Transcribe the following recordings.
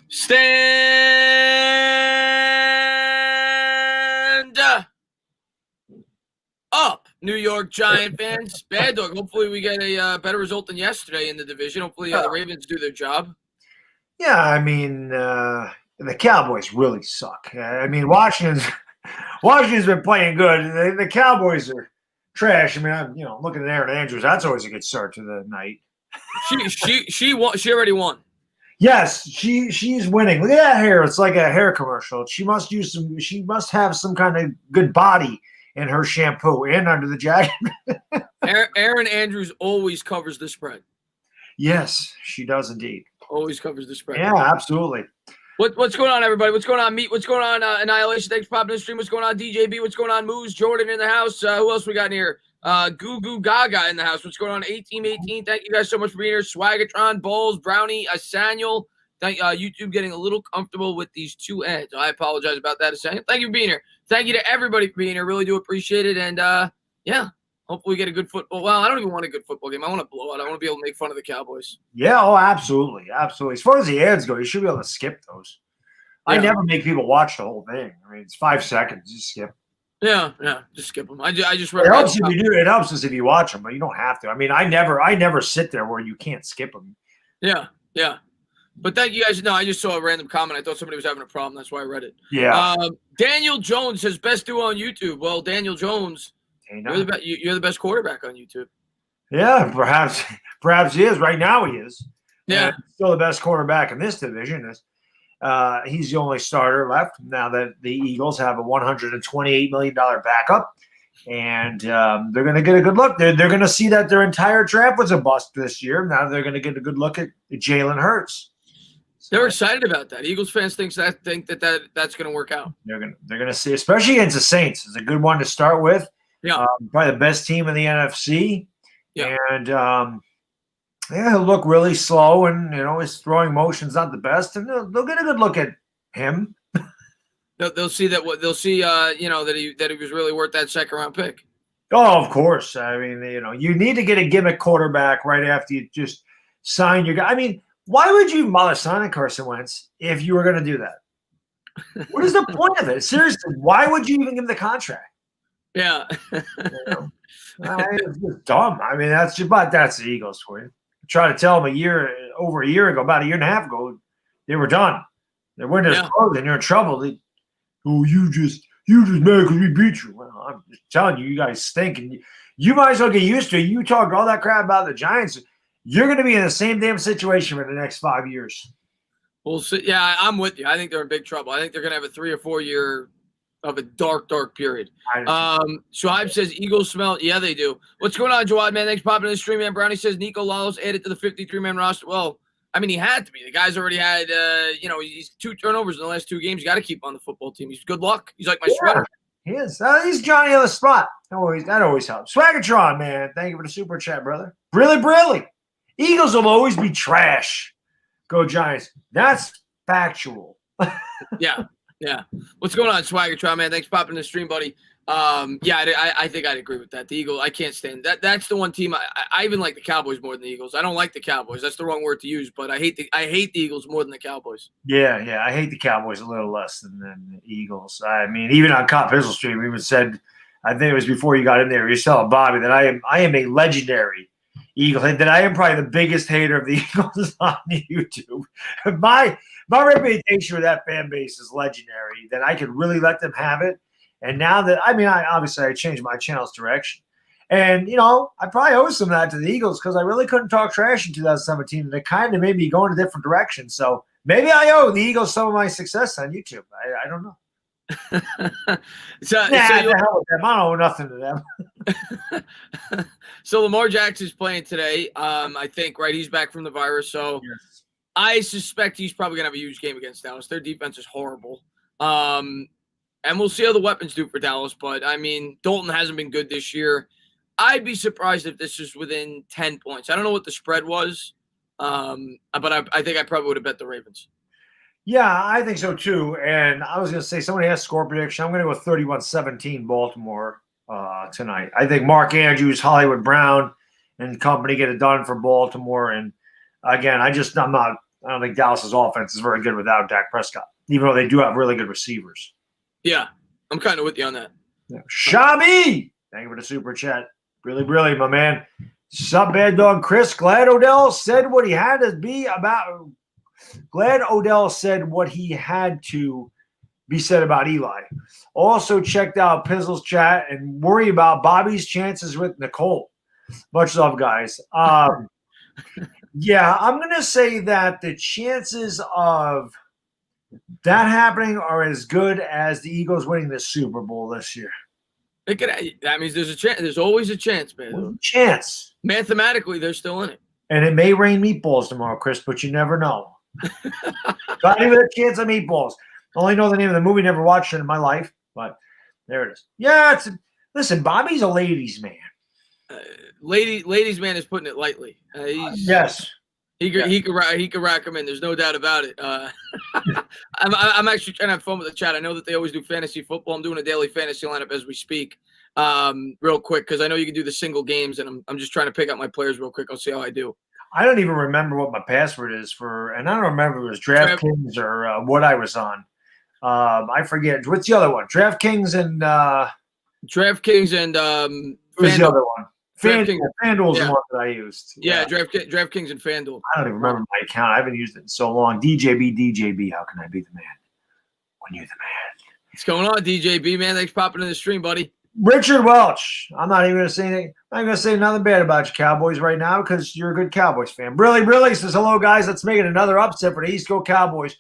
Stand up, New York Giant fans. Baddog, hopefully we get a better result than yesterday in the division. Hopefully the Ravens do their job. Yeah, I mean, the Cowboys really suck. I mean, Washington's been playing good. The Cowboys are trash. I mean, I'm looking at Aaron Andrews. That's always a good start to the night. She won. She already won. Yes, she's winning. Look at that hair. It's like a hair commercial. She must have some kind of good body in her shampoo and under the jacket. Aaron Andrews always covers the spread. Yes, she does indeed. Always covers the spread. Yeah, absolutely. What's going on, everybody? What's going on, Meat? What's going on, Annihilation? Thanks for popping in the stream. What's going on, DJB? What's going on, Moose? Jordan in the house. Who else we got in here? Goo Goo Gaga in the house. What's going on? 1818. Thank you guys so much for being here. Swaggatron, Bowles, Brownie, Asaniel. Thank YouTube getting a little comfortable with these two ads. I apologize about that, Asaniel. Thank you for being here. Thank you to everybody for being here. Really do appreciate it. And yeah, hopefully we get a good football. Well, I don't even want a good football game. I want to blow out. I want to be able to make fun of the Cowboys. Yeah, oh, absolutely. Absolutely. As far as the ads go, you should be able to skip those. Yeah. I never make people watch the whole thing. I mean, it's 5 seconds. Just skip. Yeah, just skip them. I just it helps if you do. It helps us if you watch them, but you don't have to. I mean, I never sit there where you can't skip them. Yeah. But thank you guys. No, I just saw a random comment. I thought somebody was having a problem. That's why I read it. Yeah. Daniel Jones says best duo on YouTube. Well, Daniel Jones, you're the best quarterback on YouTube. Yeah, perhaps he is. Right now he is. Yeah. Still the best quarterback in this division. He's the only starter left now that the Eagles have a $128 million backup, and they're going to get a good look. They're going to see that their entire draft was a bust this year. Now they're going to get a good look at Jalen Hurts. So they're excited about that. Eagles fans think that's going to work out. They're going to see, especially against the Saints. It's a good one to start with. Yeah, probably the best team in the NFC. Yeah, and he'll look really slow, and his throwing motion's not the best, and they'll get a good look at him. They'll see that that he was really worth that second round pick. Oh, of course. I mean, you need to get a gimmick quarterback right after you just sign your guy. I mean, why would you sign Carson Wentz if you were going to do that? What is the point of it? Seriously, why would you even give him the contract? Yeah, it's just dumb. I mean, that's the Eagles for you. Try to tell them over a year ago, about a year and a half ago, they were done. They're winning their clothes, and you're in trouble. You just mad because we beat you. Well, I'm just telling you, you guys stink, and you might as well get used to it. You talk all that crap about the Giants, you're going to be in the same damn situation for the next 5 years. Well, yeah, I'm with you. I think they're in big trouble. I think they're going to have a 3 or 4 year of a dark period. Shuaib says Eagles smell. Yeah, they do. What's going on, Jawad, man? Thanks for popping in the stream, man. Brownie says Nico Lalos added to the 53-man roster. Well, I mean, he had to be. The guy's already had, he's 2 turnovers in the last 2 games. You got to keep on the football team. He's good luck. He's like my sweater. He is. He's Johnny on the spot. That always helps. Swaggatron, man. Thank you for the super chat, brother. Brilly. Eagles will always be trash. Go Giants. That's factual. Yeah. What's going on, Swaggertron, man? Thanks for popping in the stream, buddy. I think I'd agree with that. The Eagles, I can't stand that. That's the one team I even like the Cowboys more than the Eagles. I don't like the Cowboys. That's the wrong word to use, but I hate the Eagles more than the Cowboys. Yeah. I hate the Cowboys a little less than the Eagles. I mean, even on Cop Pistol Stream, even said, I think it was before you got in there, you was telling Bobby that I am a legendary Eagle, that I am probably the biggest hater of the Eagles on YouTube. My reputation with that fan base is legendary, that I could really let them have it. And now that, I changed my channel's direction. And, I probably owe some of that to the Eagles because I really couldn't talk trash in 2017. And it kind of made me go in a different direction. So maybe I owe the Eagles some of my success on YouTube. I don't know. The hell with them. I don't owe nothing to them. So Lamar Jackson's playing today. I think, right? He's back from the virus. So yes. I suspect he's probably going to have a huge game against Dallas. Their defense is horrible. And we'll see how the weapons do for Dallas. But, I mean, Dalton hasn't been good this year. I'd be surprised if this is within 10 points. I don't know what the spread was, but I think I probably would have bet the Ravens. Yeah, I think so, too. And I was going to say, somebody has score prediction. I'm going to go 31-17 Baltimore tonight. I think Mark Andrews, Hollywood Brown, and company get it done for Baltimore. And, again, I'm not I don't think Dallas's offense is very good without Dak Prescott, even though they do have really good receivers. Yeah, I'm kind of with you on that. Yeah. Shabby, thank you for the super chat. Really, really, my man. Sup, Bad Dog Chris. Glad Odell said what he had to be about. Glad Odell said what he had to be said about Eli. Also checked out Pizzle's chat and worry about Bobby's chances with Nicole. Much love, guys. Yeah, I'm going to say that the chances of that happening are as good as the Eagles winning the Super Bowl this year. That means there's a chance. There's always a chance, man. Chance. Mathematically, they're still in it. And it may rain meatballs tomorrow, Chris, but you never know. Not even a chance of meatballs. I only know the name of the movie, never watched it in my life, but there it is. Yeah, listen, Bobby's a ladies' man. Ladies' man is putting it lightly. Yes. He could rack them in. There's no doubt about it. I'm actually trying to have fun with the chat. I know that they always do fantasy football. I'm doing a daily fantasy lineup as we speak. Real quick, because I know you can do the single games, and I'm just trying to pick out my players real quick. I'll see how I do. I don't even remember what my password is for, and I don't remember if it was DraftKings or what I was on. I forget. What's the other one? DraftKings and who's the other one? FanDuel's the one that I used. Yeah, DraftKings and FanDuel. I don't even remember my account. I haven't used it in so long. DJB, how can I be the man when you're the man? What's going on, DJB, man? Thanks for popping in the stream, buddy. Richard Welch. I'm not even going to say anything. I'm not going to say nothing bad about you Cowboys right now because you're a good Cowboys fan. Really says, hello, guys. Let's make it another upset for the East Coast Cowboys.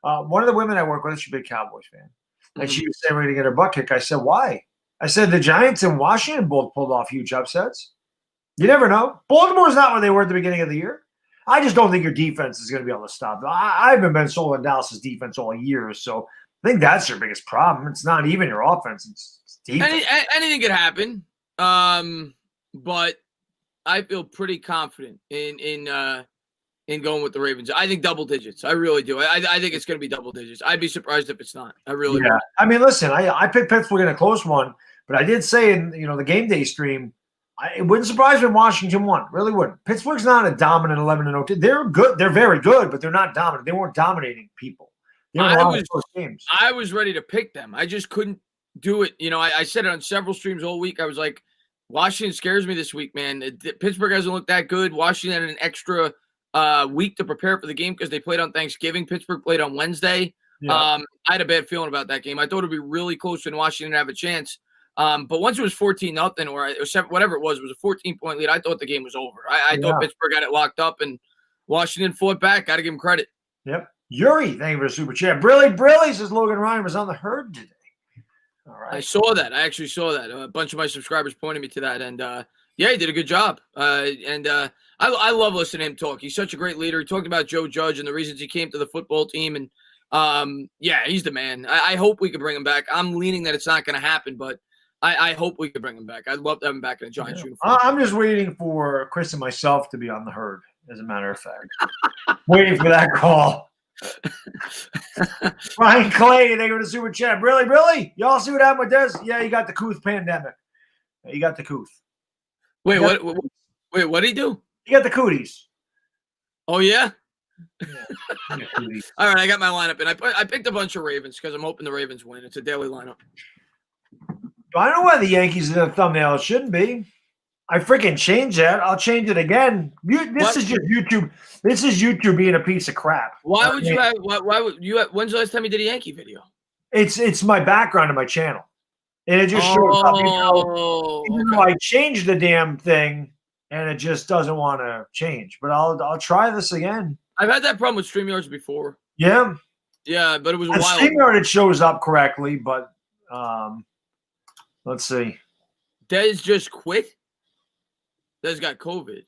One of the women I work with, she's a big Cowboys fan. And she was saying we're going to get her butt kicked. I said, why? I said the Giants and Washington both pulled off huge upsets. You never know. Baltimore's not where they were at the beginning of the year. I just don't think your defense is going to be able to stop them. I haven't been sold on Dallas's defense all year, so I think that's your biggest problem. It's not even your offense. It's defense. Anything could happen, but I feel pretty confident in going with the Ravens. I think double digits. I really do. I think it's going to be double digits. I'd be surprised if it's not. I really would. I mean, listen, I picked Pittsburgh in a close one, but I did say in the game day stream, it wouldn't surprise me if Washington won. Really wouldn't. Pittsburgh's not a dominant 11-0 team. They're good. They're very good, but they're not dominant. They weren't dominating people. I was ready to pick them. I just couldn't do it. I said it on several streams all week. I was like, Washington scares me this week, man. Pittsburgh hasn't looked that good. Washington had an extra week to prepare for the game because they played on Thanksgiving. Pittsburgh played on Wednesday. Yeah. I had a bad feeling about that game. I thought it'd be really close and Washington would have a chance. But once it was 14-0 or whatever it was a 14-point lead. I thought the game was over. I thought Pittsburgh got it locked up and Washington fought back. Got to give him credit. Yep. Yuri, thank you for the super chat. Brilly says Logan Ryan was on the herd today. All right. I saw that. I actually saw that. A bunch of my subscribers pointed me to that. And, yeah, he did a good job. I love listening to him talk. He's such a great leader. He talked about Joe Judge and the reasons he came to the football team. And, yeah, he's the man. I hope we can bring him back. I'm leaning that it's not going to happen, but I hope we can bring him back. I'd love to have him back in a Giants uniform. I'm just waiting for Chris and myself to be on the herd, as a matter of fact. Waiting for that call. Ryan Clay, they go to super chat. Really? Y'all see what happened with this? Yeah, you got the Couth pandemic. You got the Couth. Wait, what did he do? You got the cooties. Oh, yeah? Yeah. All right, I got my lineup, and I picked a bunch of Ravens because I'm hoping the Ravens win. It's a daily lineup. I don't know why the Yankees in the thumbnail. It shouldn't be. I freaking changed that. I'll change it again. This is just YouTube. This is YouTube being a piece of crap. Why would you have? Why would you? When's the last time you did a Yankee video? It's my background on my channel, and it just shows up. Even though I changed the damn thing, and it just doesn't want to change. But I'll try this again. I've had that problem with StreamYards before. Yeah, but it was a while. StreamYard it shows up correctly, but let's see. Dez just quit. Dez got COVID.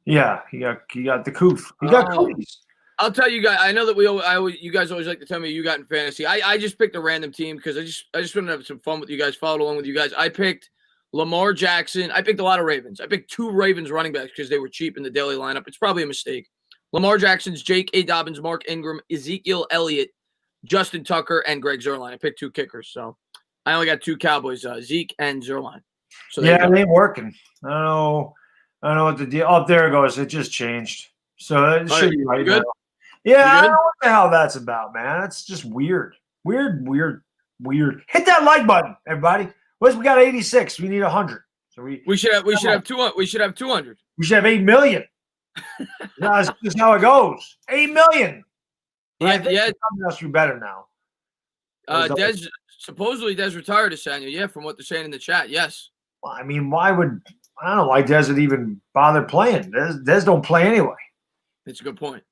Yeah, he got the Couth. He got cooties. I'll tell you guys. I know that you guys always like to tell me you got in fantasy. I just picked a random team because I just want to have some fun with you guys. Followed along with you guys. I picked Lamar Jackson. I picked a lot of Ravens. I picked 2 Ravens running backs because they were cheap in the daily lineup. It's probably a mistake. Lamar Jackson's Jake A. Dobbins, Mark Ingram, Ezekiel Elliott, Justin Tucker, and Greg Zuerlein. I picked 2 kickers, so I only got 2 Cowboys, Zeke and Zuerlein. So yeah, it ain't working. I don't know what the deal. Oh, there it goes. It just changed. So it should be right now. Yeah, I don't know what the hell that's about, man. It's just weird. Weird. Hit that like button, everybody. We got 86. We need 100. So we should have 200. We should have 200. We should have 8 million. That's just how it goes. 8 million. Yeah. Something else be better now. Supposedly Des retired to Samuel. Yeah, from what they're saying in the chat. Yes. Well, I mean, I don't know why Des would even bother playing. Des don't play anyway. It's a good point.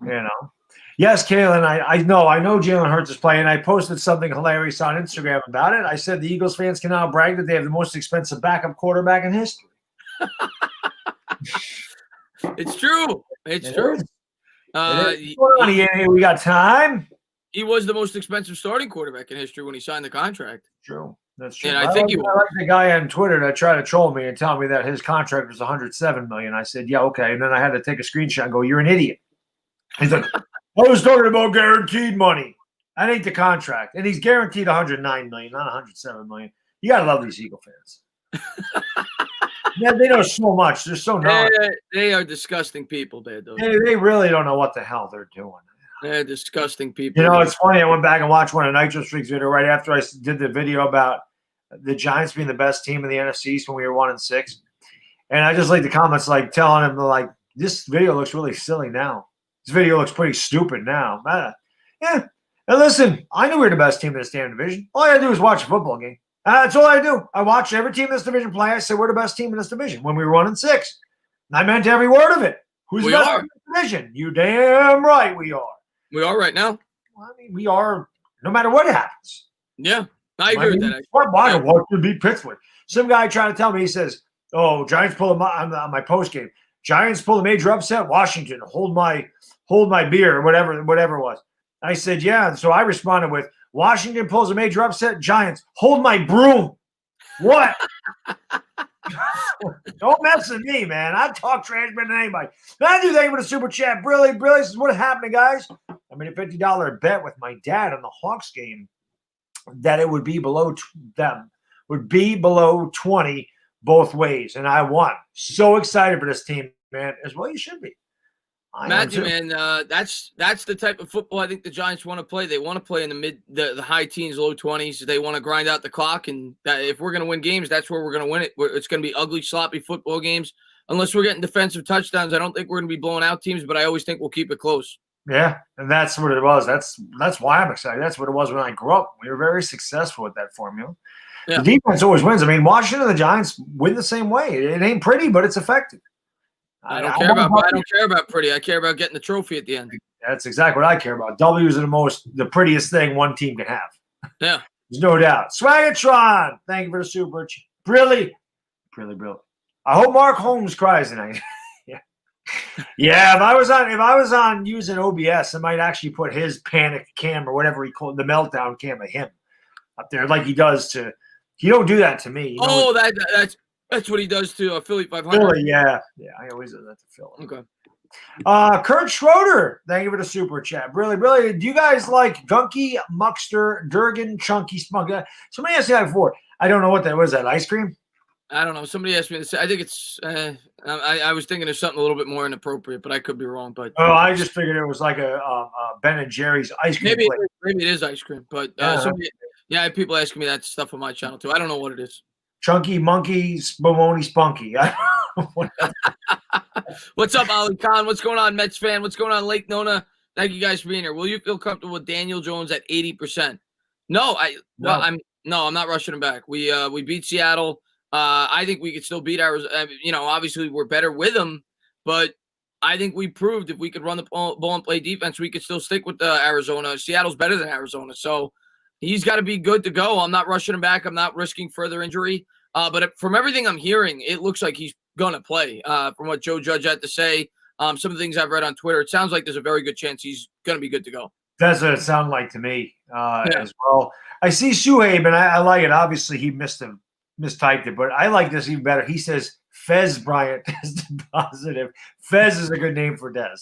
You know. Yes, Kaylin, I know Jalen Hurts is playing. I posted something hilarious on Instagram about it. I said the Eagles fans can now brag that they have the most expensive backup quarterback in history. It's true. It's true. We got time. He was the most expensive starting quarterback in history when he signed the contract. True. That's true. And I think I like the guy on Twitter that tried to troll me and tell me that his contract was $107 million. I said, yeah, okay. And then I had to take a screenshot and go, you're an idiot. He's like, I was talking about guaranteed money. That ain't the contract. And he's guaranteed $109 million, not $107 million. You got to love these Eagle fans. Yeah, they know so much. They're so knowledgeable. They are disgusting people, Baddog. They really don't know what the hell they're doing. They're disgusting people. You know, it's funny. I went back and watched one of Nitro Streak's video right after I did the video about the Giants being the best team in the NFC East when we were 1-6. And I just like the comments, like telling him, like, this video looks really silly now. This video looks pretty stupid now. Yeah. And listen, I knew we were the best team in this damn division. All I got to do is watch a football game. That's all I do. I watch every team in this division play. I said we're the best team in this division when we were 1-6. And I meant every word of it. Who's the best team in this division? You damn right we are. We are right now. Well, I mean, we are no matter what happens. Yeah, I agree with that. What to beat Pittsburgh? Some guy trying to tell me, he says, "Oh, Giants pull on my post game. Giants pull a major upset. Washington, hold my beer, or whatever it was." I said, "Yeah." And so I responded with, "Washington pulls a major upset. Giants, hold my broom." What? Don't mess with me, man. I talk trash better than anybody. I do thank you for the super chat. Brilliant. This is what happened, guys. I made a $50 bet with my dad on the Hawks game that it would be below 20 both ways, and I won. So excited for this team, man. As well, you should be. Matthew, man, that's the type of football I think the Giants want to play. They want to play in the high teens, low 20s. They want to grind out the clock, and if we're going to win games, that's where we're going to win it. It's going to be ugly, sloppy football games. Unless we're getting defensive touchdowns, I don't think we're going to be blowing out teams, but I always think we'll keep it close. Yeah, and that's what it was. That's why I'm excited. That's what it was when I grew up. We were very successful with that formula. Yeah. The defense always wins. I mean, Washington and the Giants win the same way. It ain't pretty, but it's effective. I don't care about pretty. I care about getting the trophy at the end. That's exactly what I care about. W's are the prettiest thing one team can have. Yeah. There's no doubt. Swaggertron, thank you for the super. Brilly. I hope Mark Holmes cries tonight. Yeah. If I was on using OBS, I might actually put his panic cam or whatever he called the meltdown cam of him up there, like he does to. He don't do that to me. That's what he does to Philly 500. Philly, yeah. I always do that to Philly. Okay. Kurt Schroeder, thank you for the super chat. Really, do you guys like Gunky, Muckster, Durgan, Chunky, Spunk? Somebody asked me that before. I don't know what that was. That ice cream? I don't know. Somebody asked me to say. I think it's. I was thinking of something a little bit more inappropriate, but I could be wrong. But I just figured it was like a Ben and Jerry's ice cream. Maybe it is ice cream, but I have people asking me that stuff on my channel too. I don't know what it is. Chunky, Monkey, Spumoni, Spunky. What's up, Ali Khan? What's going on, Mets fan? What's going on, Lake Nona? Thank you guys for being here. Will you feel comfortable with Daniel Jones at 80%? No, I'm not rushing him back. We beat Seattle. I think we could still beat Arizona. Obviously we're better with them, but I think we proved if we could run the ball and play defense, we could still stick with Arizona. Seattle's better than Arizona, so he's got to be good to go. I'm not rushing him back. I'm not risking further injury. But from everything I'm hearing, it looks like he's going to play. From what Joe Judge had to say, some of the things I've read on Twitter, it sounds like there's a very good chance he's going to be good to go. That's what it sounded like to me as well. I see Suhaib, and I like it. Obviously, he mistyped it, but I like this even better. He says Fez Bryant tested positive. Fez is a good name for Des.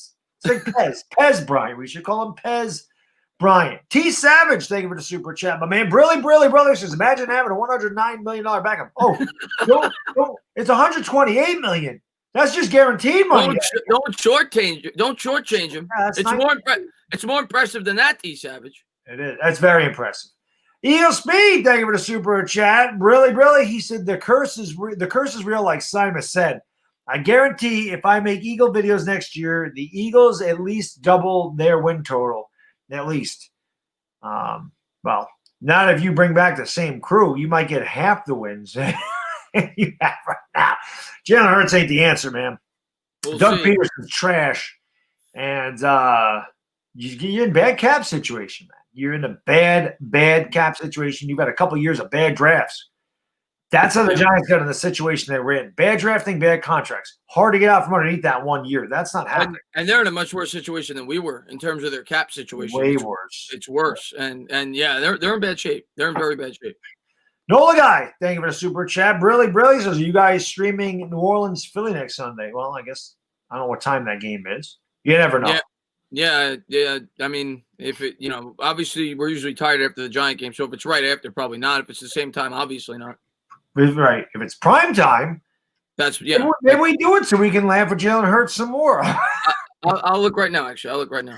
It's like Pez Bryant. We should call him Pez Bryant. T Savage, thank you for the super chat. My man, Brilly Brother says, imagine having a $109 million backup. Oh, no, it's $128 million. That's just guaranteed money. Don't shortchange him. Yeah, It's more impressive than that, D Savage. It is. That's very impressive. Eagle Speed, thank you for the super chat. Really, he said the curse is real, like Simon said. I guarantee if I make Eagle videos next year, the Eagles at least double their win total. At least. Well, not if you bring back the same crew. You might get half the wins you have right now. Jalen Hurts ain't the answer, man. Doug Peterson's trash. And you're in bad cap situation, man. You're in a bad cap situation. You've had a couple years of bad drafts. That's how the Giants got in the situation they were in. Bad drafting, bad contracts. Hard to get out from underneath that 1 year. That's not happening. And they're in a much worse situation than we were in terms of their cap situation. Way worse. It's worse. And yeah, they're in bad shape. They're in very bad shape. Nola Guy, thank you for the super chat. Brilly says, are you guys streaming New Orleans Philly next Sunday? Well, I guess I don't know what time that game is. You never know. Yeah. I mean, if it, obviously we're usually tired after the Giant game. So if it's right after, probably not. If it's the same time, obviously not. Right. If it's prime time, maybe we do it so we can laugh at Jalen Hurts some more. I'll look right now, actually. I'll look right now.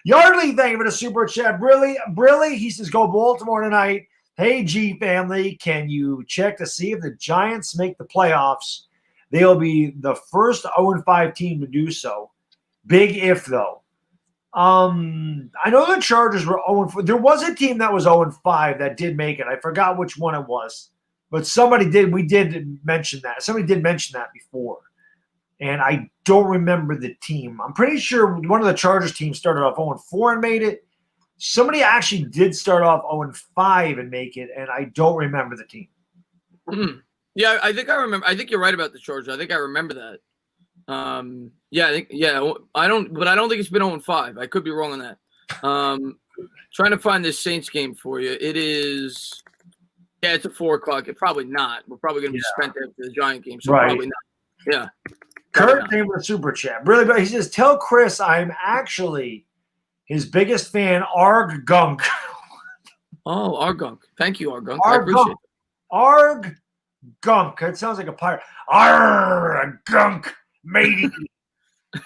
Yardley, thank you for the super chat. Brilly, he says, go Baltimore tonight. Hey, G family, can you check to see if the Giants make the playoffs? They'll be the first 0-5 team to do so. Big if, though. I know the Chargers were 0-4. There was a team that was 0-5 that did make it. I forgot which one it was. But somebody did. We did mention that. Somebody did mention that before. And I don't remember the team. I'm pretty sure one of the Chargers teams started off 0-4 and made it. Somebody actually did start off 0-5 and make it, and I don't remember the team. Yeah, I think I remember. I think you're right about the Chargers. I think I remember that. I don't think it's been 0-5. I could be wrong on that. Trying to find this Saints game for you. It is. Yeah, it's at 4:00. It's probably not. We're probably going to be spent after the Giant game, so probably not. Yeah. Kurt came with a super chat. Really, but he says, tell Chris I'm actually his biggest fan, Arg Gunk. Oh, Arg Gunk. Thank you, Arg Gunk. I appreciate it. Arg Gunk. It sounds like a pirate. Arg Gunk, matey.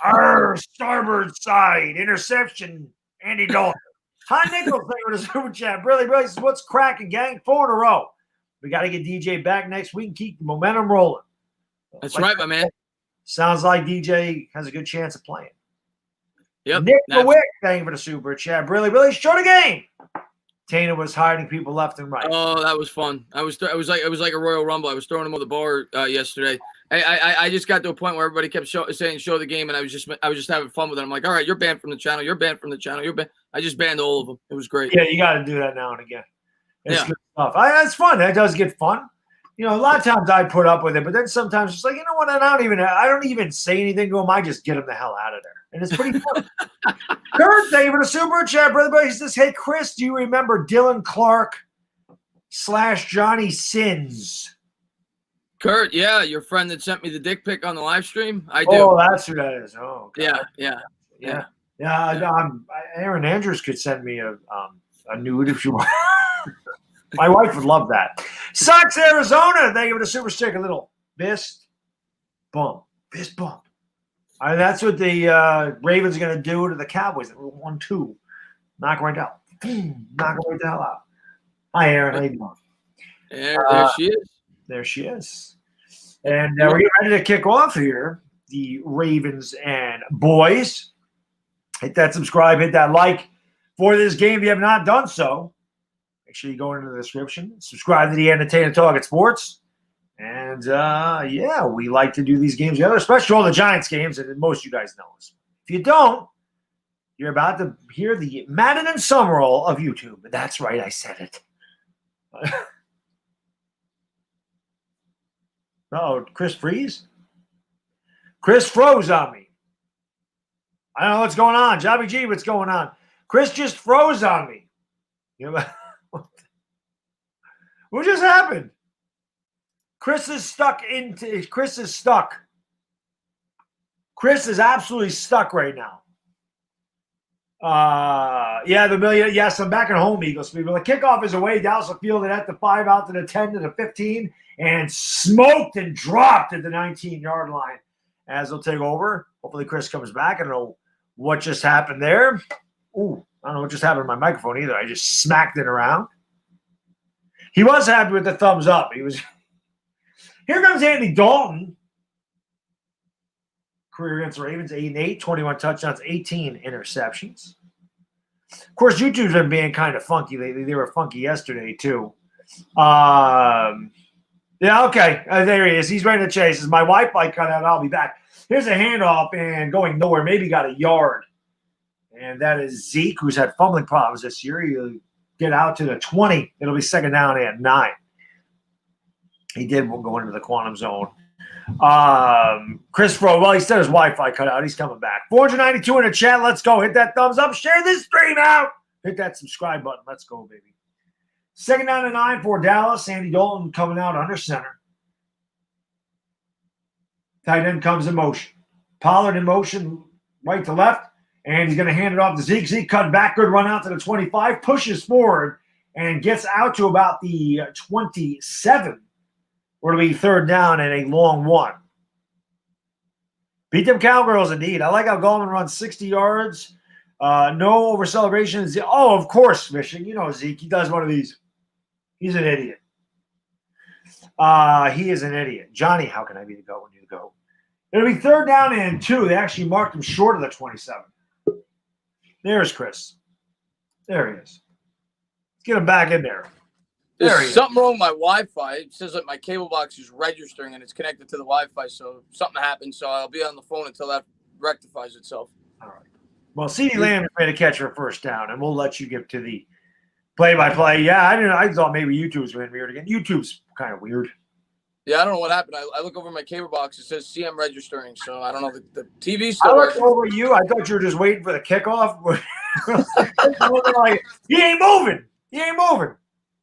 Arg starboard side. Interception, Andy Dalton. Hi, Nichols. Thank you for the super chat. Really says, what's cracking, gang? 4 in a row. We got to get DJ back next week and keep the momentum rolling. That's right, my man. Sounds like DJ has a good chance of playing. Yep. Nick DeWick, thank you for the super chat. Really show the game. Entertainah was hiding people left and right. Oh, that was fun. It was like a Royal Rumble. I was throwing them on the bar yesterday. I just got to a point where everybody kept saying show the game, and I was just having fun with it. I'm like, all right, you're banned from the channel. You're banned from the channel. You're banned. I just banned all of them. It was great. Yeah, you got to do that now and again. It's good stuff. It's fun. That does get fun. A lot of times I put up with it, but then sometimes it's like, you know what? I don't even say anything to them. I just get them the hell out of there. And it's pretty fun. Kurt, thank you for the super chat, brother. He says, hey, Chris, do you remember Dylan Clark / Johnny Sins? Kurt, yeah, your friend that sent me the dick pic on the live stream. I do. Oh, that's who that is. Oh, God. Yeah. Aaron Andrews could send me a nude if you want. My wife would love that. Sox, Arizona. Thank you for the super stick. A little fist bump. That's what the Ravens are going to do to the Cowboys. 1-2. Knock right down. Knock right the hell out. Hi, Aaron. How you doing? There she is. There she is. And we're getting ready to kick off here. The Ravens and boys. Hit that subscribe. Hit that like for this game if you have not done so. Make sure you go into the description. Subscribe to the Entertainah Target Sports. And, we like to do these games together, especially all the Giants games, and most of you guys know us. If you don't, you're about to hear the Madden and Summerall of YouTube. That's right, I said it. Oh, Chris freeze? Chris froze on me. I don't know what's going on. Jobby G, what's going on? Chris just froze on me. What just happened? Chris is stuck. Chris is absolutely stuck right now. The million. Yes, I'm back at home, Eagles people. The kickoff is away. Dallas will field it at the 5, out to the 10, to the 15, and smoked and dropped at the 19-yard line as they'll take over. Hopefully Chris comes back. I don't know what just happened there. Ooh, I don't know what just happened to my microphone either. I just smacked it around. He was happy with the thumbs up. He was. Here comes Andy Dalton. Career against the Ravens, 8-8, 21 touchdowns, 18 interceptions. Of course, YouTube's been being kind of funky lately. They were funky yesterday, too. Yeah, okay. There he is. He's ready to chase. As my Wi-Fi cut out, I'll be back. Here's a handoff and going nowhere. Maybe got a yard. And that is Zeke, who's had fumbling problems this year. He'll get out to the 20. It'll be second down and 9. He did go into the quantum zone. Chris Fro, well, he said his Wi-Fi cut out. He's coming back. 492 in the chat. Let's go. Hit that thumbs up. Share this stream out. Hit that subscribe button. Let's go, baby. Second down and 9 for Dallas. Andy Dalton coming out under center. Tight end comes in motion. Pollard in motion, right to left. And he's going to hand it off to Zeke. Zeke cut back. Good run out to the 25. Pushes forward and gets out to about the 27. Or it'll be third down and a long one. Beat them Cowgirls indeed. I like how Gallman runs 60 yards. No over celebrations. Oh, of course, Fishing. You know Zeke. He does one of these. He's an idiot. He is an idiot. Johnny, how can I be the GOAT when you go? It'll be third down and 2. They actually marked him short of the 27. There's Chris. There he is. Let's get him back in there. There's something wrong with my Wi-Fi. It says that my cable box is registering and it's connected to the Wi-Fi, so something happened. So I'll be on the phone until that rectifies itself. All right. Well, CeeDee Lamb made a catch for a first down, and we'll let you get to the play-by-play. Yeah, I thought maybe YouTube was going weird again. YouTube's kind of weird. Yeah, I don't know what happened. I look over my cable box. It says CM registering, so I don't know. The TV's still I looked over you. I thought you were just waiting for the kickoff. Like, he ain't moving. He ain't moving.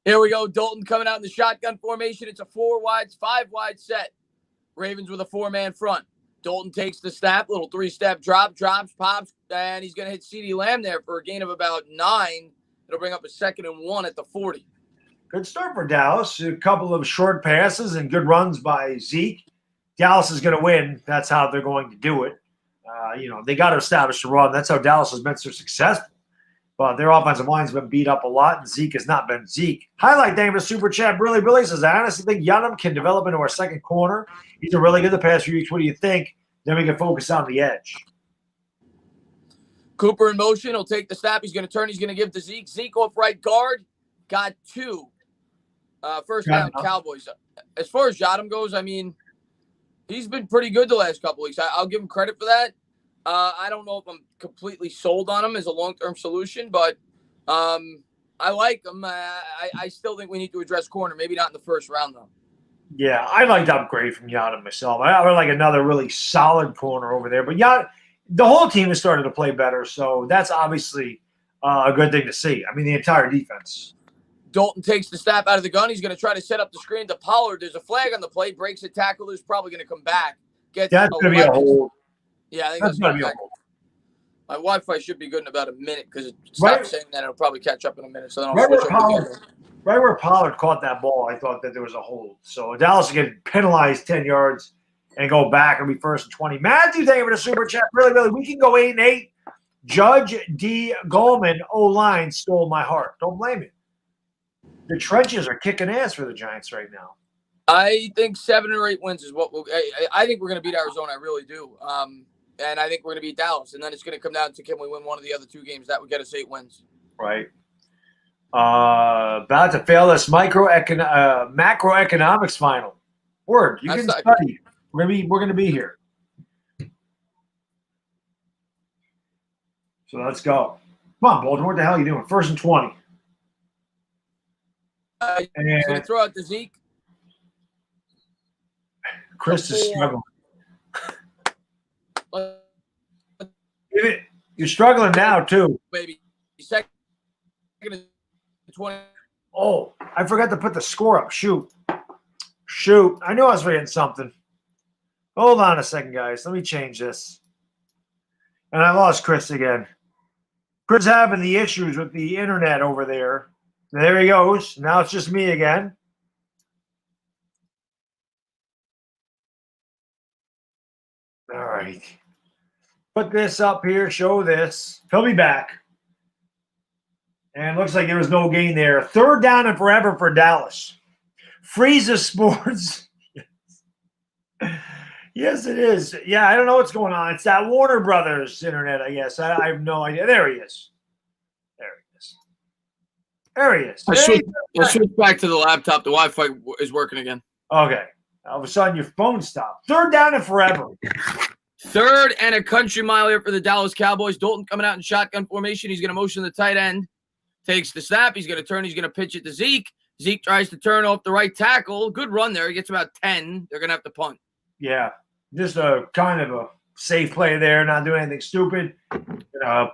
Here we go. Dalton coming out in the shotgun formation. It's a 5-wide set. Ravens with a 4-man front. Dalton takes the snap, little 3-step drop, drops, pops, and he's going to hit CeeDee Lamb there for a gain of about 9. It'll bring up a 2nd and 1 at the 40. Good start for Dallas. A couple of short passes and good runs by Zeke. Dallas is going to win. That's how they're going to do it. They got to establish the run. That's how Dallas has been so successful. But their offensive line's been beat up a lot, and Zeke has not been Zeke. Highlight name of Super Chat. Billy says, I honestly think Yadam can develop into our second corner. He's a really good the past few weeks. What do you think? Then we can focus on the edge. Cooper in motion. He'll take the snap. He's going to turn. He's going to give to Zeke. Zeke off right guard. Got 2. First down, Cowboys. As far as Yadam goes, I mean, he's been pretty good the last couple weeks. I'll give him credit for that. I don't know if I'm completely sold on him as a long-term solution, but I like him. I still think we need to address corner. Maybe not in the first round, though. Yeah, I'd like to upgrade from Yadam myself. I would like another really solid corner over there. But the whole team has started to play better, so that's obviously a good thing to see. I mean, the entire defense. Dalton takes the snap out of the gun. He's going to try to set up the screen to Pollard. There's a flag on the play. Breaks a tackle. Who's probably going to come back. That's going to be a hold. Yeah, I think that's going to be a hold. My Wi-Fi should be good in about a minute because it stopped saying that. It'll probably catch up in a minute. So then I'll switch up right where Pollard caught that ball, I thought that there was a hold. So Dallas will get penalized 10 yards and go back. It'll be 1st and 20. Matthew, thank you for the super chat. Really, we can go 8-8. Judge D. Gallman, O-line, stole my heart. Don't blame him. The trenches are kicking ass for the Giants right now. I think 7 or 8 wins is what I think we're going to beat Arizona. I really do. And I think we're going to beat Dallas. And then it's going to come down to can we win one of the other 2 games. That would get us 8 wins. Right. About to fail this macroeconomics final. Word. You can study. We're going to be here. So let's go. Come on, Baltimore. What the hell are you doing? 1st and 20. He's going to throw out to Zeke. Chris is struggling. You're struggling now, too. Baby. 2nd and 20. Oh, I forgot to put the score up. Shoot. I knew I was reading something. Hold on a second, guys. Let me change this. And I lost Chris again. Chris having the issues with the internet over there. There he goes. Now it's just me again. All right. Put this up here. Show this. He'll be back. And it looks like there was no gain there. 3rd down and forever for Dallas. Frieza Sports. Yes, it is. Yeah, I don't know what's going on. It's that Warner Brothers internet, I guess. I have no idea. There he is. There he is. I switched back to the laptop. The Wi-Fi is working again. Okay. All of a sudden, your phone stopped. 3rd down and forever. 3rd and a country mile here for the Dallas Cowboys. Dalton coming out in shotgun formation. He's going to motion the tight end. Takes the snap. He's going to turn. He's going to pitch it to Zeke. Zeke tries to turn off the right tackle. Good run there. He gets about 10. They're going to have to punt. Yeah. Just a kind of a safe play there. Not doing anything stupid.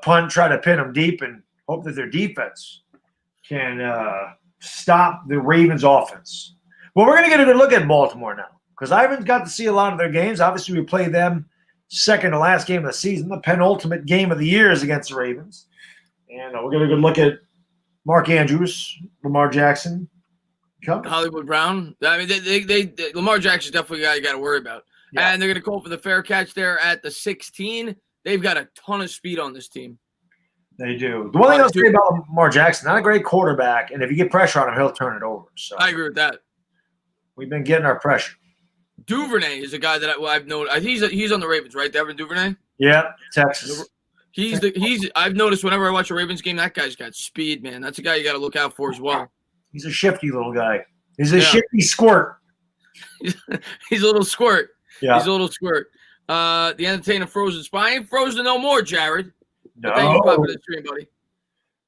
Punt, try to pin them deep and hope that their defense can stop the Ravens offense. Well, we're going to get a good look at Baltimore now because I haven't got to see a lot of their games. Obviously, we played them second to last game of the season. The penultimate game of the year is against the Ravens. And we're going to look at Mark Andrews, Lamar Jackson. Hollywood Brown. I mean, they Lamar Jackson's definitely a guy you got to worry about. Yeah. And they're going to call for the fair catch there at the 16. They've got a ton of speed on this team. They do. The one thing I'll say about Lamar Jackson, not a great quarterback, and if you get pressure on him, he'll turn it over. So I agree with that. We've been getting our pressure. Duvernay is a guy that I've noticed. He's on the Ravens, right? Devin Duvernay. Yeah, Texas. I've noticed whenever I watch a Ravens game, that guy's got speed, man. That's a guy you got to look out for as well. He's a shifty little guy. He's a shifty squirt. He's a little squirt. Yeah. He's a little squirt. The Entertainah frozen spine. Frozen no more, Jared. No. Thank you for popping the stream, buddy.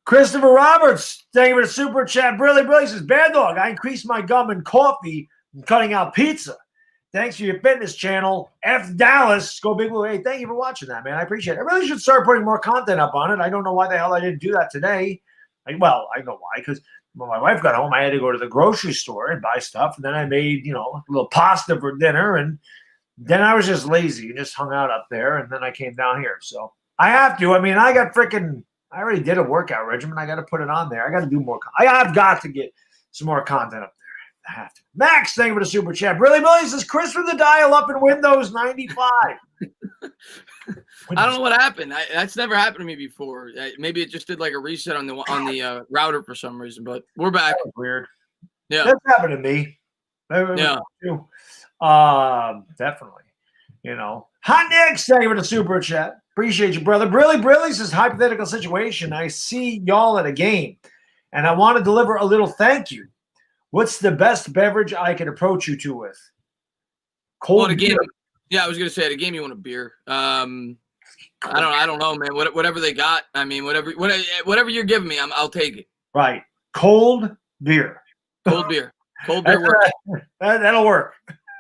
Christopher Roberts, thank you for the super chat. Brilly says, Baddog, I increased my gum and coffee and cutting out pizza. Thanks for your fitness channel. F Dallas. Go Big Blue. Hey, thank you for watching that, man. I appreciate it. I really should start putting more content up on it. I don't know why the hell I didn't do that today. I know why, because when my wife got home, I had to go to the grocery store and buy stuff. And then I made, a little pasta for dinner. And then I was just lazy and just hung out up there. And then I came down here. So I have to. I mean, I already did a workout regimen. I got to put it on there. I got to do more. I've got to get some more content up there. I have to. Max, thank you for the super chat. Billy says, Chris from the dial up in Windows 95. I don't know what happened. That's never happened to me before. Maybe it just did like a reset on the router for some reason. But we're back. That was weird. Yeah, that's happened to me. Yeah, definitely. Hot Nick, thank you for the super chat. Appreciate you, brother. Brilly says, hypothetical situation. I see y'all at a game, and I want to deliver a little thank you. What's the best beverage I can approach you two with? Cold beer. Yeah, I was gonna say at a game you want a beer. I don't know, man. Whatever they got. I mean, whatever you're giving me, I'll take it. Right. Cold beer. Cold beer. Cold beer works. That'll work.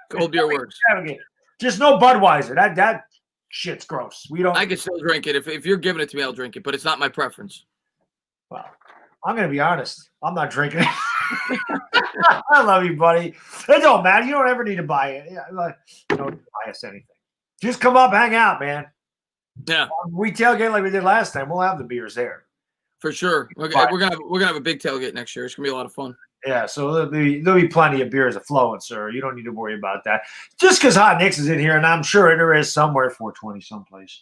Cold beer works. Just no Budweiser. That shit's gross. I can still drink it. If you're giving it to me, I'll drink it, but it's not my preference. Well, I'm gonna be honest. I'm not drinking it. I love you, buddy. It don't matter. You don't ever need to buy it. You don't buy us anything. Just come up, hang out, man. Yeah. We tailgate like we did last time. We'll have the beers there. For sure. We're gonna have a big tailgate next year. It's gonna be a lot of fun. Yeah, so there'll be plenty of beers flowing, sir. You don't need to worry about that. Just because Hot Nicks is in here, and I'm sure there is somewhere 420 someplace.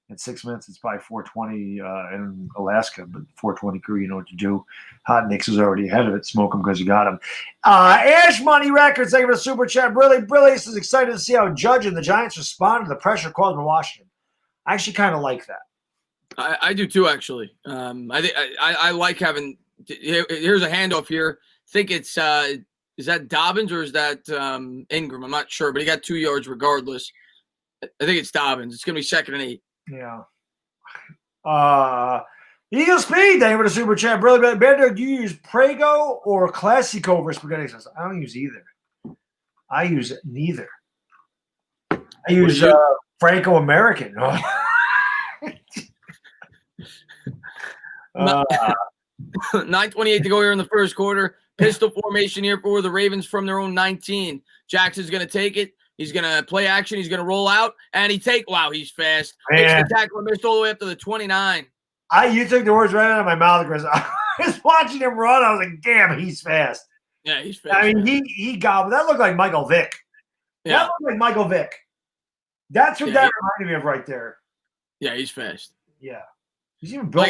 In 6 minutes, it's probably 420 in Alaska, but 420 crew, you know what to do. Hot Nicks is already ahead of it. Smoke them because you got them. Ash Money Records, thank you for the super chat. Brilly is excited to see how Judge and the Giants respond to the pressure caused by Washington. I actually kind of like that. I do too, actually. I like having. Here's a handoff here. I think it's is that Dobbins or is that Ingram? I'm not sure, but he got 2 yards regardless. I think it's Dobbins. It's gonna be 2nd and 8. Yeah. Eagle Speed, thank you for the super chat. Brother, better do you use Prego or Classico for spaghetti sauce? I don't use either. I use neither. I use Franco American. 9:28 to go here in the first quarter. Pistol formation here for the Ravens from their own 19. Jackson's going to take it. He's going to play action. He's going to roll out. And he's fast. Makes the tackle and missed all the way up to the 29. You took the words right out of my mouth, Chris. I was watching him run. I was like, damn, he's fast. Yeah, he's fast. I mean, he gobbled. That looked like Michael Vick. Yeah. That looked like Michael Vick. That's what that reminded me of right there. Yeah, he's fast. Yeah. He's even built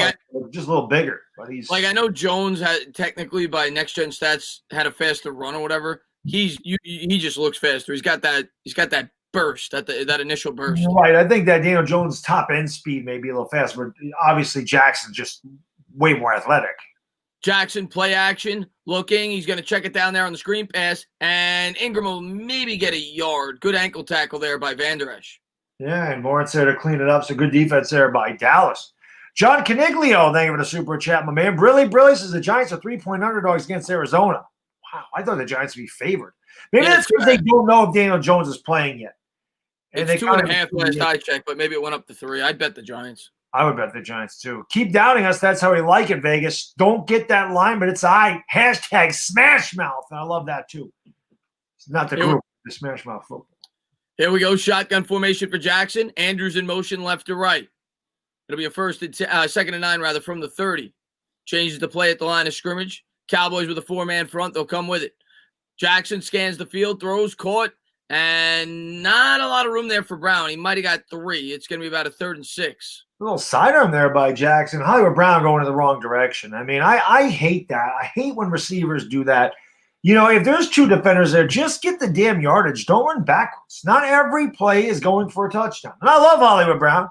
just a little bigger, but he's like, I know Jones had technically by next gen stats had a faster run or whatever. He just looks faster. He's got that burst, that initial burst. Right. I think that Daniel Jones' top end speed may be a little faster, but obviously Jackson's just way more athletic. Jackson play action, looking. He's going to check it down there on the screen pass, and Ingram will maybe get a yard. Good ankle tackle there by Van Der Esch. Yeah, and Lawrence there to clean it up. So good defense there by Dallas. John Caniglio, thank you for the super chat, my man. Brilly says the Giants are 3-point underdogs against Arizona. Wow, I thought the Giants would be favored. Maybe that's because they don't know if Daniel Jones is playing yet. And it's 2.5 last I checked, but maybe it went up to 3. I'd bet the Giants. I would bet the Giants too. Keep doubting us. That's how we like it, Vegas. Don't get that line, but it's hashtag Smash Mouth. And I love that too. It's not the group, the Smash Mouth football. Here we go. Shotgun formation for Jackson. Andrews in motion left to right. It'll be a second and 9 rather from the 30. Changes the play at the line of scrimmage. Cowboys with a 4-man front. They'll come with it. Jackson scans the field, throws, caught, and not a lot of room there for Brown. He might have got 3. It's going to be about a 3rd and 6. A little sidearm there by Jackson. Hollywood Brown going in the wrong direction. I mean, I hate that. I hate when receivers do that. You know, if there's 2 defenders there, just get the damn yardage. Don't run backwards. Not every play is going for a touchdown. And I love Hollywood Brown,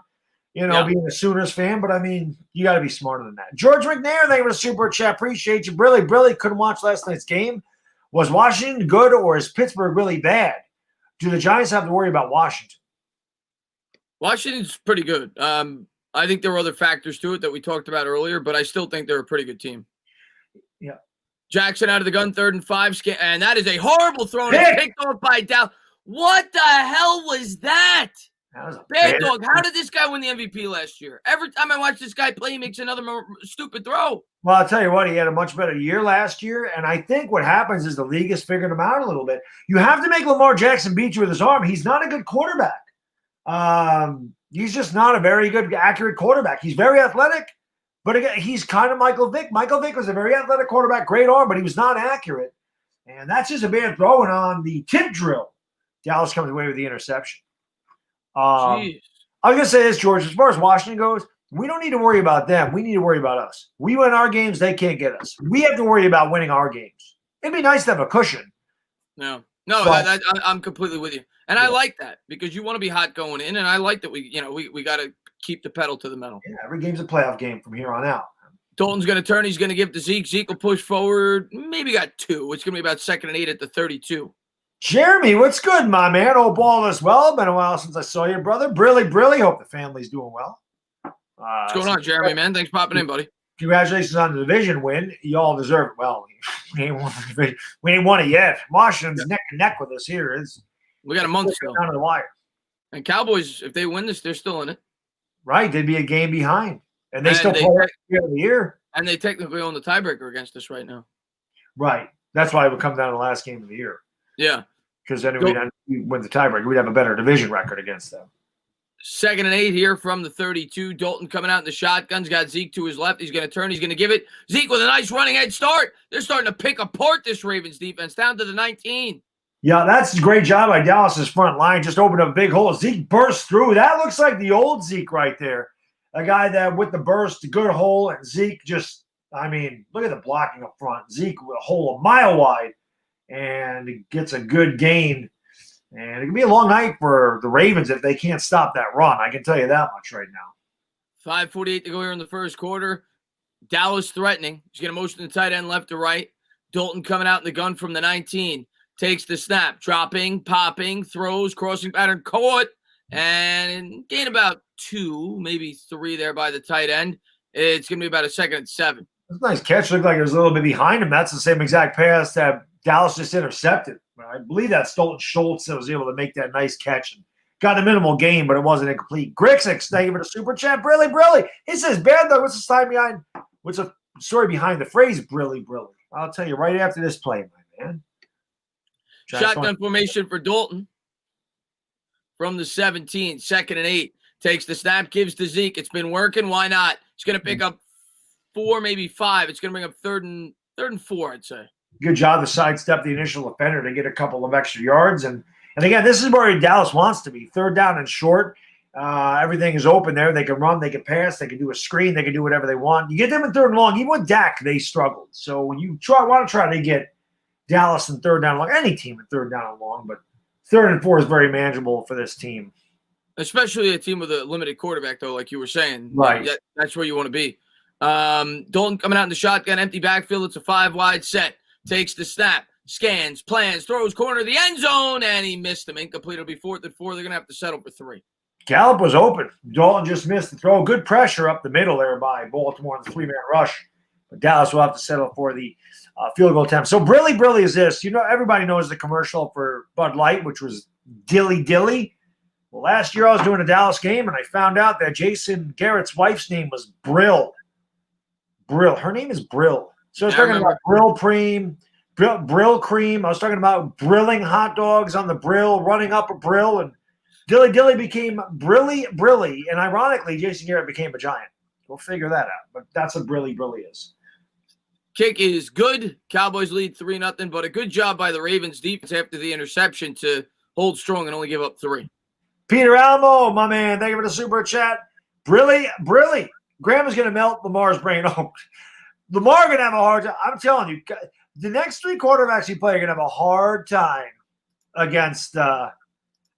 being a Sooners fan, but I mean, you got to be smarter than that. George McNair, thank you for the super chat. Appreciate you. Brilly couldn't watch last night's game. Was Washington good or is Pittsburgh really bad? Do the Giants have to worry about Washington? Washington's pretty good. I think there were other factors to it that we talked about earlier, but I still think they're a pretty good team. Yeah. Jackson out of the gun, 3rd and 5, and that is a horrible throw. It's picked off by Dow. What the hell was that? That was a Baddog. How did this guy win the MVP last year? Every time I watch this guy play, he makes another stupid throw. Well, I'll tell you what, he had a much better year last year, and I think what happens is the league has figured him out a little bit. You have to make Lamar Jackson beat you with his arm. He's not a good quarterback. He's just not a very good, accurate quarterback. He's very athletic, but again, he's kind of Michael Vick. Michael Vick was a very athletic quarterback, great arm, but he was not accurate. And that's just a bad throwing on the tip drill. Dallas comes away with the interception. I was going to say this, George, as far as Washington goes, we don't need to worry about them. We need to worry about us. We win our games, they can't get us. We have to worry about winning our games. It'd be nice to have a cushion. No, I'm completely with you. And I like that because you want to be hot going in, and I like that we got to keep the pedal to the metal. Yeah, every game's a playoff game from here on out. Dalton's going to turn. He's going to give to Zeke. Zeke will push forward. Maybe got 2. It's going to be about 2nd and 8 at the 32. Jeremy, what's good, my man? Old ball as well. Been a while since I saw you, brother. Brilly. Hope the family's doing well. What's going on, Jeremy, man? Thanks for popping in, buddy. Congratulations on the division win. You all deserve it. Well, we ain't won it yet. Washington's neck and neck with us here. We got a month still. Down to the wire. And Cowboys, if they win this, they're still in it. Right. They'd be a game behind. And they still play at the end of the year. And they technically own the tiebreaker against us right now. Right. That's why it would come down to the last game of the year. Yeah. Because then we'd win the tiebreaker. We'd have a better division record against them. 2nd and 8 here from the 32. Dalton coming out in the shotguns. Got Zeke to his left. He's going to turn. He's going to give it. Zeke with a nice running head start. They're starting to pick apart this Ravens defense down to the 19. Yeah, that's a great job by Dallas's front line. Just opened up a big hole. Zeke burst through. That looks like the old Zeke right there. A guy that with the burst, a good hole, and Zeke just, look at the blocking up front. Zeke with a hole a mile wide and gets a good gain. And it can be a long night for the Ravens if they can't stop that run. I can tell you that much right now. 5:48 to go here in the first quarter. Dallas threatening. He's going to motion the tight end left to right. Dalton coming out in the gun from the 19. Takes the snap. Dropping, popping, throws, crossing pattern, caught. And gain about 2, maybe 3 there by the tight end. It's going to be about a 2nd and 7. That's a nice catch. Looked like it was a little bit behind him. That's the same exact pass that Dallas just intercepted. I believe that's Dalton Schultz that was able to make that nice catch and got a minimal gain, but it wasn't incomplete. Grixix, thank you for the super chat. Brilly. He says, Baddog, what's the story behind the phrase Brilly? I'll tell you right after this play, my man. Shotgun formation for Dalton from the 17. 2nd and 8. Takes the snap, gives to Zeke. It's been working. Why not? He's going to pick up 4, maybe 5. It's going to bring up 3rd and 4, I'd say. Good job to sidestep the initial offender to get a couple of extra yards. And And again, this is where Dallas wants to be. Third down and short. Everything is open there. They can run, they can pass, they can do a screen, they can do whatever they want. You get them in third and long. Even with Dak, they struggled. So when you want to try to get Dallas in third down and long, any team in third down and long, but third and four is very manageable for this team. Especially a team with a limited quarterback, though, like you were saying. Right. That's where you want to be. Dalton coming out in the shotgun, empty backfield. It's a 5-wide set. Takes the snap, scans, plans, throws corner of the end zone, and he missed them. Incomplete. It'll be 4th and 4. They're going to have to settle for 3. Gallup was open. Dalton just missed the throw. Good pressure up the middle there by Baltimore in the 3-man rush. But Dallas will have to settle for the field goal attempt. So Brilly is this. You know, everybody knows the commercial for Bud Light, which was Dilly Dilly. Well, last year I was doing a Dallas game, and I found out that Jason Garrett's wife's name was Brill. Her name is Brill. So I was talking about Brill Cream. Brill Cream. I was talking about brilling hot dogs on the Brill, running up a Brill, and Dilly became Brilly, and ironically, Jason Garrett became a Giant. We'll figure that out, but that's what Brilly is. Kick is good. Cowboys lead 3-0, but a good job by the Ravens defense after the interception to hold strong and only give up 3. Peter Alamo, my man, thank you for the super chat. Brilly. Grandma's going to melt Lamar's brain. Oh, Lamar going to have a hard time. I'm telling you, the next 3 quarterbacks you play are going to have a hard time against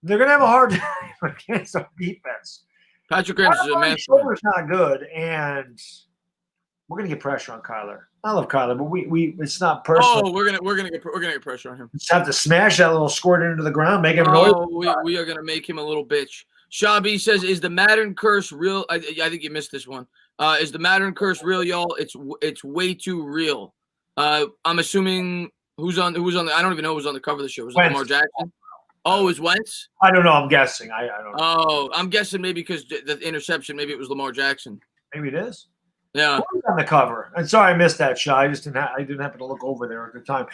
they're going to have a hard time against our defense. Patrick Graham is a man. Shoulder's not good, and we're going to get pressure on Kyler. I love Kyler, but we it's not personal. Oh, we're gonna get pressure on him. Just have to smash that little squirt into the ground, make him noise. We are gonna make him a little bitch. Shabby says, "Is the Madden curse real?" I think you missed this one. Is the Madden curse real, y'all? It's way too real. I'm assuming who's on the. I don't even know who's on the cover of the show. Was it Lamar Jackson? Oh, is Wentz? I don't know. I'm guessing. I don't know. Oh, I'm guessing maybe because the interception. Maybe it was Lamar Jackson. Maybe it is. Yeah. Who's on the cover? I'm sorry I missed that shot. I didn't happen to look over there at the time.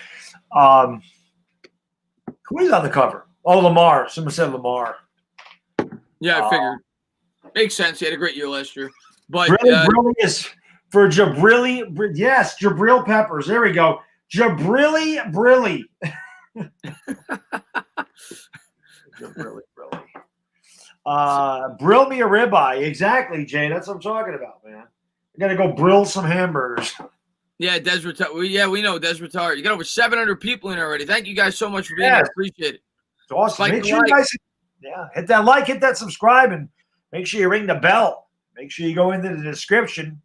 Who is on the cover? Oh, Lamar. Someone said Lamar. Yeah, I figured. Makes sense. He had a great year last year. But really is for Jabrilli. Yes, Jabril Peppers. There we go. Jabrilli. Brill me a ribeye. Exactly, Jay. That's what I'm talking about, man. I got to go brill some hamburgers. Yeah, Des Retard. Yeah, we know Des Retard. You got over 700 people in already. Thank you guys so much for being here. Appreciate it. It's awesome. Make sure you guys, hit that like, hit that subscribe, and make sure you ring the bell. Make sure you go into the description.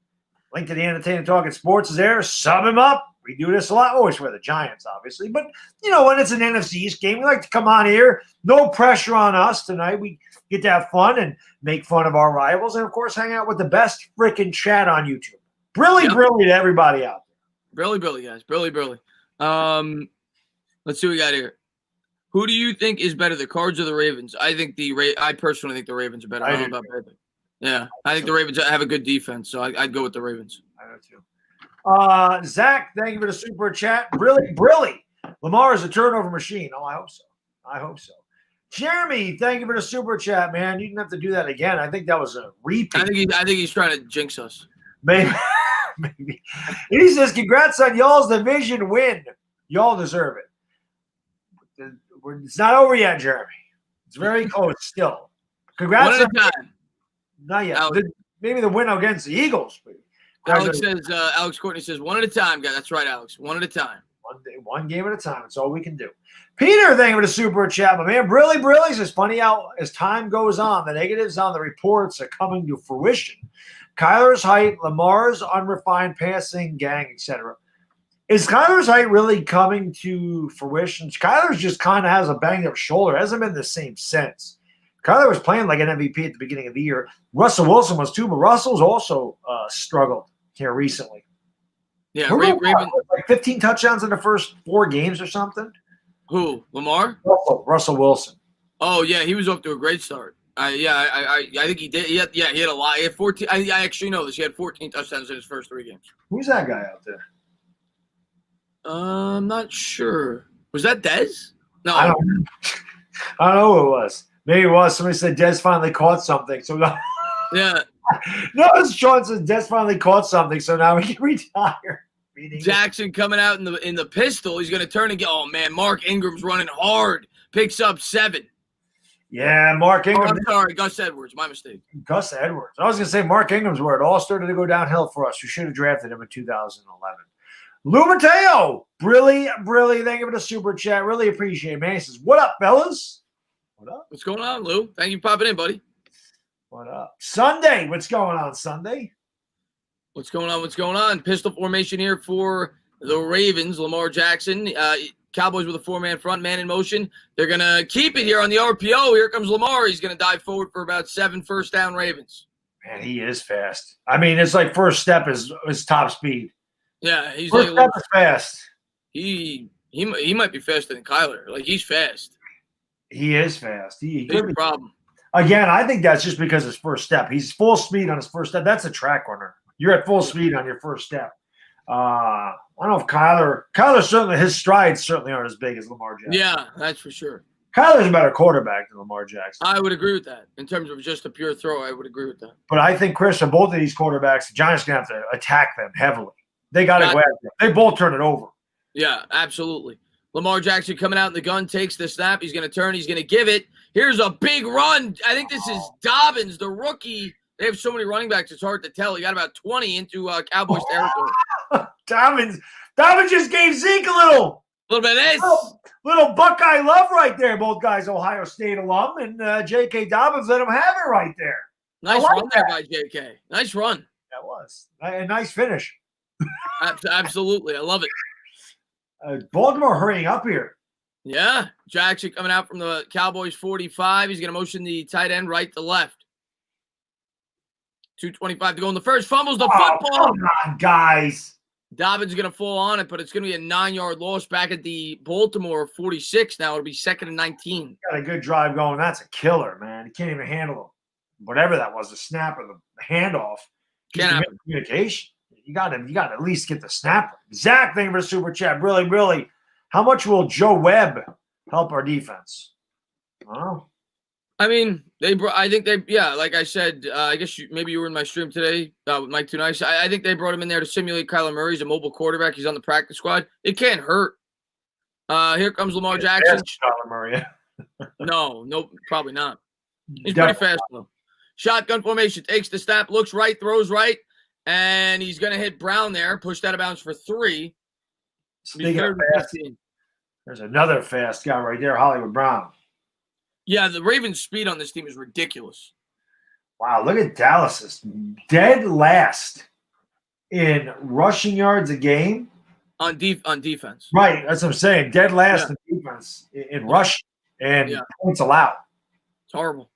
Link to the Entertainah Talking Sports is there. Sub him up. We do this a lot. Always for the Giants, obviously. But, when it's an NFC East game, we like to come on here. No pressure on us tonight. We get to have fun and make fun of our rivals. And, of course, hang out with the best freaking chat on YouTube. Brilly to everybody out there. Brilly, guys. Brilly. Let's see what we got here. Who do you think is better, the Cards or the Ravens? I personally think the Ravens are better. I don't know about better. Yeah, I think the Ravens have a good defense, so I'd go with the Ravens. I do too. Zach, thank you for the super chat. Brilly. Lamar is a turnover machine. Oh, I hope so. Jeremy, thank you for the super chat, man. You didn't have to do that again. I think that was a repeat. I think he's trying to jinx us. Maybe. He says, congrats on y'all's division win. Y'all deserve it. It's not over yet, Jeremy. It's very close still. Congrats. One at a time. Not yet. Maybe the win against the Eagles. Alex Courtney says, one at a time, guys. That's right, Alex. One at a time. One game at a time. That's all we can do. Peter, thank you for the super chat. My man, Brilly says, funny how as time goes on, the negatives on the reports are coming to fruition. Kyler's height, Lamar's unrefined passing, gang, etc. Is Kyler's height really coming to fruition? Kyler's just kind of has a banged up shoulder. It hasn't been the same since. Kyler was playing like an MVP at the beginning of the year. Russell Wilson was too, but Russell's also struggled here recently. Yeah, Raven, like 15 touchdowns in the first 4 games or something. Who? Lamar? Russell Wilson. Oh yeah, he was off to a great start. I think he did. He had a lot. He had 14. I actually know this. He had 14 touchdowns in his first 3 games. Who's that guy out there? I'm not sure. Was that Dez? No, I don't know who it was. Maybe it was. Somebody said Dez finally caught something. So yeah. No, it's Sean says Dez finally caught something. So now we can retire. Jackson coming out in the pistol. He's going to turn and get. Oh man, Mark Ingram's running hard. picks up 7. Yeah, Mark Oh, Ingram. I'm sorry, Gus Edwards. My mistake. Gus Edwards. I was going to say Mark Ingram's where it all started to go downhill for us. We should have drafted him in 2011. Lou Mateo. Brilly, thank you for the super chat. Really appreciate it, man. He says, what up, fellas? What up? What's going on, Lou? Thank you for popping in, buddy. What up? Sunday. What's going on Sunday? What's going on? What's going on? Pistol formation here for the Ravens. Lamar Jackson. Cowboys with a 4-man front, man in motion. They're going to keep it here on the RPO. Here comes Lamar. He's going to dive forward for about 7 first down Ravens. Man, he is fast. I mean, it's like first step is top speed. Yeah, he's first like step is fast. He might be faster than Kyler. Like, he's fast. He is fast. He Big could be. problem. Again, I think that's just because his first step. He's full speed on his first step. That's a track runner. You're at full speed on your first step. I don't know if Kyler certainly, his strides certainly aren't as big as Lamar Jackson. Yeah, that's for sure. Kyler's a better quarterback than Lamar Jackson. I would agree with that. In terms of just a pure throw, I would agree with that. But I think, Chris, on both of these quarterbacks, the Giants are going to have to attack them heavily. They got to go after them. They both turn it over. Yeah, absolutely. Lamar Jackson coming out in the gun, takes the snap. He's going to turn. He's going to give it. Here's a big run. I think this is Dobbins, the rookie. They have so many running backs, it's hard to tell. He got about 20 into Cowboys territory. Dobbins just gave Zeke a little bit of this. Little Buckeye love right there. Both guys Ohio State alum, and J.K. Dobbins let him have it right there. Nice run there by J.K. Nice run. That was a nice finish. Absolutely. I love it. Baltimore hurrying up here. Yeah. Jackson coming out from the Cowboys 45. He's going to motion the tight end right to left. 2:25 to go in the first. Fumbles the football. Come on, guys. Dobbins is going to fall on it, but it's going to be a 9-yard loss back at the Baltimore 46 now. It'll be 2nd and 19. Got a good drive going. That's a killer, man. He can't even handle him. Whatever that was, the snap or the handoff. Can't happen. Communication. You got to at least get the snap. Zach, thank you for the super chat. Really, how much will Joe Webb help our defense? Oh. I mean, like I said, I guess maybe you were in my stream today with Mike Too Nice. I think they brought him in there to simulate Kyler Murray. He's a mobile quarterback. He's on the practice squad. It can't hurt. Here comes Lamar Jackson. Kyler Murray. No, probably not. He's pretty fast, though. Shotgun formation, takes the snap, looks right, throws right, and he's going to hit Brown there, pushed out of bounds for 3. Speaking of fast, there's another fast guy right there, Hollywood Brown. Yeah, the Ravens' speed on this team is ridiculous. Wow, look at Dallas's dead last in rushing yards a game. On defense. Right, that's what I'm saying. Dead last in defense in rushing and points allowed. It's horrible.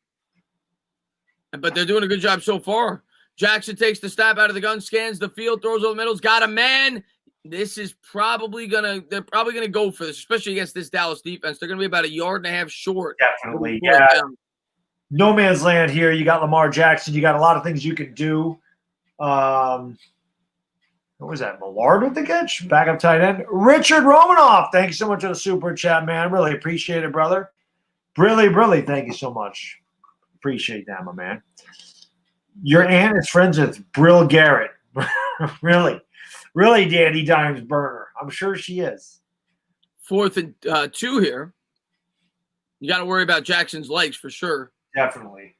But they're doing a good job so far. Jackson takes the snap out of the gun, scans the field, throws over the middle, got a man. This is they're probably gonna go for this, especially against this Dallas defense. They're gonna be about 1.5 yards short. Definitely, yeah. No man's land here. You got Lamar Jackson. You got a lot of things you can do. What was that? Millard with the catch? Backup tight end. Richard Romanoff. Thank you so much for the super chat, man. Really appreciate it, brother. Really, thank you so much. Appreciate that, my man. Your aunt is friends with Brill Garrett. Really, Danny Dimes burner. I'm sure she is. 4th and 2 here. You got to worry about Jackson's legs for sure. Definitely.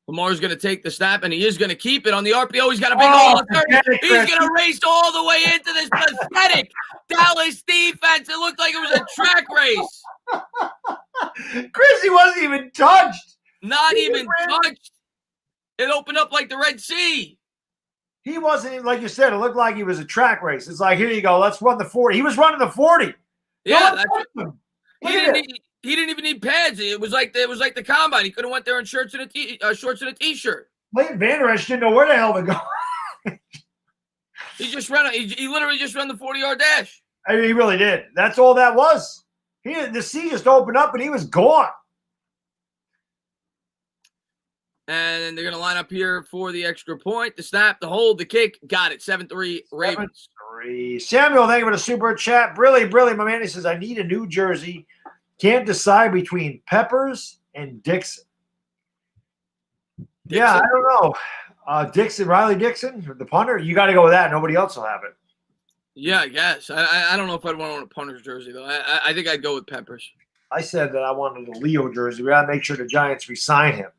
Lamar's going to take the snap, and he is going to keep it on the RPO. He's got a big hole on 30. He's going to race all the way into this pathetic Dallas defense. It looked like it was a track race. Chris, he wasn't even touched. Not even touched. It opened up like the Red Sea. He wasn't even, like you said, it looked like he was a track race. It's like, here you go, let's run the 40. He was running the 40. Yeah, he didn't even need pads. It was like the combine. He could have went there in shorts and a t-shirt. Leighton Vander Esch didn't know where the hell to go. He literally just ran the 40-yard dash. I mean, he really did. That's all that was. The sea just opened up and he was gone. And they're going to line up here for the extra point, the snap, the hold, the kick. Got it. 7-3 Ravens. 7-3. Samuel, thank you for the super chat. Really, my man. He says, I need a new jersey. Can't decide between Peppers and Dixon. Yeah, I don't know. Riley Dixon, the punter. You got to go with that. Nobody else will have it. Yeah, I guess. I don't know if I'd want to own a punter's jersey, though. I think I'd go with Peppers. I said that I wanted a Leo jersey. We got to make sure the Giants re-sign him.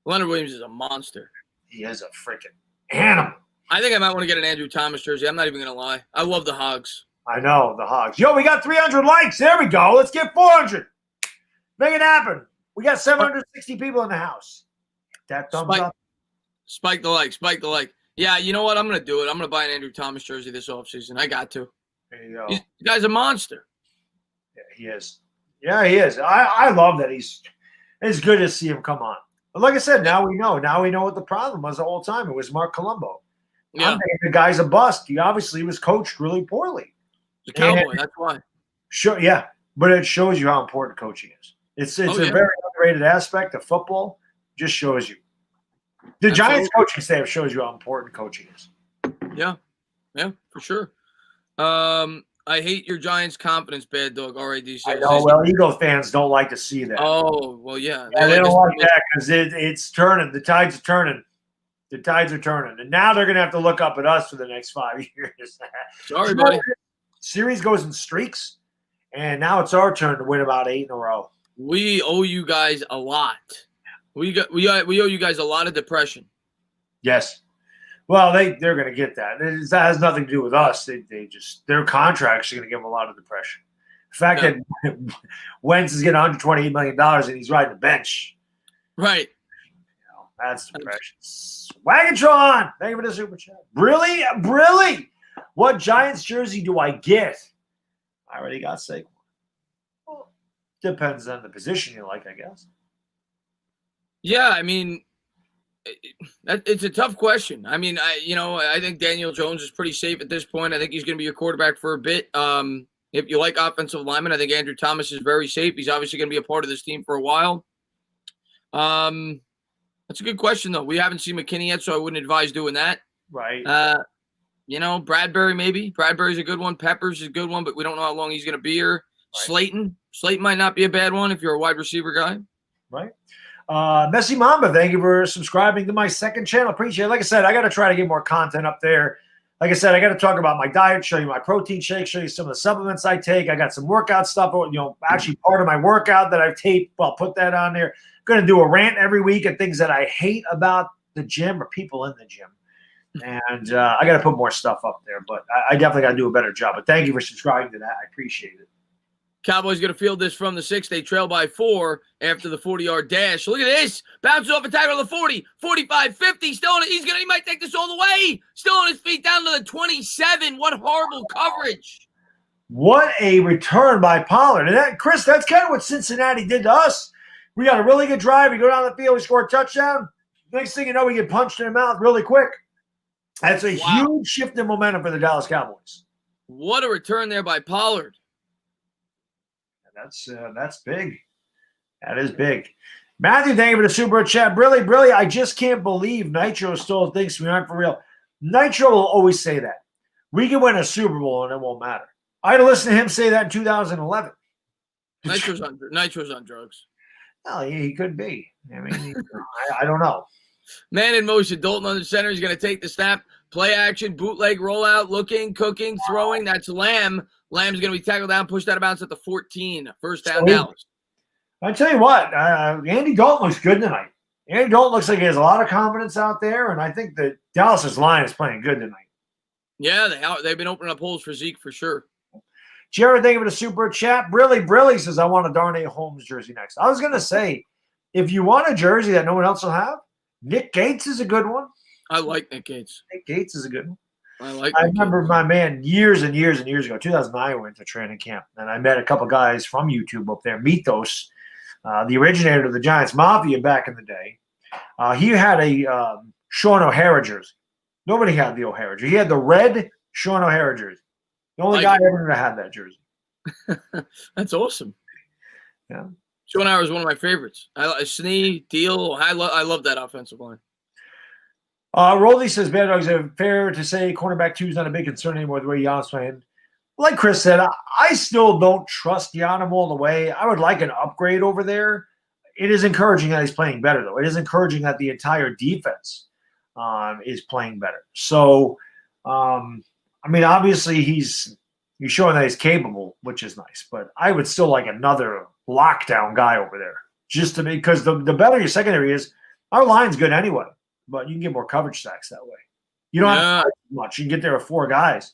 Leonard Williams is a monster. He is a freaking animal. I think I might want to get an Andrew Thomas jersey. I'm not even going to lie. I love the Hogs. I know, the Hogs. Yo, we got 300 likes. There we go. Let's get 400. Make it happen. We got 760 people in the house. That thumbs up. Spike the like. Spike the like. Yeah, you know what? I'm going to do it. I'm going to buy an Andrew Thomas jersey this offseason. I got to. There you go. The guy's a monster. Yeah, he is. Yeah, he is. I love that it's good to see him come on. But like I said, now we know. Now we know what the problem was the whole time. It was Mark Colombo. Yeah. I'm thinking the guy's a bust. He obviously was coached really poorly. The Cowboy, that's why. Sure, yeah. But it shows you how important coaching is. It's a very underrated aspect of football. Just shows you. The Giants coaching staff shows you how important coaching is. Yeah. Yeah, for sure. I hate your Giants' confidence, Baddog. RAD says. I know. Well, Eagles fans don't like to see that. Oh, well, yeah. They don't like that because it's turning. The tides are turning. The tides are turning. And now they're going to have to look up at us for the next 5 years. Sorry, buddy. Series goes in streaks, and now it's our turn to win about 8 in a row. We owe you guys a lot. We owe you guys a lot of depression. Yes. Well, they're going to get that. That has nothing to do with us. They just their contracts are going to give them a lot of depression. The fact that Wentz is getting $128 million and he's riding the bench. Right. That's depression. Swagantron, thank you for the super chat. Really? What Giants jersey do I get? I already got Saquon. Well, depends on the position you like, I guess. Yeah, I mean, it's a tough question. I mean, I think Daniel Jones is pretty safe at this point. I think he's going to be your quarterback for a bit. If you like offensive linemen, I think Andrew Thomas is very safe. He's obviously going to be a part of this team for a while. That's a good question, though. We haven't seen McKinney yet, so I wouldn't advise doing that. Right. Bradbury maybe. Bradbury's a good one. Peppers is a good one, but we don't know how long he's going to be here. Right. Slayton might not be a bad one if you're a wide receiver guy. Right. Messi Mamba, thank you for subscribing to my second channel. Appreciate it. Like I said, I got to try to get more content up there. Like I said, I got to talk about my diet, show you my protein shake, show you some of the supplements I take. I got some workout stuff, actually part of my workout that I've taped. I'll put that on there. I'm going to do a rant every week at things that I hate about the gym or people in the gym. And I got to put more stuff up there, but I definitely got to do a better job. But thank you for subscribing to that. I appreciate it. Cowboys going to field this from the 6. They trail by 4 after the 40-yard dash. Look at this. Bounces off a tackle to the 40, 45, 50. Still on it. He might take this all the way. Still on his feet down to the 27. What horrible coverage. What a return by Pollard. And Chris, that's kind of what Cincinnati did to us. We got a really good drive. We go down the field. We score a touchdown. Next thing you know, we get punched in the mouth really quick. That's a huge shift in momentum for the Dallas Cowboys. What a return there by Pollard. That's big. That is big. Matthew, thank you for the super chat. Really, I just can't believe Nitro still thinks we aren't for real. Nitro will always say that. We can win a Super Bowl and it won't matter. I had to listen to him say that in 2011. Nitro's on drugs. Well, he could be. I mean, I don't know. Man in motion. Dalton on the center. He's going to take the snap. Play action, bootleg, rollout, looking, cooking, throwing. That's Lamb. Lamb's going to be tackled down, pushed out of bounds at the 14. First down, Dallas. I tell you what, Andy Dalton looks good tonight. Andy Dalton looks like he has a lot of confidence out there, and I think that Dallas's line is playing good tonight. Yeah, they've been opening up holes for Zeke for sure. Jared, thank you for the super chat. Brilly says, I want a Darnay Holmes jersey next. I was going to say, if you want a jersey that no one else will have, Nick Gates is a good one. I like Nick Gates. Nick Gates is a good one. I remember my man years and years ago, 2009, I went to training camp, and I met a couple guys from YouTube up there, Mythos, the originator of the Giants Mafia back in the day. He had a Sean O'Hara jersey. Nobody had the O'Hara jersey. He had the red Sean O'Hara jersey. The only guy ever to have that jersey. That's awesome. Yeah. Sean O'Hara is one of my favorites. Snee, Deal. I love that offensive line. Rolly says, Baddog, is it fair to say cornerback 2 is not a big concern anymore the way Jan's playing? Like Chris said, I still don't trust Giannis all the way. I would like an upgrade over there. It is encouraging that he's playing better, though. It is encouraging that the entire defense is playing better. So, obviously he's showing that he's capable, which is nice. But I would still like another lockdown guy over there. Just to because the better your secondary is, our line's good anyway, but you can get more coverage sacks that way. You don't have to do much. You can get there with 4 guys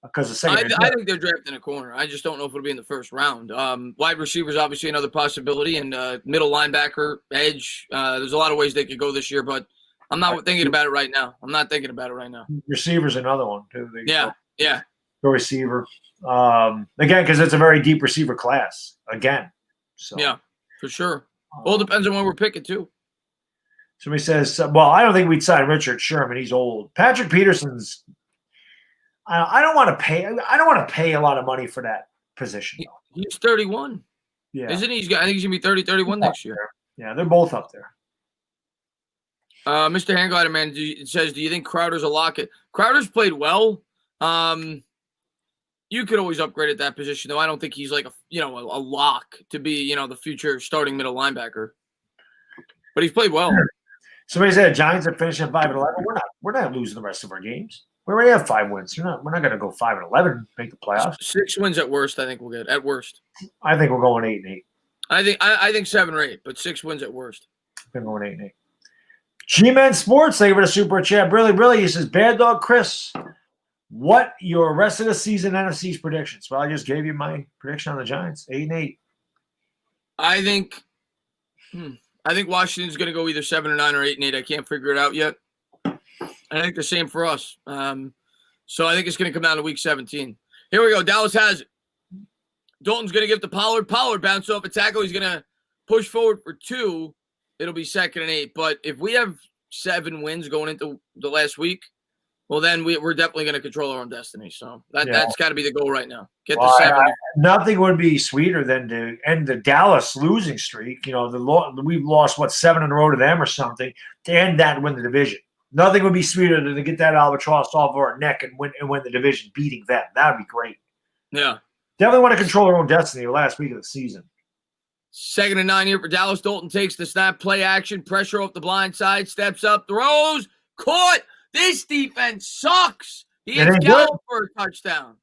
because the secondary. I think they're drafting a corner. I just don't know if it'll be in the first round. Wide receiver is obviously another possibility, and middle linebacker, edge. There's a lot of ways they could go this year, but I'm not thinking about it right now. Receiver's another one too. Yeah. Go receiver. Again, because it's a very deep receiver class. Again. So yeah, for sure. All depends on when we're picking too. Somebody says, well, I don't think we'd sign Richard Sherman. He's old. Patrick Peterson's. I don't want to pay a lot of money for that position. He's 31. Yeah, isn't he? I think he's gonna be 30, 31 next year. Yeah, they're both up there. Mr. Handglider Man says, do you think Crowder's a lock? Crowder's played well. You could always upgrade at that position, though. I don't think he's like a lock to be, the future starting middle linebacker. But he's played well. Somebody said Giants are finishing 5-11. We're not losing the rest of our games. We already have 5 wins. We're not going to go 5-11 make the playoffs. 6 wins at worst. I think we'll get at worst. I think we're going 8-8. I think 7 or 8, but 6 wins at worst. We're going 8-8. G-Men Sports, thank you for the super chat. Really, he says, Baddog Chris, what your rest of the season NFC's predictions? Well, I just gave you my prediction on the Giants, 8-8. I think Washington's going to go either 7 or 9 or 8-8. I can't figure it out yet. I think the same for us. So I think it's going to come down to week 17. Here we go. Dallas has it. Dalton's going to give to Pollard. Pollard bounce off a tackle. He's going to push forward for 2. It'll be 2nd and 8. But if we have 7 wins going into the last week, well, then we're definitely going to control our own destiny. So that's got to be the goal right now. Get the 7. Nothing would be sweeter than to end the Dallas losing streak. We've lost, 7 in a row to them or something, to end that and win the division. Nothing would be sweeter than to get that albatross off our neck and win the division, beating them. That would be great. Yeah. Definitely want to control our own destiny the last week of the season. 2nd and 9 here for Dallas. Dalton takes the snap, play action, pressure off the blind side, steps up, throws, caught. This defense sucks. He hits Gallup for a touchdown.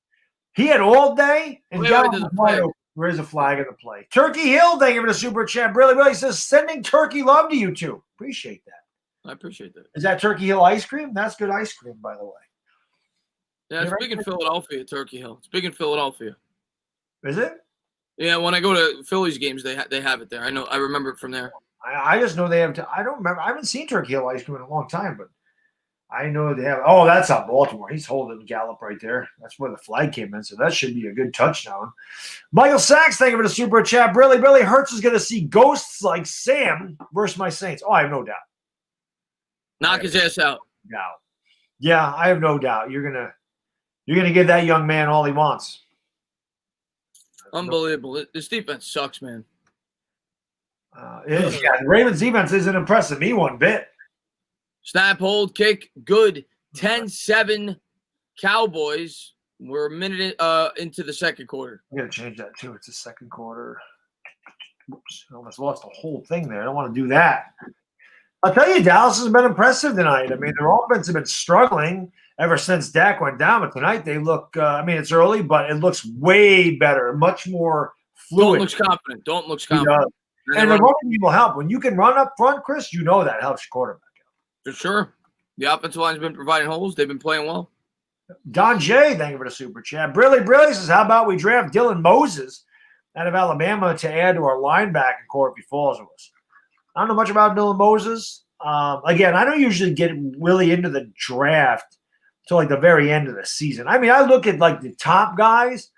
He had all day, and there is a flag in the play. Turkey Hill, thank you for the super chat. Really says, sending turkey love to you two. Appreciate that. I appreciate that. Is that Turkey Hill ice cream? That's good ice cream, by the way. Yeah, it's big in Philadelphia, Turkey Hill. It's big in Philadelphia. Is it? Yeah, when I go to Phillies games, they have it there. I remember it from there. I just know they have. I don't remember. I haven't seen Turkey Hill ice cream in a long time, but I know they have. Oh, that's on Baltimore. He's holding Gallup right there. That's where the flag came in, so that should be a good touchdown. Michael Sachs, thank you for the super chat. Really Hurts is going to see ghosts like Sam versus my Saints. Oh, I have no doubt. Knock his ass out. Yeah, I have no doubt. You're gonna give that young man all he wants. Unbelievable. This defense sucks, man. The Ravens defense isn't impressing me one bit. Snap, hold, kick, good. 10-7 Cowboys. We're a minute into the second quarter. I'm going to change that, too. It's the second quarter. Whoops. I almost lost the whole thing there. I don't want to do that. I'll tell you, Dallas has been impressive tonight. I mean, their offense has been struggling ever since Dak went down. But tonight they look it's early, but it looks way better, much more fluid. Don't look confident. And the running will help. When you can run up front, Chris, that helps your quarterback out. For sure. The offensive line's been providing holes. They've been playing well. Don J, thank you for the super chat. Really says, how about we draft Dylan Moses out of Alabama to add to our linebacking core if he falls to us? I don't know much about Dylan Moses. Again, I don't usually get really into the draft until the very end of the season. I mean, I look at the top guys,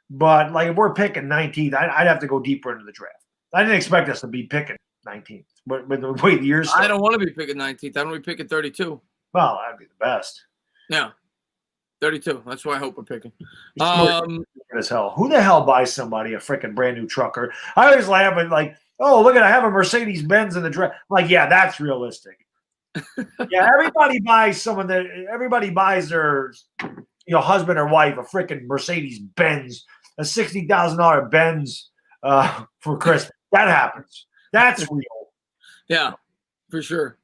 but if we're picking 19th, I'd have to go deeper into the draft. I didn't expect us to be picking 19th, but the way the years start. I don't want to be picking 19th. I want to be picking 32. Well, that'd be the best. Yeah, 32. That's what I hope we're picking. As hell. Who the hell buys somebody a freaking brand new trucker? I always laugh at oh, look at I have a Mercedes Benz in the draft. Yeah, that's realistic. Yeah, everybody buys their husband or wife a freaking Mercedes Benz, a $60,000 Benz for Christmas. That happens. That's real. Yeah, for sure.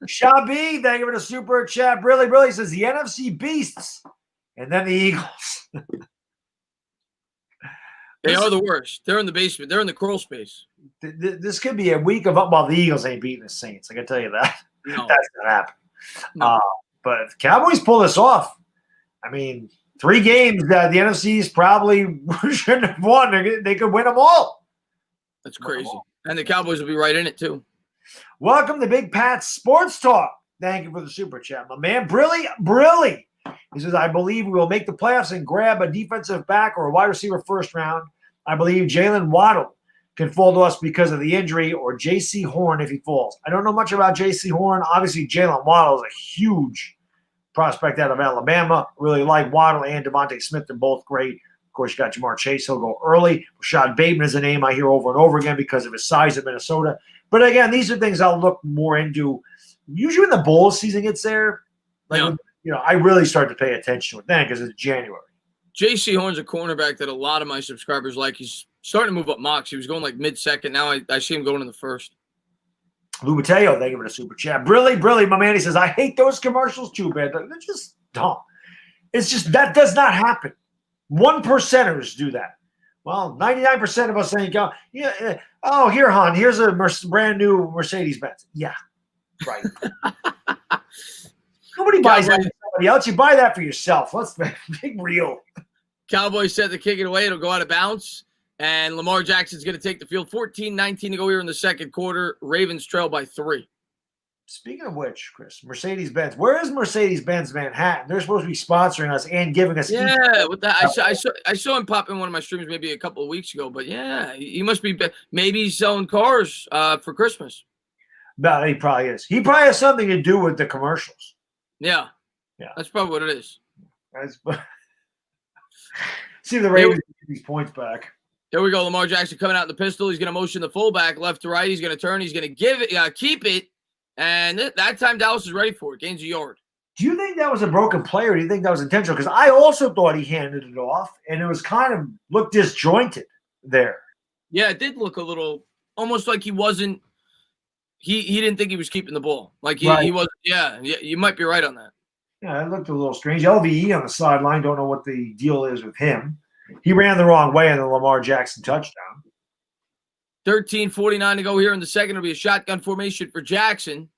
Shabi, thank you for the super chat. Really says the NFC beasts and then the Eagles. They are the worst. They're in the basement. They're in the crawl space. This could be a week of well, the Eagles ain't beating the Saints. I can tell you that. No. That's not happening. No. But if the Cowboys pull this off, I mean, 3 games that the NFC's probably shouldn't have won. They could win them all. That's crazy. And the Cowboys will be right in it, too. Welcome to Big Pat's Sports Talk. Thank you for the super chat, my man. Brilly. He says, I believe we will make the playoffs and grab a defensive back or a wide receiver first round. I believe Jalen Waddle can fall to us because of the injury, or J.C. Horn if he falls. I don't know much about J.C. Horn. Obviously, Jalen Waddle is a huge prospect out of Alabama. Really like Waddle and Devontae Smith. They're both great. Of course, you got Jamar Chase. He'll go early. Rashad Bateman is a name I hear over and over again because of his size at Minnesota. But again, these are things I'll look more into. Usually when the bowl season gets there, I really start to pay attention to it then because it's January. J.C. Horn's a cornerback that a lot of my subscribers like. He's starting to move up mocks. He was going like mid-second. Now I see him going in the first. Lou Mateo, thank you for the super chat. Brilly, my man. He says, I hate those commercials too, man. They're just dumb. It's just that does not happen. 1%ers do that. Well, 99% of us ain't going, oh, here, hon, here's a brand new Mercedes-Benz. Yeah, right. Nobody buys that for somebody else. You buy that for yourself. Let's be real. Cowboys set to kick it away. It'll go out of bounds. And Lamar Jackson's going to take the field. 14-19 to go here in the second quarter. Ravens trail by 3. Speaking of which, Chris, Mercedes-Benz. Where is Mercedes-Benz Manhattan? They're supposed to be sponsoring us and giving us. Yeah, with that, I saw him pop in one of my streams maybe a couple of weeks ago. But yeah, he must be maybe he's selling cars for Christmas. No, he probably is. He probably has something to do with the commercials. Yeah, that's probably what it is. See if the Ravens get these points back. Here we go. Lamar Jackson coming out in the pistol. He's going to motion the fullback left to right. He's going to turn. He's going to give it, keep it. And that time Dallas is ready for it. Gains a yard. Do you think that was a broken play, or do you think that was intentional? Because I also thought he handed it off, and it was kind of looked disjointed there. Yeah, it did look a little almost like he wasn't. He didn't think he was keeping the ball. Like he wasn't. Yeah, you might be right on that. Yeah, it looked a little strange. LVE on the sideline. Don't know what the deal is with him. He ran the wrong way on the Lamar Jackson touchdown. 13:49 to go here in the second. It'll be a shotgun formation for Jackson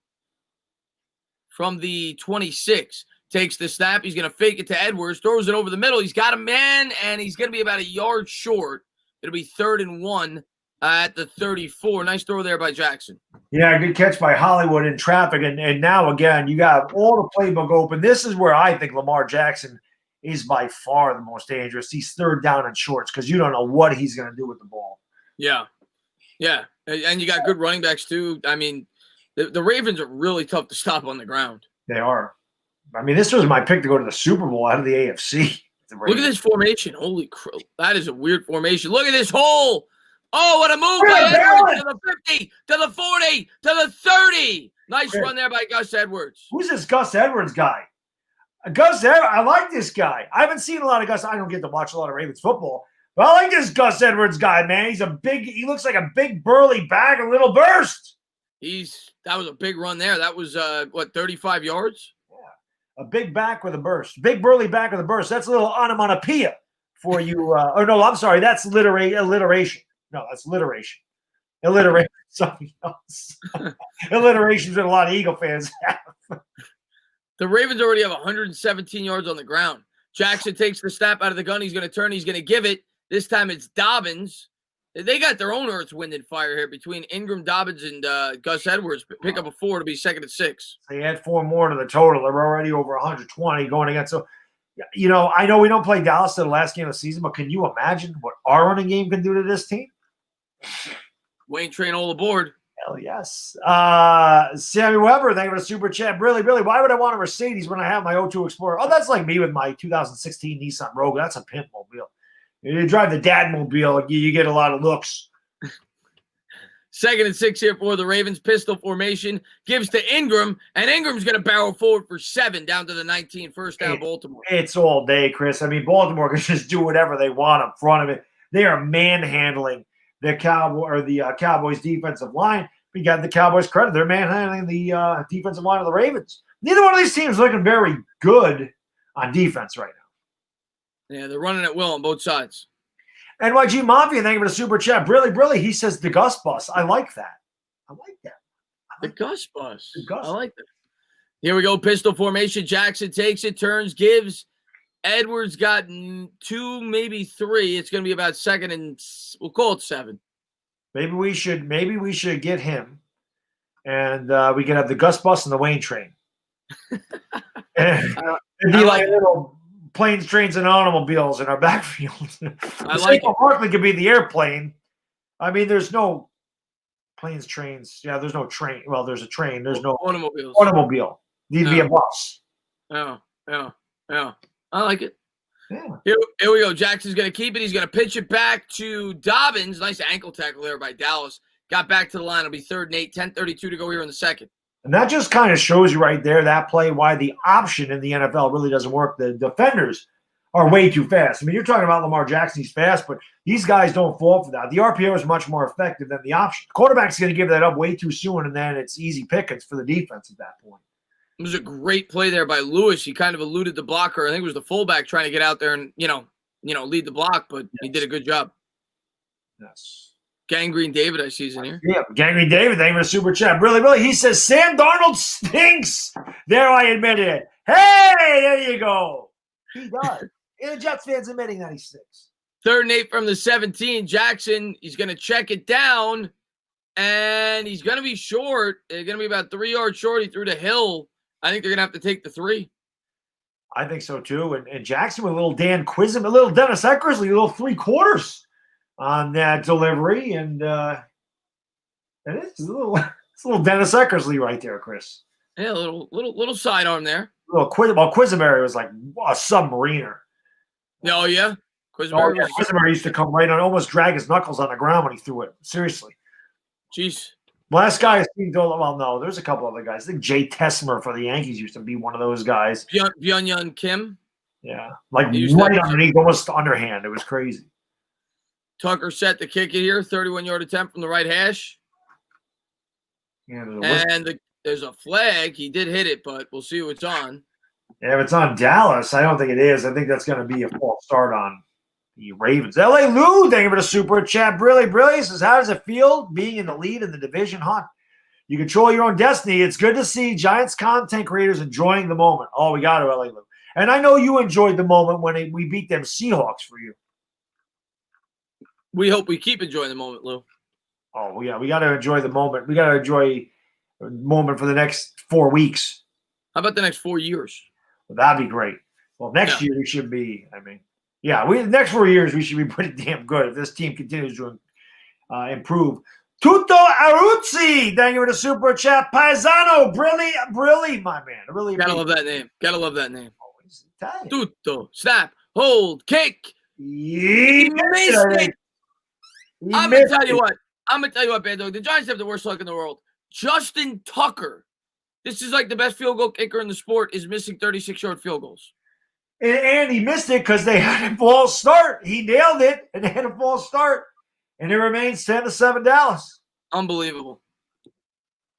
from the 26. Takes the snap. He's going to fake it to Edwards. Throws it over the middle. He's got a man, and he's going to be about a yard short. It'll be 3rd and 1 at the 34. Nice throw there by Jackson. Yeah, good catch by Hollywood in traffic. And now, again, you got all the playbook open. This is where I think Lamar Jackson is by far the most dangerous. He's 3rd down and shorts because you don't know what he's going to do with the ball. Yeah. Yeah. And you got good running backs, too. I mean, the Ravens are really tough to stop on the ground. They are. I mean, this was my pick to go to the Super Bowl out of the AFC. Look at this formation. Holy crap. That is a weird formation. Look at this hole. Oh, what a move by Edwards to the 50, to the 40, to the 30. Nice run there by Gus Edwards. Who's this Gus Edwards guy? I like this guy. I haven't seen a lot of Gus. I don't get to watch a lot of Ravens football, but I like this Gus Edwards guy, man. He looks like a big burly bag, a little burst. That was a big run there. That was 35 yards? Yeah. A big back with a burst. Big burly back with a burst. That's a little onomatopoeia for you. No, I'm sorry. That's alliteration. No, that's alliteration. Alliteration. Something else. Alliteration's what a lot of Eagle fans have. The Ravens already have 117 yards on the ground. Jackson takes the snap out of the gun. He's going to turn. He's going to give it. This time it's Dobbins. They got their own earth, wind, and fire here between Ingram, Dobbins, and Gus Edwards. Pick up a 4 to be 2nd and 6. They add 4 more to the total. They're already over 120 going against. So, I know we don't play Dallas to the last game of the season, but can you imagine what our running game can do to this team? Wayne Train all aboard. Hell yes. Sammy Weber, thank you for the super chat. Really, why would I want a Mercedes when I have my O2 Explorer? Oh, that's like me with my 2016 Nissan Rogue. That's a pimp mobile. You drive the dad mobile, you get a lot of looks. 2nd and 6 here for the Ravens. Pistol formation. Gives to Ingram, and Ingram's going to barrel forward for 7 down to the 19. First down, Baltimore. It's all day, Chris. I mean, Baltimore can just do whatever they want up front of it. They are manhandling the Cowboys defensive line. We got the Cowboys credit. They're manhandling the defensive line of the Ravens. Neither one of these teams looking very good on defense right now. Yeah, they're running at will on both sides. NYG Mafia, thank you for the super chat. Brilly, he says the Gus bus. I like that. The Gus bus. The Gus. I like that. Here we go. Pistol formation. Jackson takes it, turns, gives. Edwards got 2, maybe 3. It's going to be about second and we'll call it 7. Maybe we should get him, and we can have the Gus bus and the Wayne train. It'd be like little planes, trains, and automobiles in our backfield. I like it. Barkley could be the airplane. I mean, there's no planes, trains. Yeah, there's no train. Well, there's a train. There's no automobile. Need to be a bus. Yeah. I like it. Yeah. Here we go. Jackson's going to keep it. He's going to pitch it back to Dobbins. Nice ankle tackle there by Dallas. Got back to the line. It'll be 3rd and 8. 10:32 to go here in the second. And that just kind of shows you right there, that play, why the option in the NFL really doesn't work. The defenders are way too fast. I mean, you're talking about Lamar Jackson. He's fast, but these guys don't fall for that. The RPO is much more effective than the option. The quarterback's going to give that up way too soon, and then it's easy pickings for the defense at that point. It was a great play there by Lewis. He kind of eluded the blocker. I think it was the fullback trying to get out there and, lead the block, but He did a good job. Yes. Gangrene David, I see, is in here. Yeah, Gangrene David, thank you for the super chat. Really, he says, Sam Darnold stinks. There, I admitted it. Hey, there you go. He does. And the Jets fans admitting that he stinks. 3rd and 8 from the 17. Jackson, he's going to check it down, and he's going to be short. They're going to be about 3 yards short. He threw to Hill. I think they're going to have to take the 3. I think so, too. And Jackson with a little Dan Quizem, a little Dennis Eckersley, a little 3/4 on that delivery. And it's a little Dennis Eckersley right there, Chris. Yeah, a little sidearm there. A little Quisenberry was like a submariner. Oh, yeah? Quisenberry used to come right on, almost drag his knuckles on the ground when he threw it. Seriously. Jeez. Last guy is being told, well, no, there's a couple other guys. I think Jay Tessmer for the Yankees used to be one of those guys. Byung-Yun Kim. Yeah. Like right underneath, almost underhand. It was crazy. Tucker set to kick it here. 31-yard attempt from the right hash. Yeah, there's a flag. He did hit it, but we'll see who it's on. Yeah, if it's on Dallas, I don't think it is. I think that's going to be a false start on the Ravens. L.A. Lou, thank you for the super chat. Brilly says, how does it feel being in the lead in the division hunt? You control your own destiny. It's good to see Giants content creators enjoying the moment. Oh, we got to, L.A. Lou. And I know you enjoyed the moment when we beat them Seahawks for you. We hope we keep enjoying the moment, Lou. Oh, yeah, we got to enjoy the moment. We got to enjoy the moment for the next 4 weeks. How about the next 4 years? Well, that'd be great. Well, next year we should be, the next 4 years we should be pretty damn good if this team continues to improve. Tuto Aruzzi, thank you for the super chat. Paisano, Brilly, my man. Really gotta love that name. Always Italian. Tuto, snap, hold, kick. Yeah. I'm gonna tell you what, Baddog. The Giants have the worst luck in the world. Justin Tucker, this is like the best field goal kicker in the sport, is missing 36-yard field goals. And he missed it because they had a false start. He nailed it, and they had a false start. And it remains 10-7 Dallas. Unbelievable.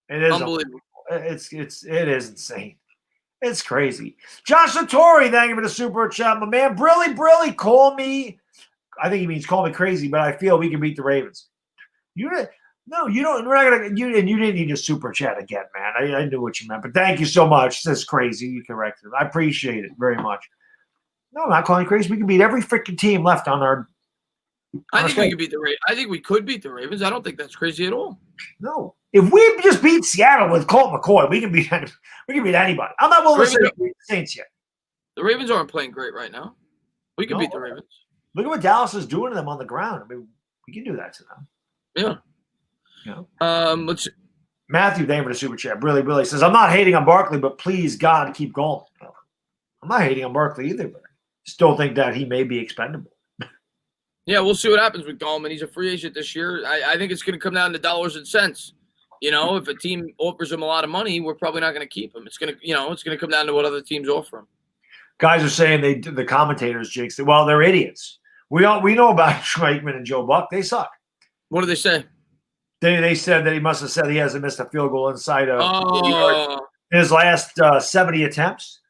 It is unbelievable. It is insane. It's crazy. Josh Latore, thank you for the super chat, my man. Brilly, call me. I think he means call me crazy, but I feel we can beat the Ravens. No, you don't. We're not gonna. You didn't need a super chat again, man. I knew what you meant, but thank you so much. This is crazy. You corrected it. I appreciate it very much. No, I'm not calling you crazy. We can beat every freaking team left on our. I think we could beat the Ravens. I think we could beat the Ravens. I don't think that's crazy at all. No, if we just beat Seattle with Colt McCoy, we can beat anybody. I'm not willing to say the Saints yet. The Ravens aren't playing great right now. We can beat the Ravens. Look at what Dallas is doing to them on the ground. I mean, we can do that to them. Yeah. Let's see. Matthew, thank you for the super chat. Brilly says, I'm not hating on Barkley, but please, God, keep going. I'm not hating on Barkley either, but I still think that he may be expendable. Yeah, we'll see what happens with Gallman. He's a free agent this year. I think it's going to come down to dollars and cents. If a team offers him a lot of money, we're probably not going to keep him. It's going to come down to what other teams offer him. Guys are saying the commentators jinxed it. Well, they're idiots. We know about Schmeikman and Joe Buck. They suck. What do they say? They said that he must have said he hasn't missed a field goal inside of his last 70 attempts.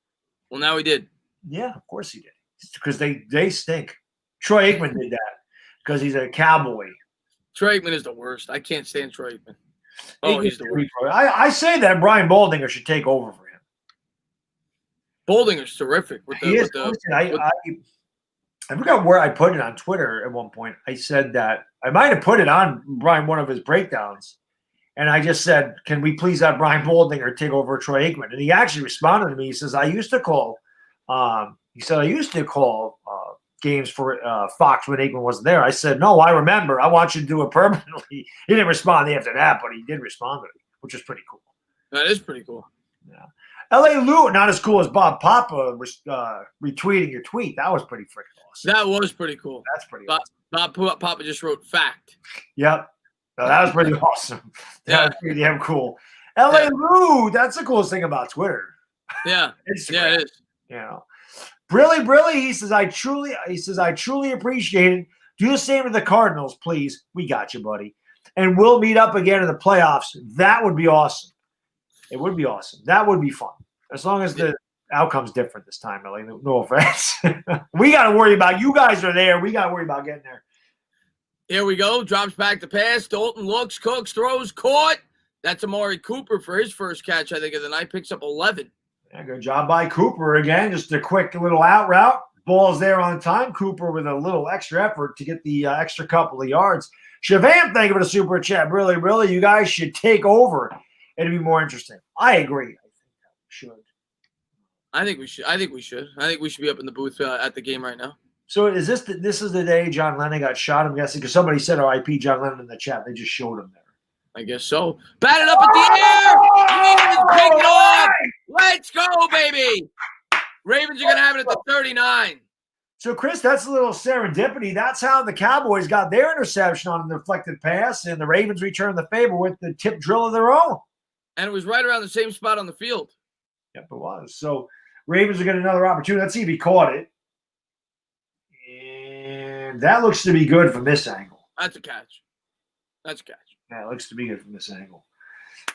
Well, now he did. Yeah, of course he did. Because they stink. Troy Aikman did that. because he's a Cowboy. Troy Aikman is the worst. I can't stand Troy Aikman. Oh, he's the worst. I say that Brian Baldinger should take over for him. Boldinger's terrific. I forgot where I put it on Twitter at one point. I said that I might have put it on Brian, one of his breakdowns. And I just said, can we please have Brian Baldinger take over Troy Aikman? And he actually responded to me. He says, I used to call games for Fox when Aikman wasn't there. I said, no, I remember. I want you to do it permanently. He didn't respond after that, but he did respond to me, which is pretty cool. That is pretty cool. Yeah. L.A. Lou, not as cool as Bob Papa retweeting your tweet. That was pretty freaking awesome. That was pretty cool. That's pretty awesome. Bob Papa just wrote fact. Yep. No, that was pretty awesome. That was pretty damn cool. L.A. Lou, that's the coolest thing about Twitter. Yeah. Yeah, it is. You know. Brilly, he says, I truly appreciate it. Do the same to the Cardinals, please. We got you, buddy. And we'll meet up again in the playoffs. That would be awesome. It would be awesome. That would be fun. As long as the outcome's different this time, Ellie. No offense. We got to worry about, you guys are there. We got to worry about getting there. Here we go. Drops back to pass. Dalton looks, cooks, throws, caught. That's Amari Cooper for his first catch, I think, of the night. Picks up 11. Yeah, good job by Cooper again. Just a quick little out route. Ball's there on time. Cooper with a little extra effort to get the extra couple of yards. Shavam, thank you for the super chat. Really, you guys should take over. It'd be more interesting. I agree. I think we should. I think we should be up in the booth at the game right now. So is this is the day John Lennon got shot? I'm guessing because somebody said R.I.P. John Lennon in the chat. They just showed him there. I guess so. Batted up at the air. Ravens pick it off. Let's go, baby. Ravens are going to have it at the 39. So, Chris, that's a little serendipity. That's how the Cowboys got their interception on the deflected pass, and the Ravens returned the favor with the tip drill of their own. And it was right around the same spot on the field. Yep, it was. So, Ravens are getting another opportunity. Let's see if he caught it. And that looks to be good from this angle. That's a catch. Yeah, it looks to be good from this angle.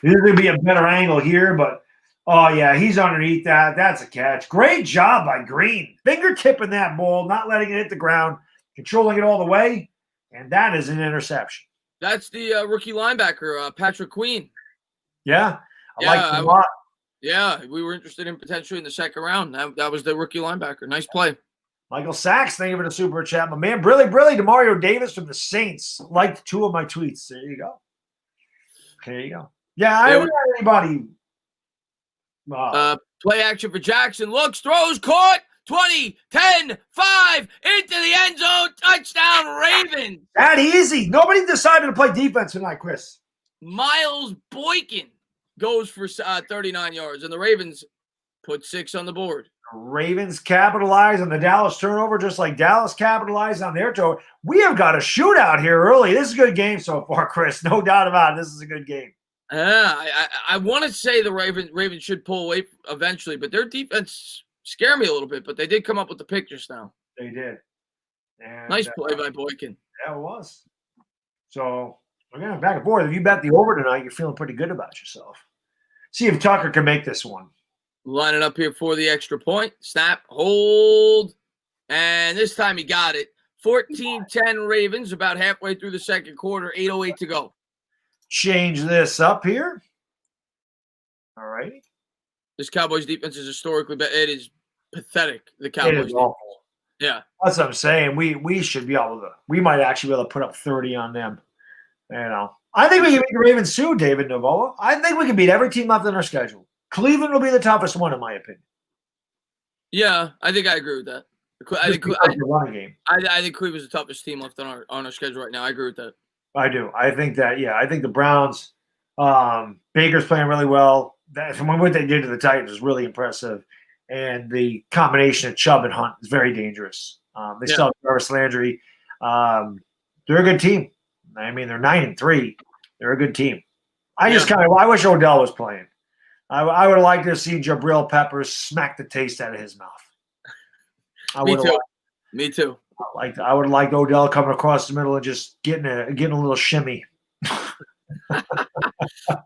There's going to be a better angle here, but, oh, yeah, he's underneath that. That's a catch. Great job by Green. Fingertipping that ball, not letting it hit the ground, controlling it all the way, and that is an interception. That's the rookie linebacker, Patrick Queen. Yeah, I like him a lot. Yeah, we were interested in potentially in the second round. That was the rookie linebacker. Nice play. Michael Sachs, thank you for the super chat. My man, Brilly, Demario Davis from the Saints liked 2 of my tweets. There you go. Yeah, I haven't had anybody. Play action for Jackson. Looks, throws, caught. 20, 10, 5, into the end zone. Touchdown, Ravens. That easy. Nobody decided to play defense tonight, Chris. Miles Boykin goes for 39 yards, and the Ravens put 6 on the board. Ravens capitalize on the Dallas turnover just like Dallas capitalized on their turnover. We have got a shootout here early. This is a good game so far, Chris. No doubt about it. This is a good game. I want to say the Ravens should pull away eventually, but their defense scared me a little bit, but they did come up with the pick just now. They did. And, nice play by Boykin. Yeah, it was. So, again, back and forth. If you bet the over tonight, you're feeling pretty good about yourself. See if Tucker can make this one. Line it up here for the extra point. Snap, hold, and this time he got it. 14-10 Ravens, about halfway through the second quarter, 8:08 to go. Change this up here. All right. This Cowboys defense is historically, but it is pathetic. The Cowboys it is awful. Yeah. That's what I'm saying. We should be able to, we might actually be able to put up 30 on them. You know. I think we can beat the Ravens too, David Novoa. I think we can beat every team left in our schedule. Cleveland will be the toughest one, in my opinion. Yeah, I think I agree with that. I think Cleveland's the toughest team left on our schedule right now. I agree with that. I do. I think that, yeah, I think the Browns, Baker's playing really well. From what they did to the Titans was really impressive. And the combination of Chubb and Hunt is very dangerous. They still have Jarvis Landry. They're a good team. I mean, they're 9-3. They're a good team. I wish Odell was playing. I would like to see Jabril Peppers smack the taste out of his mouth. Me too. I would like Odell coming across the middle and just getting a little shimmy.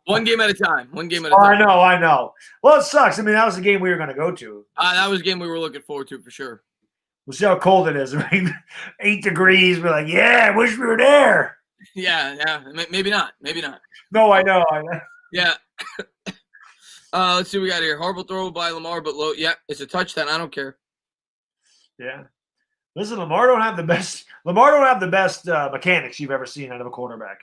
One game at a time. I know. Well, it sucks. I mean, that was the game we were going to go to. That was a game we were looking forward to for sure. We'll see how cold it is. I mean, 8 degrees. We're like, yeah, I wish we were there. Yeah. Maybe not. No, I know. Yeah. Let's see what we got here. Horrible throw by Lamar, but low. Yeah, it's a touchdown. I don't care. Yeah. Listen, Lamar don't have the best mechanics you've ever seen out of a quarterback.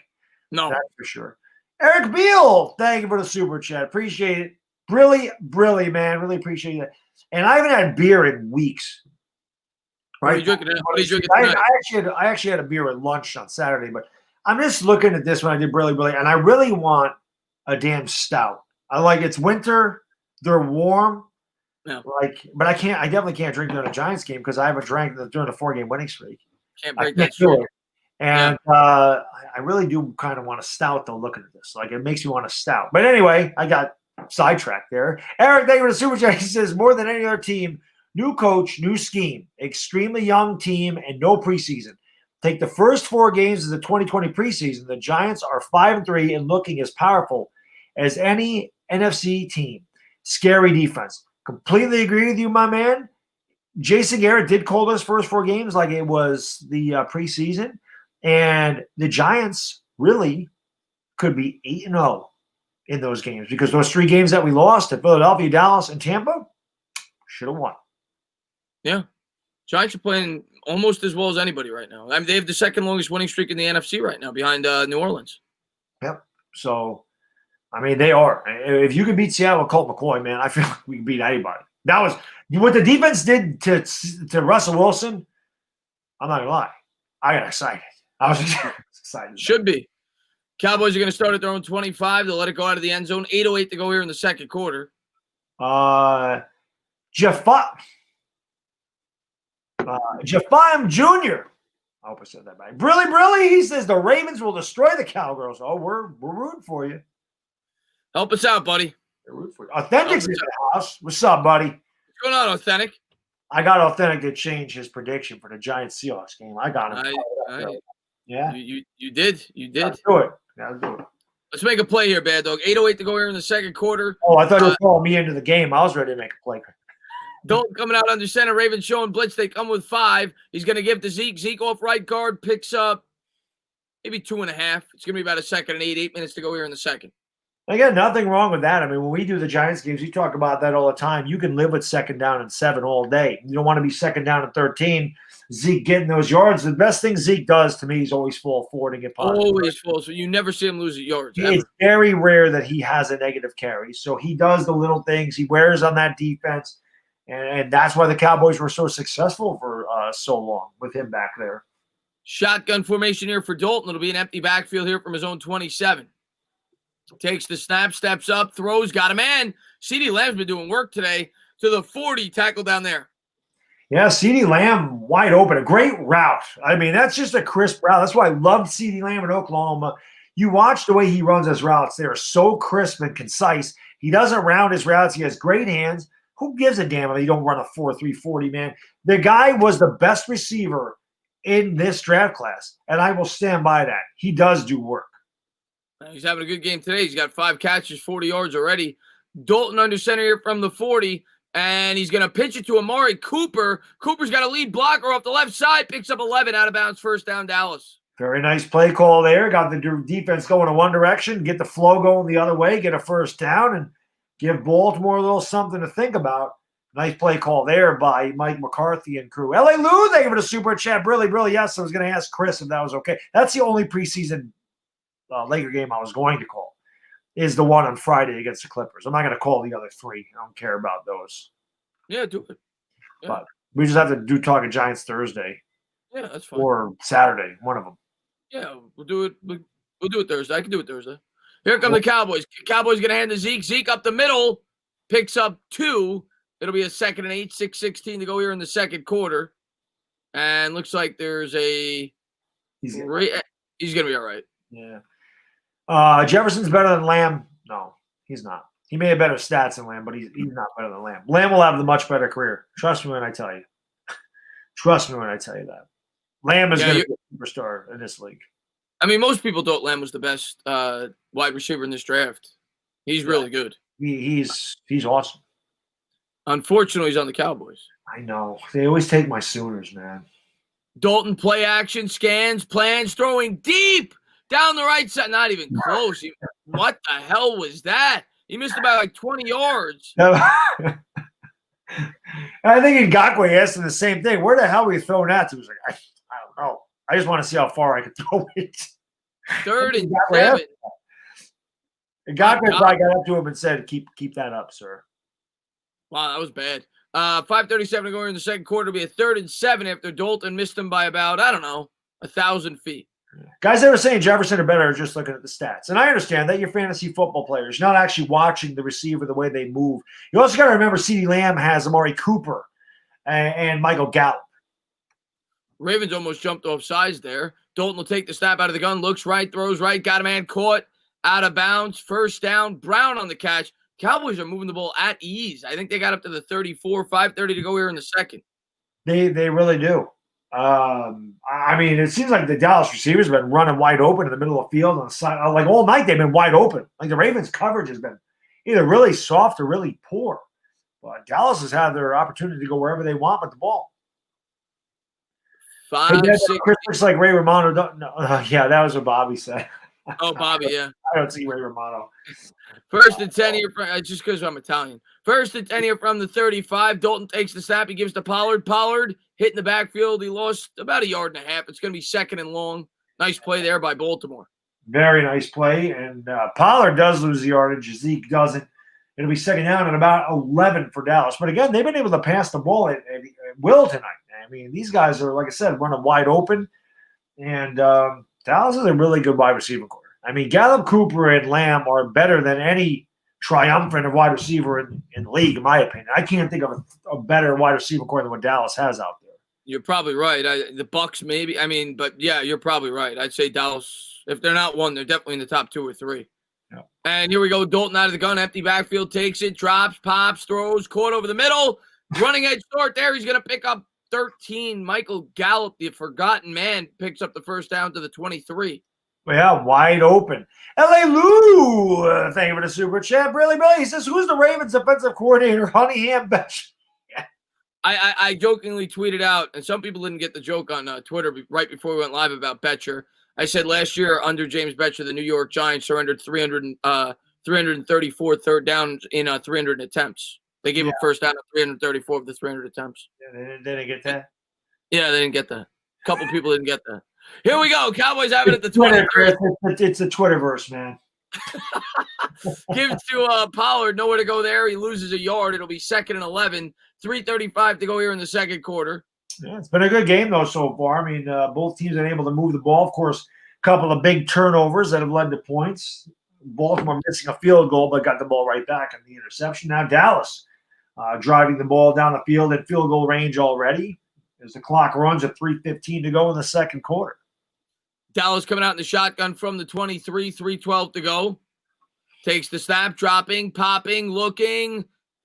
No. That's for sure. Eric Beal, thank you for the super chat. Appreciate it. Really, man. Really appreciate it. And I haven't had beer in weeks. Right? What are you drinking tonight? I actually had a beer at lunch on Saturday, but I'm just looking at this when I did really, and I really want a damn stout. It's winter, they're warm. Yeah. But I definitely can't drink during a Giants game because I haven't drank during a 4-game winning streak. Can't break that streak. And I really do kind of want a stout though looking at this. It makes me want a stout. But anyway, I got sidetracked there. Eric, thank you for the super chat. He says, more than any other team, new coach, new scheme, extremely young team, and no preseason. Take the first 4 games of the 2020 preseason. The Giants are 5-3 and looking as powerful as any NFC team. Scary defense. Completely agree with you, my man. Jason Garrett did call those first 4 games like it was the preseason. And the Giants really could be 8-0 in those games because those 3 games that we lost at Philadelphia, Dallas, and Tampa should have won. Yeah. Giants are playing almost as well as anybody right now. I mean, they have the second longest winning streak in the NFC right now behind New Orleans. Yep. So, I mean, they are. If you can beat Seattle with Colt McCoy, man, I feel like we can beat anybody. That was what the defense did to Russell Wilson. I'm not going to lie. I got excited. I was excited. Should be. Cowboys are going to start at their own 25. They'll let it go out of the end zone. 8:08 to go here in the second quarter. Jafam Jr. I hope I said that right. Brilly, he says the Ravens will destroy the Cowgirls. Oh, we're rooting for you. Help us out, buddy. We're rooting for you. Authentic's in the house. What's up, buddy? What's going on, Authentic? I got Authentic to change his prediction for the Giants-Seahawks game. I got him. Yeah. You did. Gotta do it. Let's make a play here, Baddog. 8:08 to go here in the second quarter. Oh, I thought you were calling me into the game. I was ready to make a play. Dalton coming out under center. Ravens showing blitz. They come with 5. He's going to give to Zeke. Zeke off right guard. Picks up maybe 2.5. It's going to be about a second and 8 minutes to go here in the second. Again, nothing wrong with that. I mean, when we do the Giants games, we talk about that all the time. You can live with second down and 7 all day. You don't want to be second down and 13. Zeke getting those yards. The best thing Zeke does to me is always fall forward and get positive. Always fall. So you never see him lose yards. It's very rare that he has a negative carry. So he does the little things. He wears on that defense. And that's why the Cowboys were so successful for so long with him back there. Shotgun formation here for Dalton. It'll be an empty backfield here from his own 27. Takes the snap, steps up, throws, got a man. CeeDee Lamb's been doing work today to the 40, tackle down there. Yeah, CeeDee Lamb wide open. A great route. I mean, that's just a crisp route. That's why I loved CeeDee Lamb in Oklahoma. You watch the way he runs his routes. They are so crisp and concise. He doesn't round his routes. He has great hands. Who gives a damn if you don't run a 4.3 40, man? The guy was the best receiver in this draft class, and I will stand by that. He does do work. He's having a good game today. He's got 5 catches, 40 yards already. Dalton under center here from the 40, and he's going to pitch it to Amari Cooper. Cooper's got a lead blocker off the left side, picks up 11 out of bounds, first down, Dallas. Very nice play call there. Got the defense going in one direction, get the flow going the other way, get a first down, and give Baltimore a little something to think about. Nice play call there by Mike McCarthy and crew. L.A. Lou, thank you for the super chat. Really, yes. I was going to ask Chris if that was okay. That's the only preseason Laker game I was going to call, is the one on Friday against the Clippers. I'm not going to call the other 3. I don't care about those. Yeah, do it. Yeah. But we just have to do Talking Giants Thursday. Yeah, that's fine. Or Saturday, one of them. Yeah, we'll do it. We'll do it Thursday. I can do it Thursday. Here come the Cowboys. Cowboys going to hand to Zeke. Zeke up the middle, picks up 2. It'll be a second and 8, 6:16 to go here in the second quarter. And looks like there's a he's going to be all right. Yeah. Jefferson's better than Lamb. No, he's not. He may have better stats than Lamb, but he's not better than Lamb. Lamb will have the much better career. Trust me when I tell you. Trust me when I tell you that. Lamb is going to be a superstar in this league. I mean, most people thought Lamb was the best wide receiver in this draft. He's really good. He's awesome. Unfortunately, he's on the Cowboys. I know. They always take my Sooners, man. Dalton play action, scans, plans, throwing deep down the right side. Not even close. What the hell was that? He missed about like 20 yards. I think Ngakoue asked him the same thing. Where the hell were you throwing that to? He was like, I don't know. I just want to see how far I can throw it. 3rd and 7. Ngakoue probably got up to him and said, keep that up, sir. Wow, that was bad. 5:37 to go in the second quarter. It'll be a 3rd and 7 after Dalton missed him by about, 1,000 feet. Guys that were saying Jefferson or better are just looking at the stats. And I understand that you're fantasy football players, not actually watching the receiver, the way they move. You also got to remember CeeDee Lamb has Amari Cooper and Michael Gallup. Ravens almost jumped off sides there. Dalton will take the snap out of the gun, looks right, throws right, got a man caught, out of bounds, first down, Brown on the catch. Cowboys are moving the ball at ease. I think they got up to the 34, 5:30 to go here in the second. They really do. I mean, it seems like the Dallas receivers have been running wide open in the middle of the field on the side. Like all night, they've been wide open. Like the Ravens' coverage has been either really soft or really poor. But Dallas has had their opportunity to go wherever they want with the ball. 5, 6. Chris looks like Ray Romano. Yeah, that was what Bobby said. Oh, Bobby, yeah. I don't see Ray Romano. 1st and 10 here, just because I'm Italian. 1st and 10 here from the 35. Dalton takes the snap. He gives to Pollard. Pollard hit in the backfield. He lost about 1.5 yards. It's going to be 2nd and long. Nice play there by Baltimore. Very nice play. And Pollard does lose the yardage. Zeke doesn't. It'll be 2nd down and about 11 for Dallas. But again, they've been able to pass the ball at will tonight. I mean, these guys are, like I said, running wide open. And Dallas is a really good wide receiver core. I mean, Gallup, Cooper, and Lamb are better than any triumphant of wide receiver in the league, in my opinion. I can't think of a better wide receiver core than what Dallas has out there. You're probably right. The Bucks, maybe. I mean, but yeah, you're probably right. I'd say Dallas, if they're not one, they're definitely in the top 2 or 3. Yeah. And here we go. Dalton out of the gun, empty backfield, takes it, drops, pops, throws, caught over the middle. Running edge short there. He's going to pick up 13. Michael Gallup, the forgotten man, picks up the first down to the 23. Yeah, wide open. L.A. Lou, thank you for the super chat. Really, he says, who's the Ravens defensive coordinator? Honeyham Betch. I jokingly tweeted out, and some people didn't get the joke on Twitter right before we went live about Betcher. I said last year under James Betcher, the New York Giants surrendered 334 third downs in 300 attempts. They gave up first down to 334 of the 300 attempts. Yeah, they didn't get that? Yeah, they didn't get that. A couple people didn't get that. Here we go. Cowboys have it at the 20. It's a Twitterverse, man. Give it to Pollard. Nowhere to go there. He loses 1 yard. It'll be 2nd and 11. 3:35 to go here in the second quarter. Yeah, it's been a good game, though, so far. I mean, both teams have been able to move the ball. Of course, a couple of big turnovers that have led to points. Baltimore missing a field goal, but got the ball right back on the interception. Now Dallas driving the ball down the field at field goal range already as the clock runs at 3:15 to go in the second quarter. Dallas coming out in the shotgun from the 23, 3:12 to go. Takes the snap, dropping, popping, looking.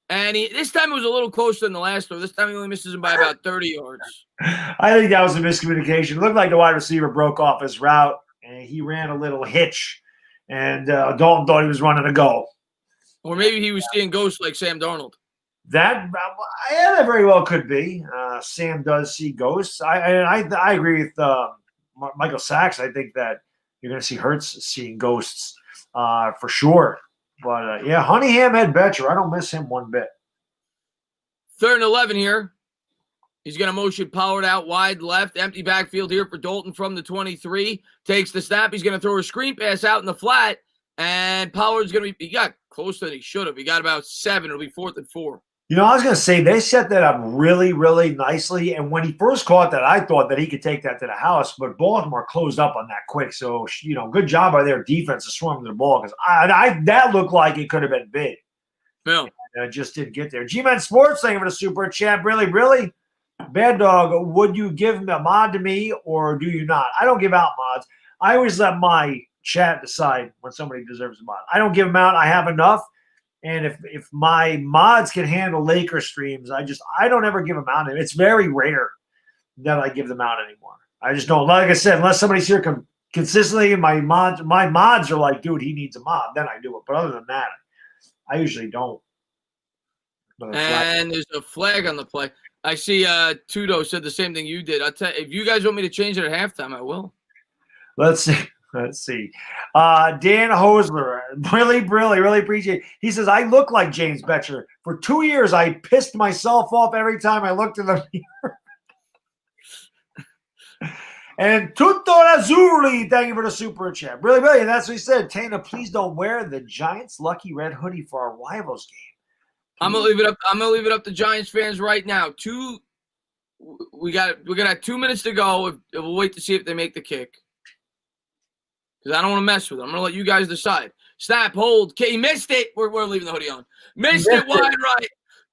And this time it was a little closer than the last one. This time he only misses him by about 30 yards. I think that was a miscommunication. It looked like the wide receiver broke off his route, and he ran a little hitch. And Dalton thought he was running a go. Or maybe he was seeing ghosts like Sam Darnold. That very well could be. Sam does see ghosts. I agree with Michael Sachs. I think that you're going to see Hurts seeing ghosts for sure. But, yeah, Honeyham had Betcher. I don't miss him one bit. 3rd and 11 here. He's going to motion Pollard out wide left. Empty backfield here for Dalton from the 23. Takes the snap. He's going to throw a screen pass out in the flat. And Pollard's going to be – he got closer than he should have. He got about 7. It'll be 4th and 4. You know, I was going to say they set that up really, really nicely. And when he first caught that, I thought that he could take that to the house. But Baltimore closed up on that quick. So, you know, good job by their defense to swarm the ball because that looked like it could have been big. Yeah. And just didn't get there. G-Man Sports, thank you for the super chat. Really? Baddog, would you give him a mod to me or do you not? I don't give out mods. I always let my chat decide when somebody deserves a mod. I don't give them out. I have enough. And if my mods can handle Laker streams, I don't ever give them out. It's very rare that I give them out anymore. I just don't. Like I said, unless somebody's here consistently, my mods are like, dude, he needs a mod. Then I do it. But other than that, I usually don't. And there's a flag on the play. I see Tudo said the same thing you did. I'll tell if you guys want me to change it at halftime, I will. Let's see. Dan Hosler, really appreciate it. He says, I look like James Betcher. For 2 years, I pissed myself off every time I looked in the mirror. And Tutto Azzurri, thank you for the super chat. Really, that's what he said. Tana, please don't wear the Giants' lucky red hoodie for our rivals game. I'm gonna leave it up to Giants fans right now. We're gonna have 2 minutes to go. We'll wait to see if they make the kick. Because I don't want to mess with them. I'm going to let you guys decide. Snap, hold. He missed it. We're leaving the hoodie on. Missed it wide right.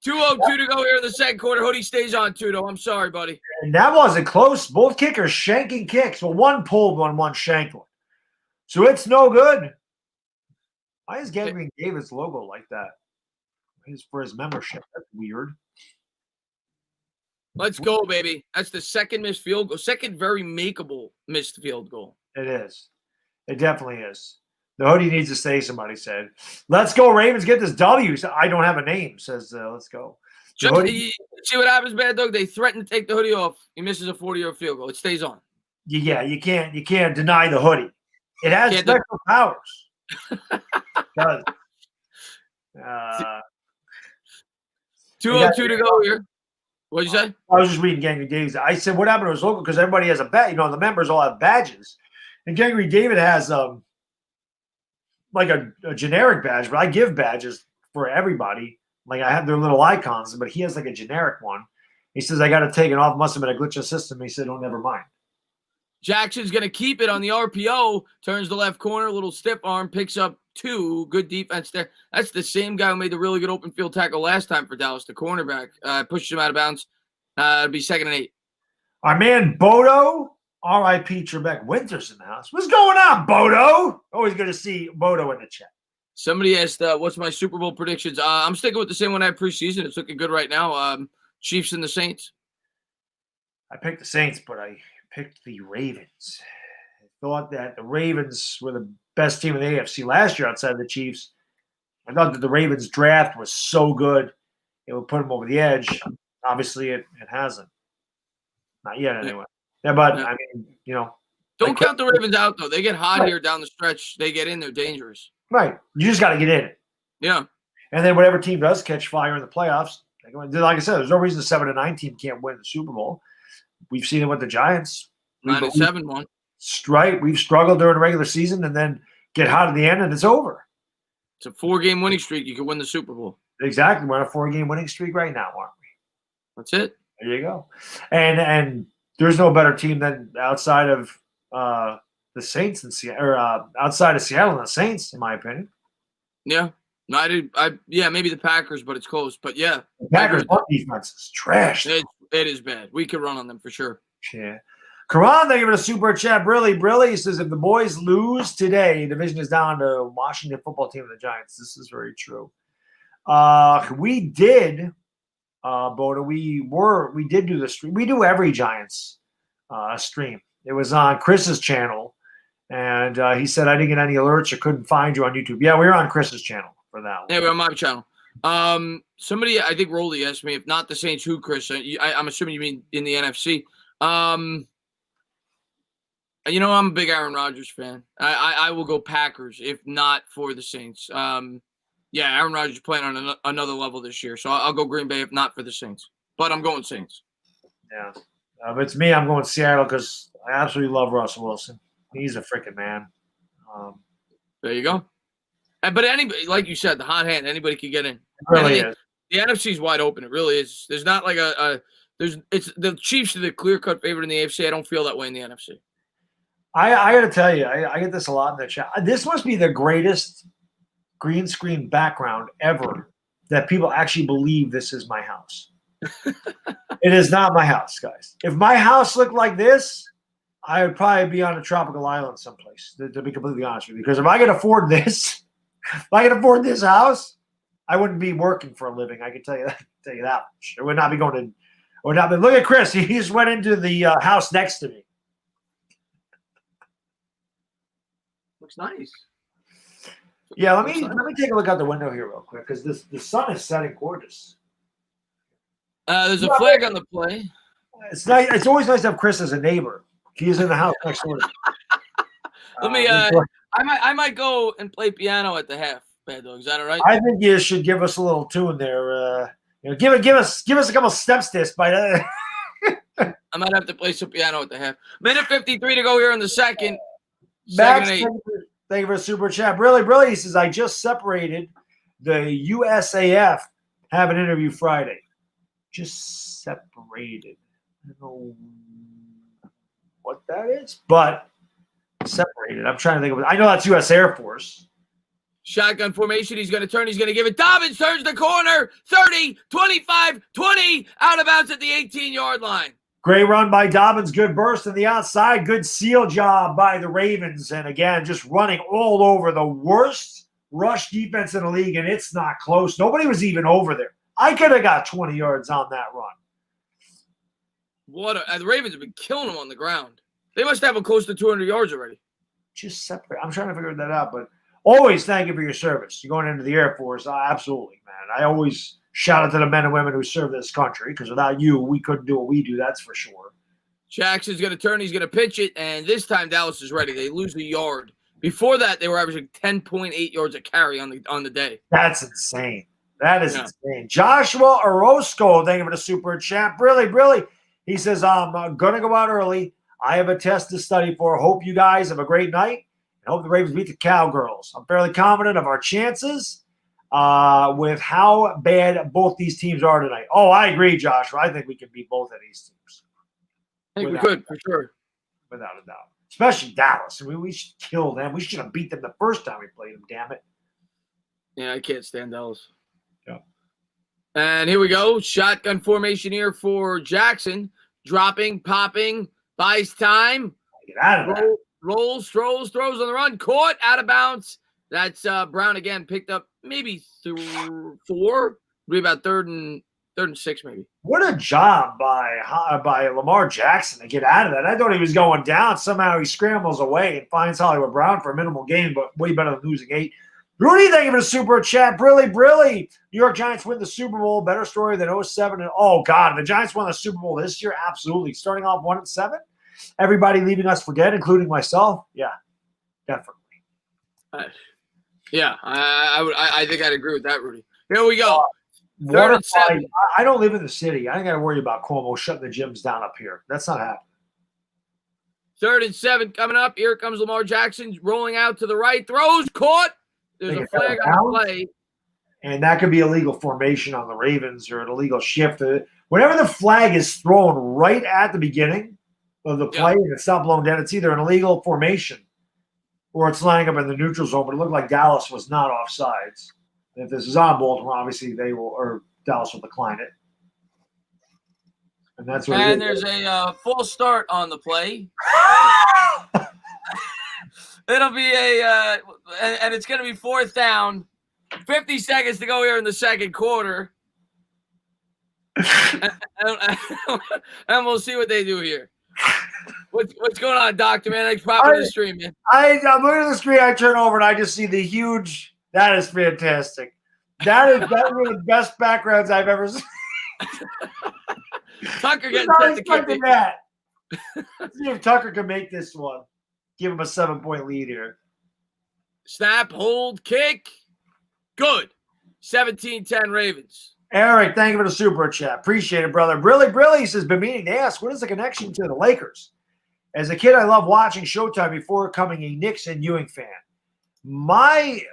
2:02 to go here in the second quarter. Hoodie stays on, Tudo. I'm sorry, buddy. And that wasn't close. Both kickers shanking kicks. Well, one pulled one shanked one. So it's no good. Why is Gangrene Davis logo like that? It's for his membership. That's weird. Let's go, baby. That's the second missed field goal. Second very makeable missed field goal. It is. It definitely is. The hoodie needs to stay, somebody said. Let's go, Ravens. Get this W. I don't have a name. Says, let's go. See what happens, Baddog? They threaten to take the hoodie off. He misses a 40-yard field goal. It stays on. Yeah, you can't deny the hoodie. It has special powers. It does. 2:02 to go here. What'd you say? I was just reading Gangrene Davis. I said, what happened to his logo? Because everybody has a badge. You know, the members all have badges. And Gangrene David has like a generic badge, but I give badges for everybody. Like I have their little icons, but he has like a generic one. He says, I got to take it off. Must have been a glitch in the system. He said, oh, never mind. Jackson's going to keep it on the RPO, turns the left corner, little stiff arm, picks up 2. Good defense there. That's the same guy who made the really good open field tackle last time for Dallas, the cornerback. Pushed him out of bounds. It'll be 2nd and 8. Our man Bodo, R.I.P. Trebek Winters in the house. What's going on, Bodo? Always good to see Bodo in the chat. Somebody asked, what's my Super Bowl predictions? I'm sticking with the same one I had preseason. It's looking good right now. Chiefs and the Saints. I picked the Saints, but I picked the Ravens. I thought that the Ravens were the best team in the AFC last year outside of the Chiefs. I thought that the Ravens draft was so good it would put them over the edge. Obviously, it hasn't. Not yet, anyway. Yeah, but, I mean, you know. Don't count the Ravens out, though. They get hot here down the stretch. They get in, they're dangerous. Right. You just got to get in it. Yeah. And then whatever team does catch fire in the playoffs, like I said, there's no reason a 7-9 team can't win the Super Bowl. We've seen it with the Giants. 9-7 one. Right. We've struggled during the regular season and then get hot at the end and it's over. It's a 4-game winning streak. You can win the Super Bowl. Exactly. We're on a 4-game winning streak right now, aren't we? That's it. There you go. And there's no better team than outside of the Saints and Seattle, or outside of Seattle and the Saints, in my opinion. Yeah. No, yeah, maybe the Packers, but it's close. But yeah. The Packers' defense is trash. It is bad. We could run on them for sure. Yeah. Karan, thank you for the super chat. Brilly. He says, if the boys lose today, division is down to Washington football team and the Giants. This is very true. We did, Boda, we did do the stream. We do every Giants stream. It was on Chris's channel. And he said, I didn't get any alerts or couldn't find you on YouTube. Yeah, we were on Chris's channel for that one. Yeah, we're on my channel. Somebody, I think Rolly asked me, if not the Saints, who, Chris? I'm assuming you mean in the NFC. You know, I'm a big Aaron Rodgers fan. I will go Packers if not for the Saints. Yeah, Aaron Rodgers is playing on another level this year. So I'll go Green Bay if not for the Saints. But I'm going Saints. Yeah. If it's me, I'm going Seattle because I absolutely love Russell Wilson. He's a freaking man. There you go. But anybody, like you said, the hot hand, anybody can get in. It really is. The NFC is wide open. It really is. There's not like it's the Chiefs are the clear-cut favorite in the AFC. I don't feel that way in the NFC. I got to tell you, I get this a lot in the chat. This must be the greatest green screen background ever that people actually believe this is my house. It is not my house, guys. If my house looked like this, I would probably be on a tropical island someplace, to be completely honest with you. Because if I could afford this, house, I wouldn't be working for a living. I can tell you that much. I would not be going to. Look at Chris. He just went into the house next to me. Looks nice. Yeah, let me take a look out the window here real quick because the sun is setting gorgeous. There's a flag on the play. It's nice. It's always nice to have Chris as a neighbor. He's in the house next door. Let me. I might go and play piano at the half. Baddog, is that all right? I think you should give us a little tune there. Give us a couple steps this by that. I might have to play some piano at the half. Minute 53 to go here in the second. Max, Second thank you for the super chat. Really, he says, I just separated the USAF. Have an interview Friday. Just separated. I don't know what that is, but separated. I'm trying to think of it. I know that's U.S. Air Force. Shotgun formation. He's going to turn. He's going to give it. Dobbins turns the corner. 30, 25, 20. Out of bounds at the 18-yard line. Great run by Dobbins. Good burst on the outside. Good seal job by the Ravens. And again, just running all over the worst rush defense in the league, and it's not close. Nobody was even over there. I could have got 20 yards on that run. The Ravens have been killing them on the ground. They must have them close to 200 yards already. Just separate. I'm trying to figure that out, but always thank you for your service. You're going into the Air Force. Absolutely, man. I always shout out to the men and women who serve this country, because without you, we couldn't do what we do. That's for sure. Jackson's going to turn. He's going to pitch it, and this time Dallas is ready. They lose a yard. Before that, they were averaging 10.8 yards a carry on the day. That's insane. That is insane. Joshua Orozco, thank you for the super chat. Really. He says, I'm going to go out early. I have a test to study for. Hope you guys have a great night, and hope the Ravens beat the Cowgirls. I'm fairly confident of our chances with how bad both these teams are tonight. Oh, I agree, Joshua. I think we can beat both of these teams. I think we could, for sure. Without a doubt. Especially Dallas. I mean, we should kill them. We should have beat them the first time we played them, damn it. Yeah, I can't stand Dallas. Yeah. And here we go. Shotgun formation here for Jackson. Dropping, popping, buys time. Get out of there. Rolls, throws on the run. Caught, out of bounds. That's Brown again, picked up maybe 4. Maybe about third and 6 maybe. What a job by Lamar Jackson to get out of that. I thought he was going down. Somehow he scrambles away and finds Hollywood Brown for a minimal gain, but way better than losing 8. Rudy, thank you for the super chat. Brilly. New York Giants win the Super Bowl. Better story than 07. And oh, God, the Giants won the Super Bowl this year? Absolutely. Starting off 1-7. Everybody leaving us for dead, including myself. Yeah, definitely. I think I'd agree with that, Rudy. Here we go. 3rd and 7. I don't live in the city. I ain't got to worry about Cuomo shutting the gyms down up here. That's not happening. 3rd and 7 coming up. Here comes Lamar Jackson rolling out to the right. Throws, caught. There's a flag on the play. And that could be illegal formation on the Ravens or an illegal shift. Whenever the flag is thrown right at the beginning of the play and it's not blown down, it's either an illegal formation or it's lining up in the neutral zone. But it looked like Dallas was not offsides. And if this is on Baltimore, obviously Dallas will decline it. And that's what. And there's a false start on the play. It'll be and it's going to be 4th down. 50 seconds to go here in the second quarter. and we'll see what they do here. What's going on, Doctor, man? Thanks for popping the stream, man. I'm looking at the screen. I turn over and I just see the huge. That is fantastic. That is one of the best backgrounds I've ever seen. Tucker getting set to kick it. Let's see if Tucker can make this one. Give him a 7-point lead here. Snap, hold, kick. Good. 17-10 Ravens. Eric, thank you for the super chat. Appreciate it, brother. Brilly says, been meaning to ask, what is the connection to the Lakers? As a kid, I loved watching Showtime before becoming a Knicks and Ewing fan. I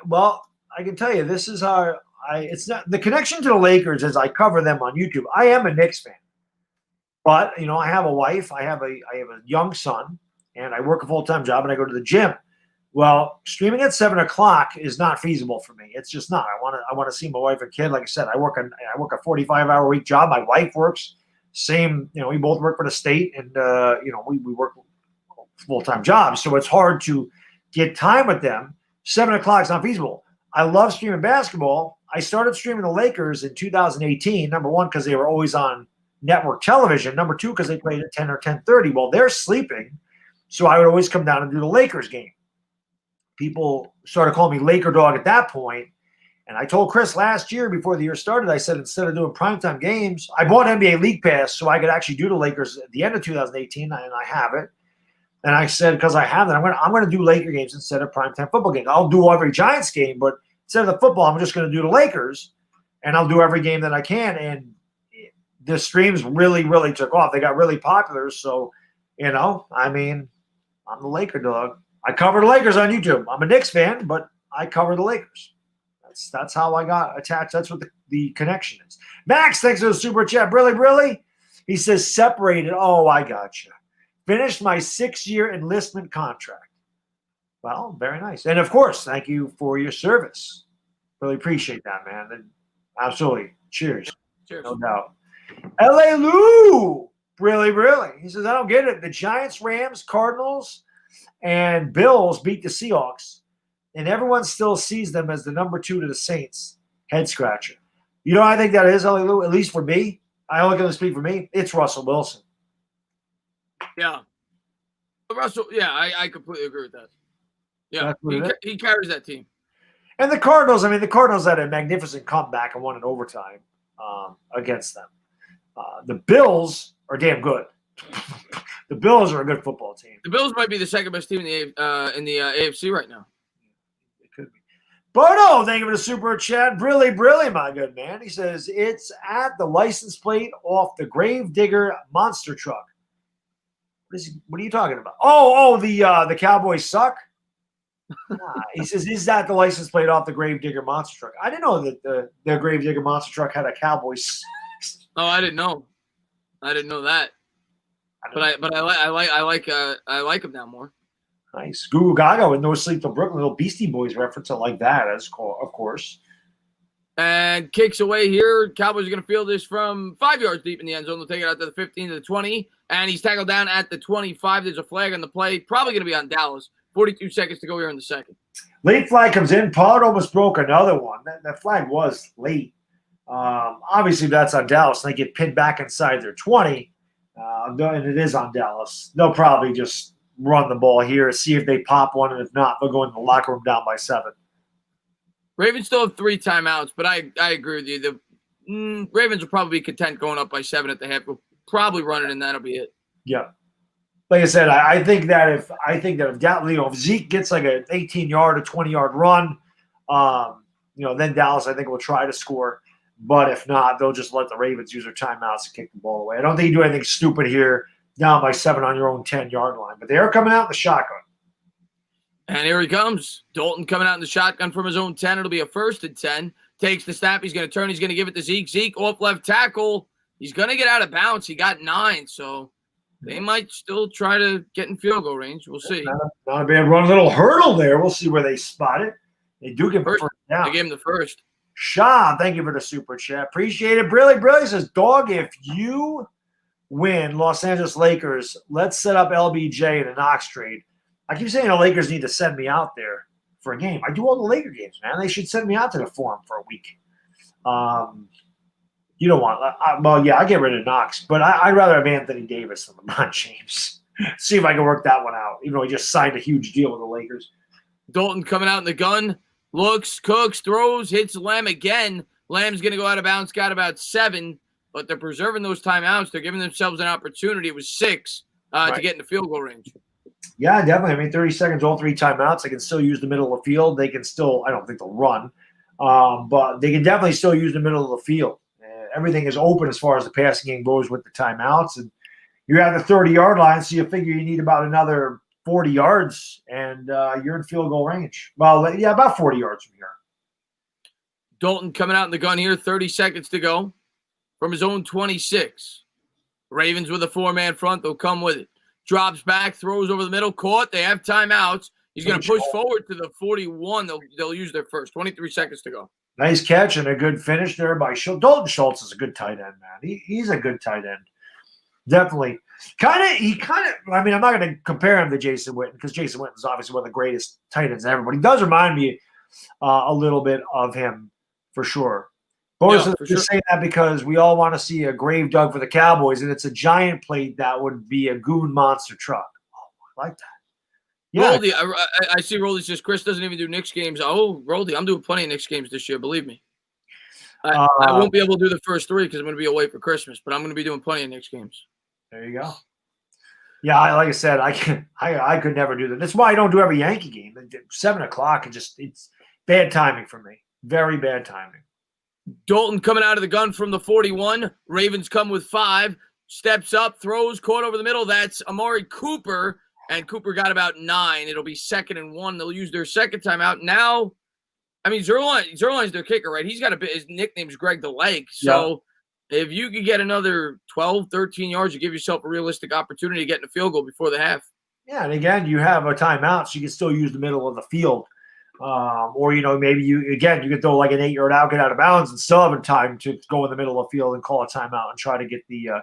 can tell you, this is how it's not the connection to the Lakers as I cover them on YouTube. I am a Knicks fan. But, I have a wife, I have a young son, and I work a full-time job, and I go to the gym. Well, streaming at 7 o'clock is not feasible for me. It's just not. I want to see my wife and kid. Like I said, I work a 45-hour week job. My wife works same. We both work for the state, and we work full-time jobs. So it's hard to get time with them. 7 o'clock is not feasible. I love streaming basketball. I started streaming the Lakers in 2018. Number one, because they were always on network television. Number two, because they played at 10 or 10:30. Well, they're sleeping, so I would always come down and do the Lakers game. People started calling me Laker Dog at that point, And I told Chris last year before the year started, I said instead of doing primetime games, I bought NBA League Pass so I could actually do the Lakers at the end of 2018, and I have it. And I said, because I have that, I'm going to do Laker games instead of primetime football games. I'll do every Giants game, but instead of the football, I'm just going to do the Lakers, and I'll do every game that I can. And the streams really, really took off. They got really popular. So, I mean, I'm the Laker dog. I cover the Lakers on YouTube. I'm a Knicks fan, but I cover the Lakers. That's how I got attached. That's what the connection is. Max, thanks for the super chat. Really? He says separated. Oh, I got you. Finished my 6-year enlistment contract. Well, very nice. And, of course, thank you for your service. Really appreciate that, man. And absolutely. Cheers. Cheers. No doubt. L.A. Lou. Really. He says, I don't get it. The Giants, Rams, Cardinals, and Bills beat the Seahawks, and everyone still sees them as the number 2 to the Saints. Head scratcher. You know what I think that is, L.A. Lou? At least for me. I only going to speak for me. It's Russell Wilson. Yeah. Russell, yeah, I completely agree with that. Yeah, he carries that team. And the Cardinals, the Cardinals had a magnificent comeback and won in overtime against them. The Bills are damn good. The Bills are a good football team. The Bills might be the second best team in the AFC right now. It could be. Bono, thank you for the super chat. Really, my good man. He says, it's at the license plate off the Gravedigger monster truck. What are you talking about? Oh, the Cowboys suck? He says, is that the license plate off the Gravedigger monster truck? I didn't know that the Gravedigger monster truck had a Cowboys. Oh, I didn't know. I didn't know that. But I like him now more. Nice. Goo Gaga with No Sleep Till Brooklyn, little Beastie Boys reference. I like that, of course. And kicks away here. Cowboys are going to field this from 5 yards deep in the end zone. They'll take it out to the 15 to the 20. And he's tackled down at the 25. There's a flag on the play. Probably going to be on Dallas. 42 seconds to go here in the second. Late flag comes in. Pollard almost broke another one. That flag was late. Obviously, that's on Dallas. And they get pinned back inside their 20. And it is on Dallas. They'll probably just run the ball here, see if they pop one. And if not, they'll go in the locker room down by 7. Ravens still have 3 timeouts, but I agree with you. The Ravens will probably be content going up by 7 at the half. We'll probably run it, and that'll be it. Yeah. Like I said, I think that if Zeke gets like an 18-yard or 20-yard run, then Dallas I think will try to score. But if not, they'll just let the Ravens use their timeouts and kick the ball away. I don't think you do anything stupid here, down by 7 on your own 10-yard line. But they are coming out in the shotgun. And here he comes. Dalton coming out in the shotgun from his own 10. It'll be a 1st and 10. Takes the snap. He's going to turn. He's going to give it to Zeke. Zeke off left tackle. He's going to get out of bounds. He got 9, so they might still try to get in field goal range. We'll see. Not a bad run. Little hurdle there. We'll see where they spot it. They do get first down. They gave him the first. Sean, thank you for the super chat. Appreciate it. Brilly says, dog, if you win Los Angeles Lakers, let's set up LBJ in a Knox trade. I keep saying the Lakers need to send me out there for a game. I do all the Laker games, man. They should send me out to the Forum for a week. You don't want I get rid of Knox, but I'd rather have Anthony Davis than LeBron James. See if I can work that one out, even though he just signed a huge deal with the Lakers. Dalton coming out in the gun. Looks, cooks, throws, hits Lamb again. Lamb's going to go out of bounds, got about 7, but they're preserving those timeouts. They're giving themselves an opportunity. It was 6 to get in the field goal range. Yeah, definitely. 30 seconds, all 3 timeouts. They can still use the middle of the field. They can still, I don't think they'll run, but they can definitely still use the middle of the field. Everything is open as far as the passing game goes with the timeouts. And you're at the 30-yard line, so you figure you need about another 40 yards, and you're in field goal range. Well, yeah, about 40 yards from here. Dalton coming out in the gun here, 30 seconds to go from his own 26. Ravens with a 4-man front. They'll come with it. Drops back, throws over the middle, caught. They have timeouts. He's going to push forward to the 41. They'll use their first. 23 seconds to go. Nice catch and a good finish there by Schultz. Dalton Schultz is a good tight end, man. He's a good tight end. Definitely. I'm not going to compare him to Jason Witten because Jason Witten is obviously one of the greatest tight ends ever, but he does remind me a little bit of him for sure. Boris is just saying that because we all want to see a grave dug for the Cowboys, and it's a giant plate that would be a goon monster truck. Oh, I like that. Yeah. Roldy, I see Roldy says Chris doesn't even do Knicks games. Oh, Roldy, I'm doing plenty of Knicks games this year, believe me. I won't be able to do the first 3 because I'm going to be away for Christmas, but I'm going to be doing plenty of Knicks games. There you go. Yeah, like I said, I could never do that. That's why I don't do every Yankee game. 7 o'clock, it's bad timing for me. Very bad timing. Dalton coming out of the gun from the 41. Ravens come with 5. Steps up, throws, caught over the middle. That's Amari Cooper, and Cooper got about 9. It'll be 2nd and 1. They'll use their second timeout. Now, I mean, Zerline's their kicker, right? He's got his nickname's Greg the Leg. So if you could get another 12, 13 yards, you give yourself a realistic opportunity to get in a field goal before the half. Yeah, and again, you have a timeout, so you can still use the middle of the field. Or, maybe you can throw like an 8-yard out, get out of bounds, and still have time to go in the middle of the field and call a timeout and try to get the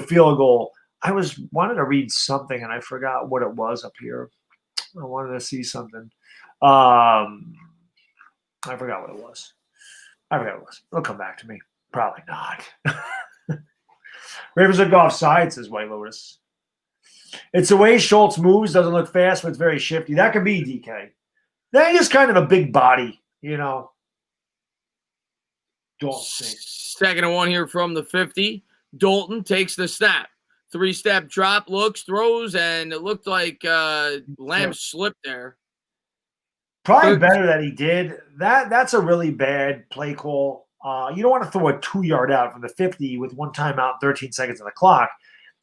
field goal. I wanted to read something, and I forgot what it was up here. I wanted to see something. I forgot what it was. It'll come back to me. Probably not. Ravens are off side, says White Lotus. It's the way Schultz moves. Doesn't look fast, but it's very shifty. That could be DK. That is kind of a big body, Don't think. 2nd and 1 here from the 50. Dalton takes the snap. 3-step drop, looks, throws, and it looked like Lamb slipped there. Probably better that he did. That's a really bad play call. You don't want to throw a 2-yard out from the 50 with 1 timeout, 13 seconds on the clock.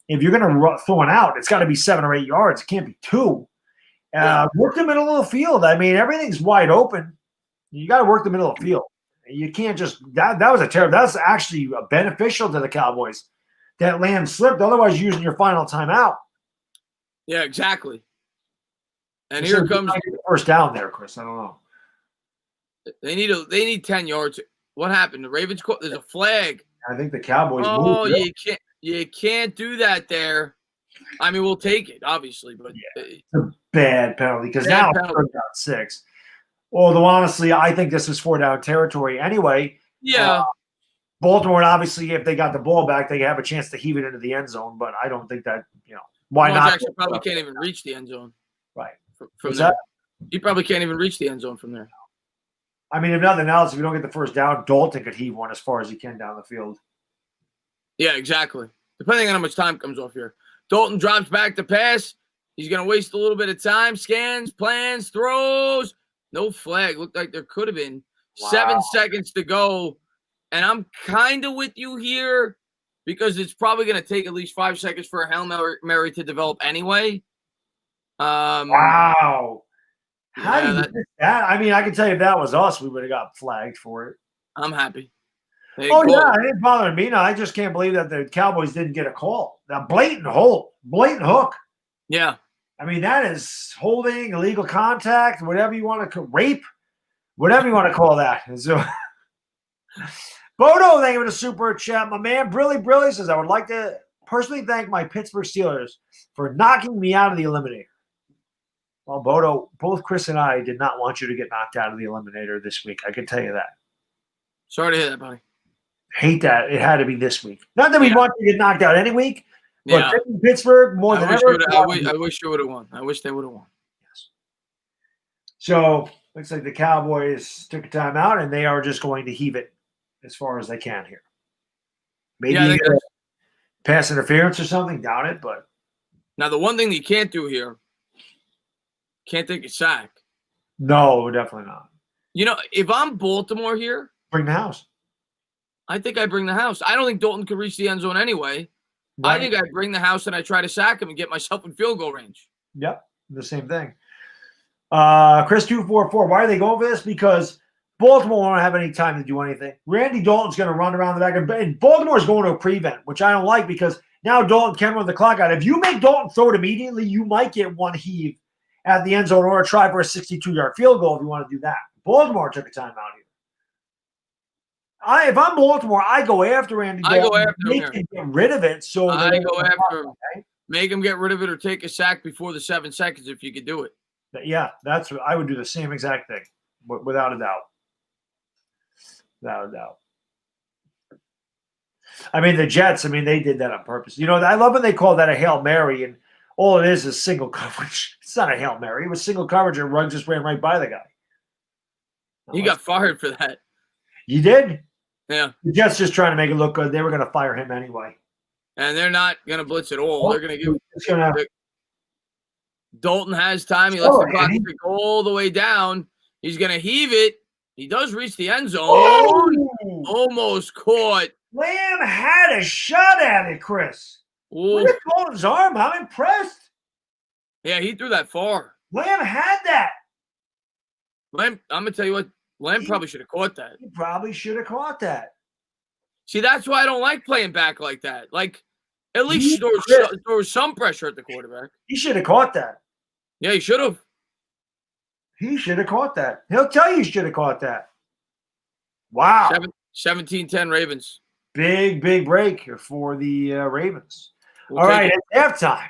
If you're going to throw an out, it's got to be 7 or 8 yards. It can't be 2. Work the middle of the field. I mean, everything's wide open. You got to work the middle of the field. You can't just that was a terrible. That's actually beneficial to the Cowboys. That Lamb slipped. Otherwise, using your final timeout. Yeah, exactly. And here comes the first down there, Chris. I don't know. They need 10 yards. What happened? The Ravens caught. There's a flag. I think the Cowboys. Oh, you can't do that there. I mean, we'll take it, obviously, but it's a bad penalty because now it's 3rd down 6. Although honestly, I think this is 4-down territory anyway. Yeah. Baltimore, obviously, if they got the ball back, they have a chance to heave it into the end zone. But I don't think that why not? Actually, probably can't even reach the end zone. Right. From there. He probably can't even reach the end zone from there. I mean, if nothing else, if you don't get the first down, Dalton could heave one as far as he can down the field. Yeah, exactly. Depending on how much time comes off here. Dalton drops back to pass. He's going to waste a little bit of time. Scans, plans, throws. No flag. Looked like there could have been. Wow. 7 seconds to go. And I'm kind of with you here because it's probably going to take at least 5 seconds for a Hail Mary to develop anyway. Wow. How do you do that? I mean, I can tell you if that was us, we would have got flagged for it. I'm happy. Oh, yeah. It didn't bother me. No, I just can't believe that the Cowboys didn't get a call. That blatant hook. Yeah. I mean, that is holding, illegal contact, whatever you want to rape, whatever you want to call that. So, Bodo, thank you for the super chat. My man, Brilly says, I would like to personally thank my Pittsburgh Steelers for knocking me out of the Eliminator. Well, Bodo, both Chris and I did not want you to get knocked out of the Eliminator this week. I can tell you that. Sorry to hear that, buddy. Hate that. It had to be this week. Not that we want you to get knocked out any week, but Pittsburgh more than ever. I wish you would have won. I wish they would have won. Yes. So, looks like the Cowboys took a timeout, and they are just going to heave it as far as they can here. Maybe pass interference or something, doubt it, but. Now, the one thing that you can't do here, can't take a sack. No, definitely not. If I'm Baltimore here. Bring the house. I think I bring the house. I don't think Dalton could reach the end zone anyway. Right. I think I bring the house and I try to sack him and get myself in field goal range. Yep, the same thing. Chris 244. Why are they going for this? Because Baltimore won't have any time to do anything. Randy Dalton's going to run around the back, and Baltimore's going to a prevent, which I don't like because now Dalton can run the clock out. If you make Dalton throw it immediately, you might get one heave at the end zone or try for a 62-yard field goal if you want to do that. Baltimore took a timeout here. If I'm Baltimore, I go after Randy Dalton. I go after him. Get rid of it. So I go after him. Okay? Make him get rid of it or take a sack before the 7 seconds if you could do it. Yeah, that's what I would do. The same exact thing, without a doubt. Without a doubt. I mean, the Jets. I mean, they did that on purpose. I love when they call that a Hail Mary, and All it is single coverage. It's not a Hail Mary. It was single coverage, and Ruggs just ran right by the guy. He got fired for that. You did? Yeah. The Jets just trying to make it look good. They were going to fire him anyway. And they're not going to blitz at all. They're going to give Dalton has time. He lets the clock tick all the way down. He's going to heave it. He does reach the end zone. Oh! Almost caught. Lamb had a shot at it, Chris. Look at Dalton's arm. I'm impressed. Yeah, he threw that far. Lamb had that. Lamb, I'm going to tell you what. Lamb probably should have caught that. He probably should have caught that. See, that's why I don't like playing back like that. Like, at least there was some pressure at the quarterback. He should have caught that. Yeah, he should have. He should have caught that. He'll tell you he should have caught that. Wow. 17-10 Ravens. Big break for the Ravens. All right, it's halftime.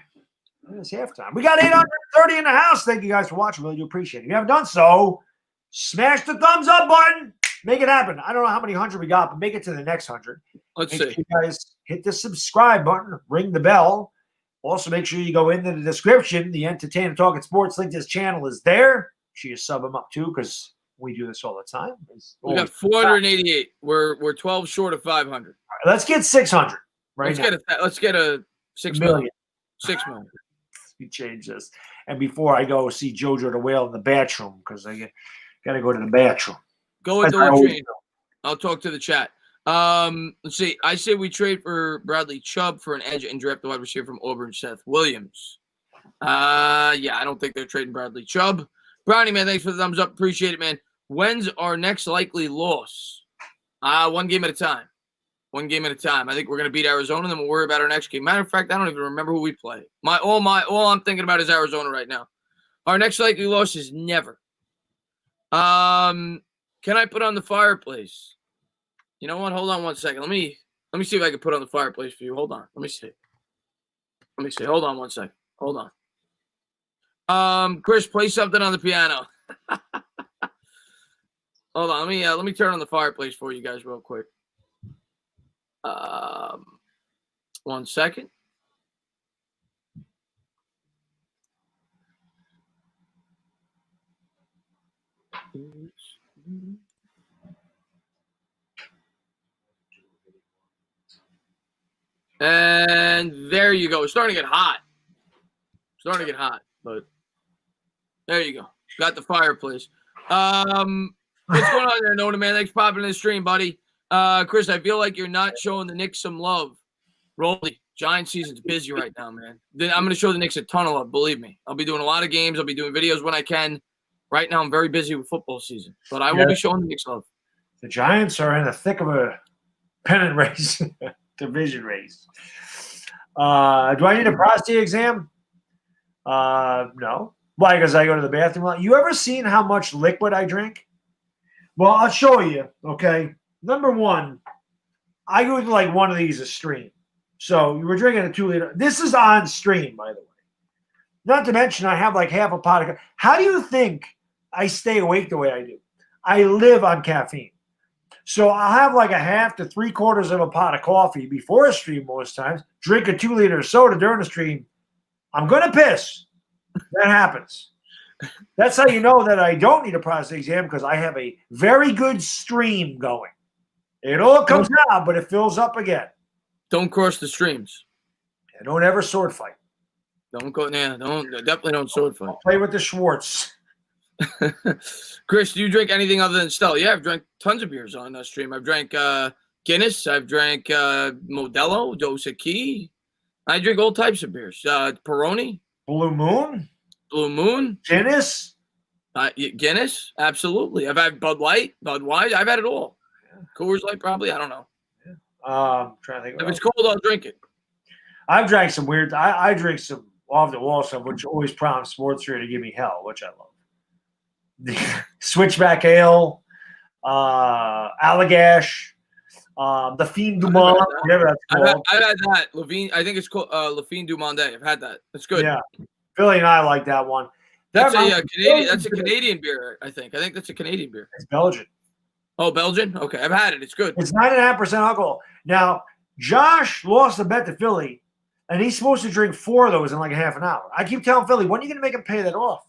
It's halftime. We got 830 in the house. Thank you guys for watching. Really do appreciate it. If you haven't done so, smash the thumbs up button. Make it happen. I don't know how many hundred we got, but make it to the next 100. Make sure you guys hit the subscribe button, ring the bell. Also, make sure you go into the description. The Entertainah Talking Sports link to this channel is there. She is sub them up too, because we do this all the time. We got 488. We're 12 short of 500. All right, let's get 600 let's get a 6 million. 6 million. We change this. And before I go see JoJo the Whale in the bathroom, because I got to go to the bathroom. Go with the train. I'll talk to the chat. Let's see. I say we trade for Bradley Chubb for an edge and draft the wide receiver from Auburn, Seth Williams. Yeah, I don't think they're trading Bradley Chubb. Brownie, man, thanks for the thumbs up. Appreciate it, man. When's our next likely loss? 1 game at a time. 1 game at a time. I think we're going to beat Arizona, and then we'll worry about our next game. Matter of fact, I don't even remember who we play. All I'm thinking about is Arizona right now. Our next likely loss is never. Can I put on the fireplace? You know what? Hold on 1 second. Let me see if I can put on the fireplace for you. Hold on. Let me see. Hold on 1 second. Hold on. Chris, play something on the piano. Hold on. Let me turn on the fireplace for you guys real quick. 1 second. And there you go. It's starting to get hot. But there you go. Got the fireplace. What's going on there, Nona, man? Thanks for popping in the stream, buddy. Chris, I feel like you're not showing the Knicks some love. Rolly, Giants season's busy right now, man. Then I'm going to show the Knicks a ton of love, believe me. I'll be doing a lot of games. I'll be doing videos when I can. Right now, I'm very busy with football season, but I will be showing the Knicks love. The Giants are in the thick of a pennant race, division race. Do I need a prostate exam? No. Why? Because I go to the bathroom. You ever seen how much liquid I drink? Well, I'll show you. Okay. Number one, I go to like one of these a stream. So you were drinking a 2-liter. This is on stream, by the way. Not to mention, I have like half a pot of. How do you think I stay awake the way I do? I live on caffeine. So I'll have like a half to 3/4 of a pot of coffee before a stream most times, drink a 2-liter soda during the stream. I'm going to piss. That happens. That's how you know that I don't need a prostate exam, because I have a very good stream going. It all comes out, but it fills up again. Don't cross the streams. And don't ever sword fight. Definitely don't sword fight. I'll play with the Schwartz. Chris, do you drink anything other than Stella? Yeah, I've drank tons of beers on the stream. I've drank Guinness. I've drank Modelo, Dos Equis. I drink all types of beers. Peroni. Blue Moon. Guinness. Guinness, absolutely. I've had Bud Light, Budweiser. I've had it all. Yeah. Coors Light, probably. I don't know. Yeah. Trying to think. If it's cold, I'll drink it. I've drank some weird. I drink some off the wall stuff, which always prompts sports here to give me hell, which I love. The Switchback Ale, Allagash, the Fiend du Monde, whatever that's called. I've had that. Levine, I think it's called Le Fiend du Monde. I've had that. It's good. Yeah. Philly and I like that one. That's a Canadian. That's a Canadian beer. I think that's a Canadian beer. It's Belgian. Oh, Belgian. Okay, I've had it. It's good. It's 9.5% alcohol. Now, Josh lost a bet to Philly And he's supposed to drink 4 of those in like a half an hour. I keep telling Philly, when are you going to make him pay that off?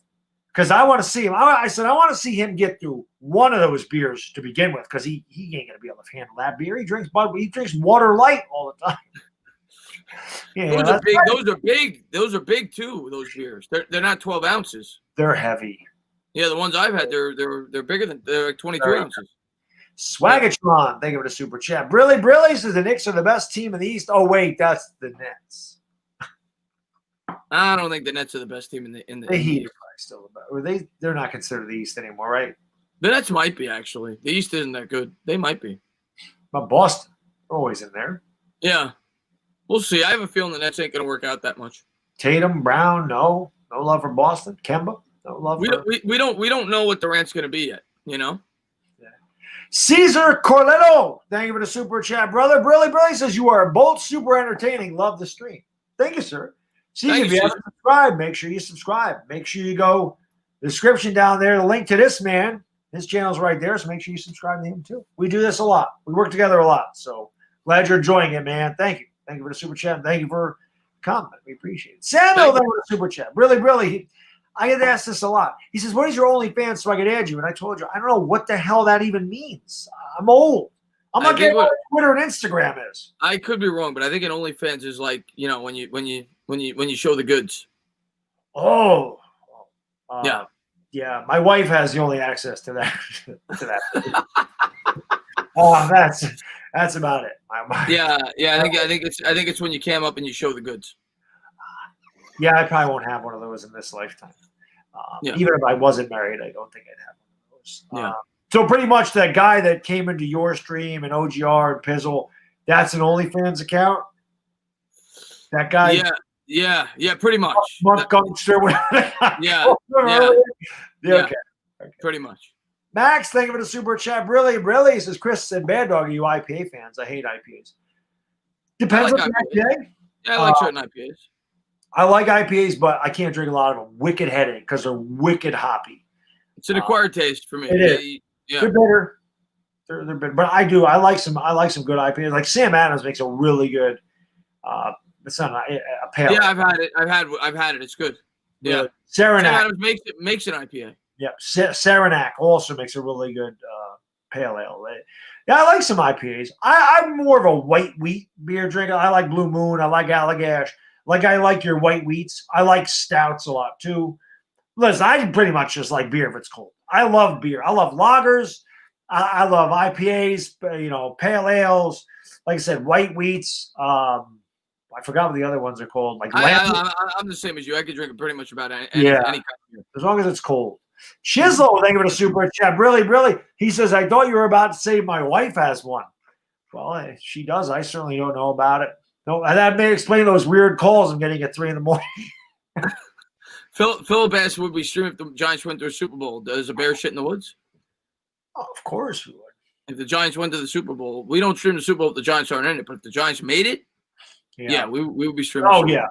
Because I want to see him. I said, I want to see him get through one of those beers to begin with, because he ain't going to be able to handle that beer. He drinks Water Light all the time. Yeah, those are big. Those are big. Those are big too. Those beers. They're not 12 ounces. They're heavy. Yeah, the ones I've had, they're bigger than they're like 22 ounces. Swagatron, thank you for the super chat. Brilly says the Knicks are the best team in the East. Oh wait, that's the Nets. I don't think the Nets are the best team in the Heat are probably still the best. They're not considered the East anymore, right? The Nets might be, actually. The East isn't that good. They might be. But Boston, they're always in there. Yeah. We'll see. I have a feeling the Nets ain't going to work out that much. Tatum, Brown, no love for Boston. Kemba, no love. We don't know what Durant's going to be yet. You know. Yeah. Caesar Corletto, thank you for the super chat, brother. Brilly says you are both super entertaining. Love the stream. Thank you, sir. Caesar, if you haven't subscribed, make sure you subscribe. Make sure you go description down there. The link to this man, his channel's right there. So make sure you subscribe to him too. We do this a lot. We work together a lot. So glad you're enjoying it, man. Thank you. Thank you for the super chat. Thank you for comment. We appreciate it. Samuel, thank you for the super chat. Really, I get asked this a lot. He says, what is your OnlyFans so I can add you? And I told you, I don't know what the hell that even means. I'm old. I'm not getting what Twitter and Instagram is. I could be wrong, but I think an OnlyFans is like, when you show the goods. Oh. Yeah. My wife has the only access to that. Oh, that's about it. Yeah. I think it's when you cam up and you show the goods. Yeah, I probably won't have one of those in this lifetime. Even if I wasn't married, I don't think I'd have one of those. Yeah. So pretty much that guy that came into your stream and OGR and Pizzle, that's an OnlyFans account? That guy? Yeah, pretty much. Yeah. Okay. Pretty much. Max, thank you for the super chat. Really, says Chris said, Baddog, are you IPA fans? I hate IPAs. Depends on the IPA. Yeah, I like certain IPAs. I like IPAs, but I can't drink a lot of them. Wicked headache because they're wicked hoppy. It's an acquired taste for me. It is. Yeah. They're bitter. They're bitter. But I like some good IPAs. Like Sam Adams makes a really good it's not a pale. Yeah, I've had it. I've had it. It's good. Yeah. Saranac. Sam Adams makes an IPA. Yeah. Saranac also makes a really good pale ale. Yeah, I like some IPAs. I'm more of a white wheat beer drinker. I like Blue Moon. I like Allagash. I like your white wheats. I like stouts a lot too. Listen, I pretty much just like beer if it's cold. I love beer. I love lagers. I love IPAs, pale ales. Like I said, white wheats. I forgot what the other ones are called. I'm the same as you. I could drink pretty much about any kind of beer. As long as it's cold. Chisel, thank you for the super chat. Really. He says, I thought you were about to say my wife has one. Well, she does. I certainly don't know about it. No, that may explain those weird calls I'm getting at 3 a.m. Philip asked, would we stream if the Giants went to a Super Bowl? Does a bear shit in the woods? Oh, of course we would. If the Giants went to the Super Bowl, we don't stream the Super Bowl if the Giants aren't in it. But if the Giants made it, we would be streaming. Oh, yeah.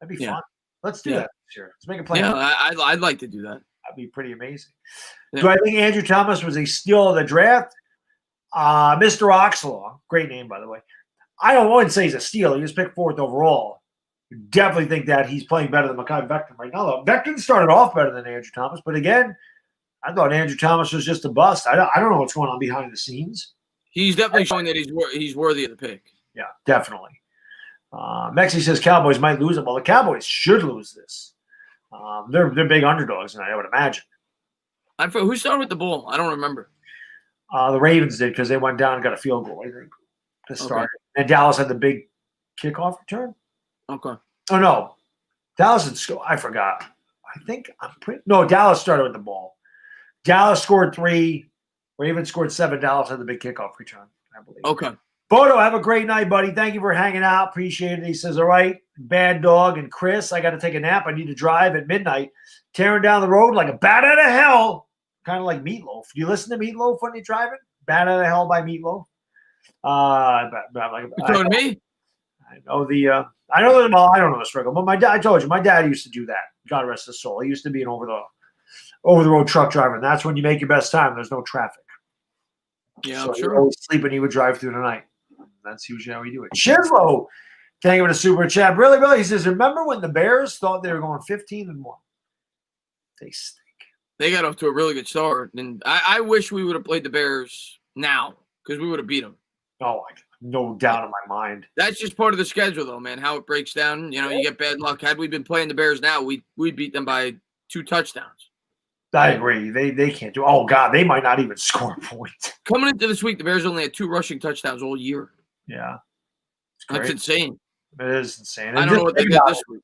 That'd be fun. Let's do that this year. Let's make a plan. Yeah, I'd like to do that. That'd be pretty amazing. Yeah. Do I think Andrew Thomas was a steal of the draft? Mr. Oxlaw, great name, by the way. I wouldn't say he's a steal. He was picked 4th overall. Definitely think that he's playing better than Mekhi Becton right now. Though. Becton started off better than Andrew Thomas, but again, I thought Andrew Thomas was just a bust. I don't know what's going on behind the scenes. He's definitely showing that he's worthy of the pick. Yeah, definitely. Mexi says Cowboys might lose it. Well, the Cowboys should lose this. They're big underdogs, and I would imagine. Who started with the ball? I don't remember. The Ravens did because they went down and got a field goal, I think, to start. Okay. And Dallas had the big kickoff return. Okay. Oh, no. Dallas had scored. I forgot. Dallas started with the ball. Dallas scored 3. Ravens scored 7. Dallas had the big kickoff return, I believe. Okay. Bodo, have a great night, buddy. Thank you for hanging out. Appreciate it. He says, all right, Baddog and Chris, I got to take a nap. I need to drive at midnight, tearing down the road like a bat out of hell, kind of like Meatloaf. Do you listen to Meatloaf when you're driving? Bat out of hell by Meatloaf. You told me? I know I don't know the struggle, but I told you, my dad used to do that. God rest his soul. He used to be an over the road truck driver. And that's when you make your best time. There's no traffic. Yeah, so I'm sure. He would sleep and he would drive through the night. That's usually how we do it. Chislo, Thank you for the super chat. Really, he says, remember when the Bears thought they were going 15-1? They stink. They got off to a really good start. And I wish we would have played the Bears now because we would have beat them. Oh, no doubt in my mind. That's just part of the schedule, though, man, how it breaks down. You know, you get bad luck. Had we been playing the Bears now, we'd beat them by 2 touchdowns. I agree. They can't do – oh, God, they might not even score points. Coming into this week, the Bears only had 2 rushing touchdowns all year. Yeah. That's insane. It is insane. I don't know what they did this week.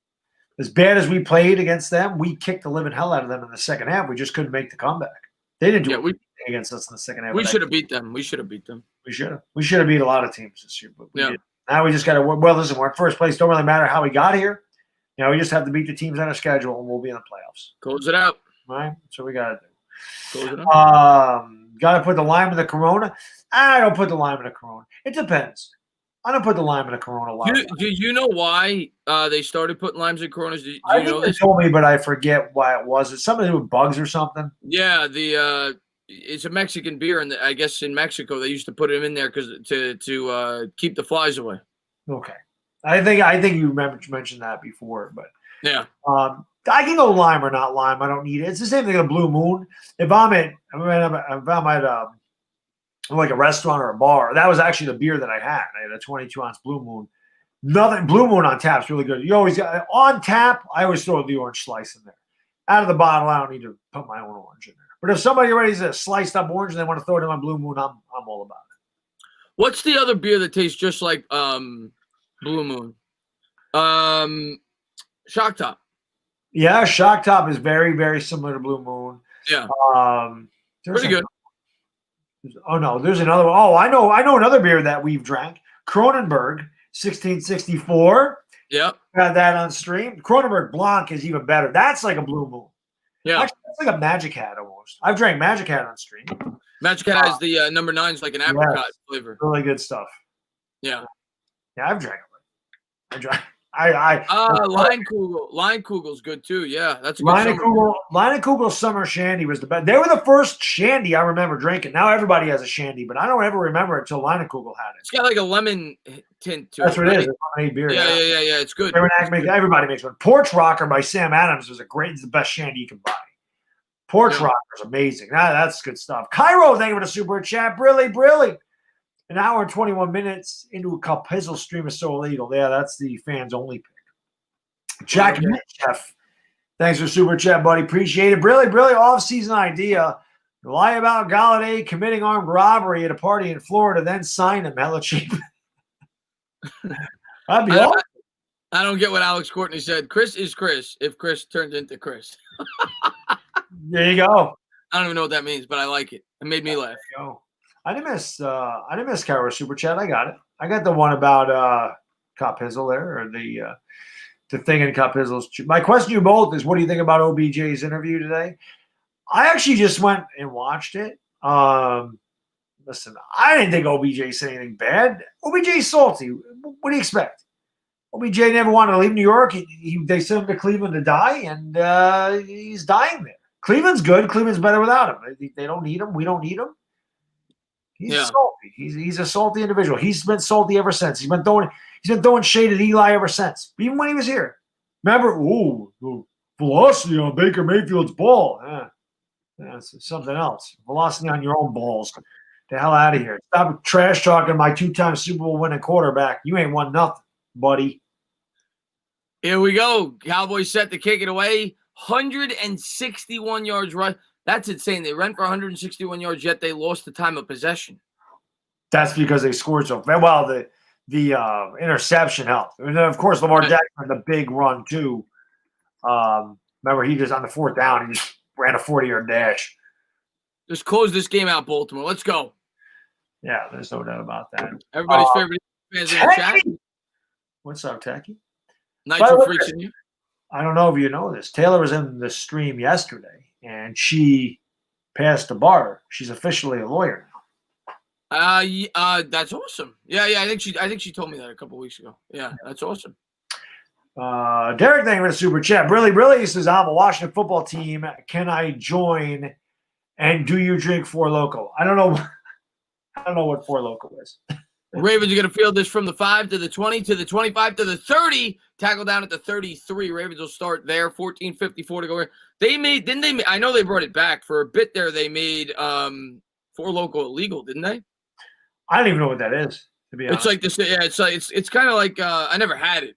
As bad as we played against them, we kicked the living hell out of them in the second half. We just couldn't make the comeback. They didn't do anything against us in the second half. We should have beat them. We should have beat them. We should have. We should have beat a lot of teams this year. But we didn't. Now we just got to – well, listen, we're in first place. Don't really matter how we got here. You know, we just have to beat the teams on our schedule, and we'll be in the playoffs. Close it out. Right? That's what we got to do. Close it out. Got to put the lime in the Corona. I don't put the lime in the Corona. It depends. I don't put the lime in the Corona a lot. Do you know why they started putting limes in Coronas? Do I you know think they this? told me, but I forget why it was. It's something to do with bugs or something. Yeah, it's a Mexican beer, and I guess in Mexico they used to put them in there because to keep the flies away. Okay, I think you mentioned that before, but yeah, I can go lime or not lime. I don't need it. It's the same thing with Blue Moon. If I'm at like a restaurant or a bar, that was actually the beer that I had. I had a 22-ounce Blue Moon. Nothing. Blue Moon on tap is really good. You always got on tap. I always throw the orange slice in there. Out of the bottle, I don't need to put my own orange in there. But if somebody already has a sliced up orange and they want to throw it in my Blue Moon, I'm all about it. What's the other beer that tastes just like Blue Moon? Shock Top. Yeah, Shock Top is very, very similar to Blue Moon. Yeah. Pretty good. Oh no, there's another one. Oh, I know another beer that we've drank. Kronenberg 1664. Yep. Got that on stream. Kronenberg Blanc is even better. That's like a Blue Moon. Yeah. Actually, that's like a Magic Hat almost. I've drank Magic Hat on stream. Magic Hat has the number 9 is like an apricot flavor. Really good stuff. Yeah. Yeah, I've drank it. I drank. Leinkugel's good too. Yeah, that's a good Leinkugel's summer shandy was the best. They were the first shandy I remember drinking. Now everybody has a shandy, but I don't ever remember it until Leinenkugel had it. It's got like a lemon tint to it. That's what it is. It's lemonade beer. Yeah. It's good. Everybody makes one. Porch Rocker by Sam Adams is the best shandy you can buy. Porch Rocker is amazing. That's good stuff. Cairo, thank you for the super chat. Brilly. An hour and 21 minutes into a Cup Hizzle stream is so illegal. Yeah, that's the fans only pick. Jack Mitchell, thanks for super chat, buddy. Appreciate it. Brilly off-season idea. Lie about Galladay committing armed robbery at a party in Florida, then sign him hella cheap. That'd be awesome. I don't get what Alex Courtney said. Chris is Chris if Chris turns into Chris. There you go. I don't even know what that means, but I like it. It made me laugh. There you go. I didn't miss Cairo super chat. I got it. I got the one about Cup Hizzle there, or the thing in Cup Hizzle's. My question to you both is, what do you think about OBJ's interview today? I actually just went and watched it. Listen, I didn't think OBJ said anything bad. OBJ's salty. What do you expect? OBJ never wanted to leave New York. They sent him to Cleveland to die, and he's dying there. Cleveland's good. Cleveland's better without him. They don't need him. We don't need him. He's salty. He's a salty individual. He's been salty ever since. He's been throwing shade at Eli ever since, even when he was here. Remember, velocity on Baker Mayfield's ball. That's something else. Velocity on your own balls. Get the hell out of here. Stop trash talking my 2-time Super Bowl winning quarterback. You ain't won nothing, buddy. Here we go. Cowboys set to kick it away. 161 yards rush. That's insane. They ran for 161 yards, yet they lost the time of possession. That's because they scored so fast. Well, the interception helped. And then, of course, Lamar Jackson had the big run, too. Remember, he just on the 4th down, he just ran a 40-yard dash. Just close this game out, Baltimore. Let's go. Yeah, there's no doubt about that. Everybody's favorite fans in the chat. What's up, Tacky? Nitro Freaks in you. I don't know if you know this. Taylor was in the stream yesterday, and she passed the bar. She's officially a lawyer now. That's awesome. Yeah. I think she told me that a couple weeks ago. Yeah, that's awesome. Derek, thank you for the super chat. Really says, I'm a Washington football team. Can I join? And do you drink Four Loko? I don't know what Four Loko is. Ravens are going to field this from the 5 to the 20 to the 25 to the 30. Tackle down at the 33. Ravens will start there. 14:54 to go. Didn't they? I know they brought it back for a bit there. They made 4 local illegal, didn't they? I don't even know what that is, to be honest. It's like this. Yeah, it's kind of like I never had it,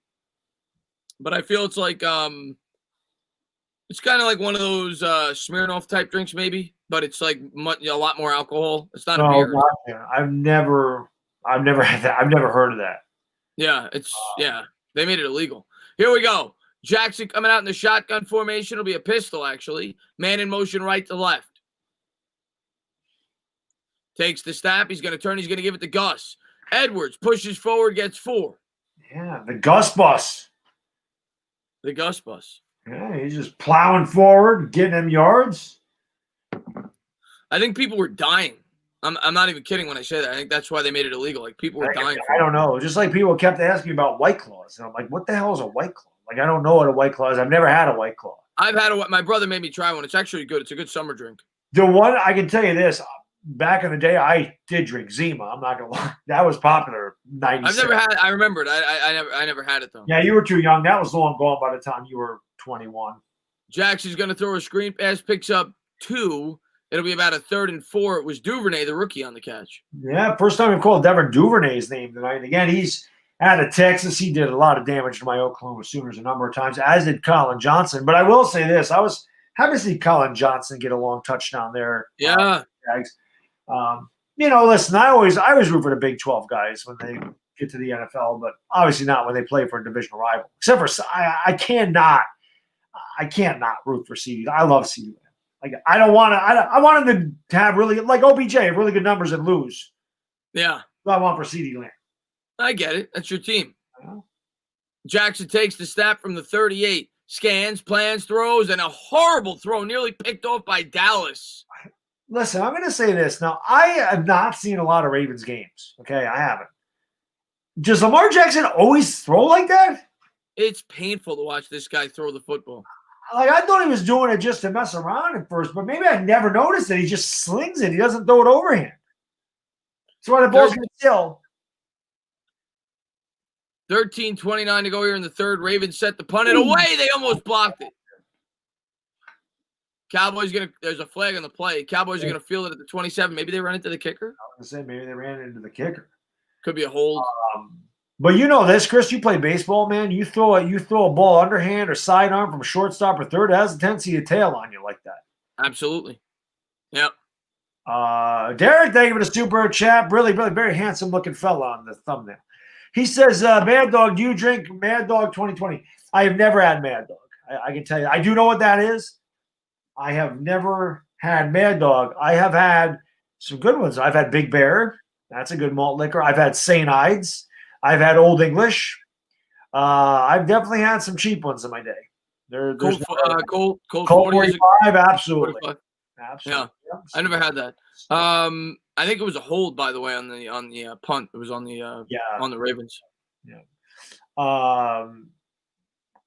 but I feel it's like it's kind of like one of those Smirnoff type drinks, maybe, but it's like a lot more alcohol. It's not a beer. Gotcha. I've never had that. I've never heard of that. Yeah, they made it illegal. Here we go. Jackson coming out in the shotgun formation. It'll be a pistol, actually. Man in motion right to left. Takes the snap. He's going to turn. He's going to give it to Gus. Edwards pushes forward, gets 4. Yeah, the Gus bus. The Gus bus. Yeah, he's just plowing forward, getting them yards. I think people were dying. I'm not even kidding when I say that. I think that's why they made it illegal. Like, people were dying. I don't know. Just like people kept asking me about White Claws. And I'm like, what the hell is a White Claw? Like, I don't know what a White Claw is. I've never had a White Claw. I've had my brother made me try one. It's actually good. It's a good summer drink. The one, I can tell you this. Back in the day, I did drink Zima. I'm not going to lie. That was popular. 96. I've never had it. I remember it. I never had it, though. Yeah, you were too young. That was long gone by the time you were 21. Jackson's going to throw a screen pass, picks up 2. It'll be about a 3rd and 4. It was Duvernay, the rookie, on the catch. Yeah, first time we've called Devin Duvernay's name tonight. And again, he's out of Texas. He did a lot of damage to my Oklahoma Sooners a number of times, as did Colin Johnson. But I will say this. I was happy to see Colin Johnson get a long touchdown there. Yeah. Listen, I always root for the Big 12 guys when they get to the NFL, but obviously not when they play for a divisional rival. Except for I can't not root for CeeDee. I love CeeDee. Like, I want him to have really, like OBJ, really good numbers and lose. Yeah. What I want for CeeDee Lamb. I get it. That's your team. Jackson takes the snap from the 38, scans, plans, throws, and a horrible throw, nearly picked off by Dallas. Listen, I'm going to say this. Now, I have not seen a lot of Ravens games. Okay, I haven't. Does Lamar Jackson always throw like that? It's painful to watch this guy throw the football. Like, I thought he was doing it just to mess around at first, but maybe I never noticed it. He just slings it. He doesn't throw it overhand. That's why the ball's going to still. 13:29 to go here in the 3rd. Ravens set the punt it away. They almost blocked it. Cowboys there's a flag on the play. Cowboys are going to field it at the 27. Maybe they run into the kicker. I was going to say maybe they ran into the kicker. Could be a hold. But you know this, Chris. You play baseball, man. You throw a ball underhand or sidearm from shortstop or third. It has a tendency to tail on you like that. Absolutely. Yep. Derek, thank you for the super chat. Really, really very handsome looking fella on the thumbnail. He says, Mad Dog, do you drink Mad Dog 2020? I have never had Mad Dog. I can tell you. I do know what that is. I have never had Mad Dog. I have had some good ones. I've had Big Bear. That's a good malt liquor. I've had St. Ides. I've had Old English. I've definitely had some cheap ones in my day. There's Cold 45, absolutely. 45. Absolutely. Yeah, I never had that. I think it was a hold, by the way, on the punt. It was on the Ravens. Yeah.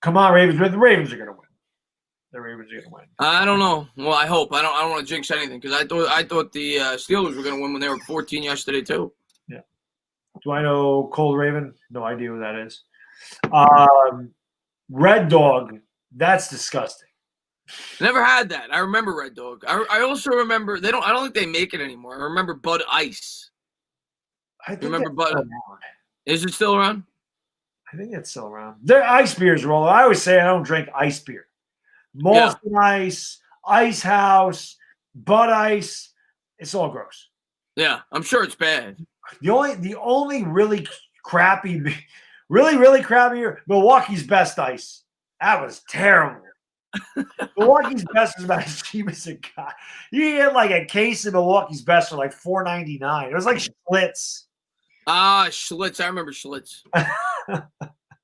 Come on, Ravens! The Ravens are going to win. The Ravens are going to win. I don't know. Well, I hope. I don't want to jinx anything because I thought the Steelers were going to win when they were 14 yesterday too. Yeah. Do I know Cold Raven? No idea who that is. Red Dog. That's disgusting. Never had that. I remember Red Dog. I also remember I don't think they make it anymore. I remember Bud Ice. I think remember Bud? Is it still around? I think it's still around. Their ice beers roll. I always say I don't drink ice beer. Molson Ice, Ice House, Bud Ice. It's all gross. Yeah, I'm sure it's bad. The only really crappy, really crappy Milwaukee's Best Ice. That was terrible. Milwaukee's Best is about as cheap as it got. You get like a case of Milwaukee's Best for like $4.99. It was like Schlitz. Schlitz. I remember Schlitz.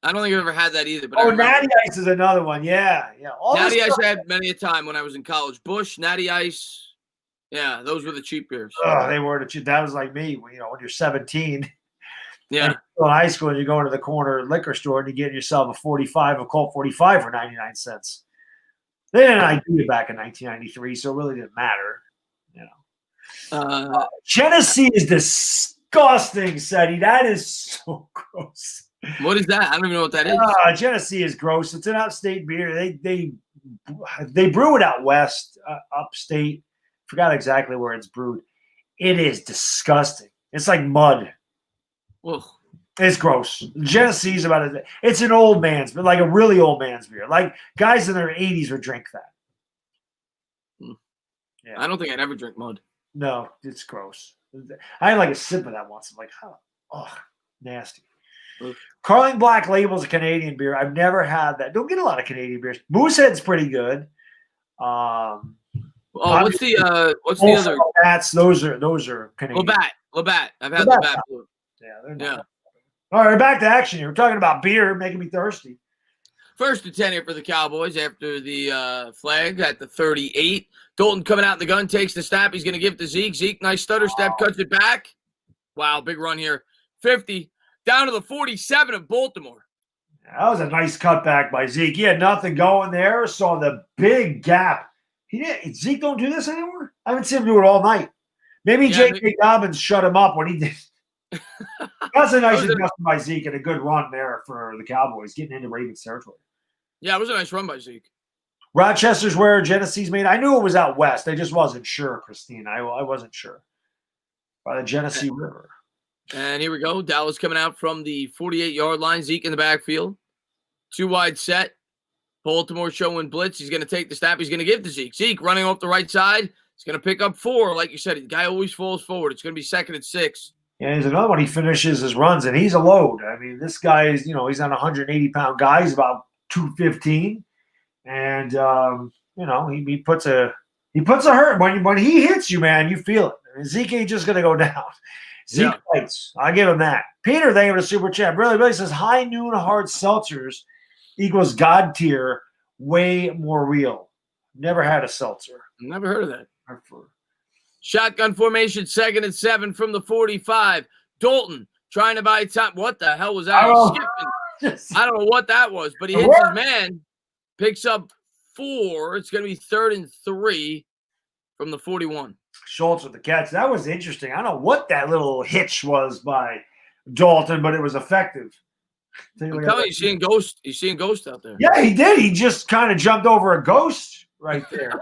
I don't think I've ever had that either. But Natty Ice is another one. Yeah. Natty Ice I had many a time when I was in college. Bush, Natty Ice. Yeah, those were the cheap beers. Oh, they were the cheap. That was like me, when you're 17. Yeah. In high school, and you go into the corner liquor store and you get yourself a Colt 45 for 99 cents. They didn't do it back in 1993, so it really didn't matter. Genesee is disgusting, Seti. That is so gross. What is that? I don't even know what that is. Genesee is gross. It's an upstate beer. They brew it out west, upstate. Forgot exactly where it's brewed. It is disgusting. It's like mud. Ugh. It's gross. Genesee's about it. It's an old man's, but like a really old man's beer. Like guys in their 80s would drink that. Yeah. I don't think I'd ever drink mud. No, it's gross. I had like a sip of that once. I'm like, nasty. Oof. Carling Black Label is a Canadian beer. I've never had that. Don't get a lot of Canadian beers. Moosehead's pretty good. What's the other? Bats. Those are Canadian. Labatt. I've had Labatt. Yeah, they're not. All right, back to action here. We're talking about beer, making me thirsty. First and 10 here for the Cowboys after the flag at the 38. Dalton coming out in the gun, takes the snap. He's going to give it to Zeke. Zeke, nice stutter step, cuts it back. Wow, big run here. 50, down to the 47 of Baltimore. That was a nice cutback by Zeke. He had nothing going there. Saw the big gap. Zeke don't do this anymore? I haven't seen him do it all night. Maybe J.K. Dobbins shut him up when he did. That's a nice adjustment by Zeke and a good run there for the Cowboys, getting into Ravens territory. Yeah, it was a nice run by Zeke. Rochester's where Genesee's made. I knew it was out west. I just wasn't sure, Christine. I wasn't sure. By the Genesee River. And here we go. Dallas coming out from the 48-yard line. Zeke in the backfield. 2 wide set. Baltimore showing blitz. He's going to take the snap. He's going to give to Zeke. Zeke running off the right side. He's going to pick up 4. Like you said, the guy always falls forward. It's going to be 2nd and 6. Yeah, he's another one. He finishes his runs, and he's a load. I mean, this guy is, he's on a 180-pound guy. He's about 215. And, he puts a hurt. When he hits you, man, you feel it. I mean, Zeke ain't just going to go down. Zeke fights. I give him that. Peter, thank you for the super chat. Really says high noon hard seltzers equals God tier, way more real. Never had a seltzer. Never heard of that. Shotgun formation, 2nd and 7 from the 45. Dalton trying to buy time. What the hell was that? I don't know what that was, but he hits his man, picks up 4. It's going to be 3rd and 3 from the 41. Schultz with the catch. That was interesting. I don't know what that little hitch was by Dalton, but it was effective. I'm telling you, he's seeing ghost out there. Yeah, he did. He just kind of jumped over a ghost right there.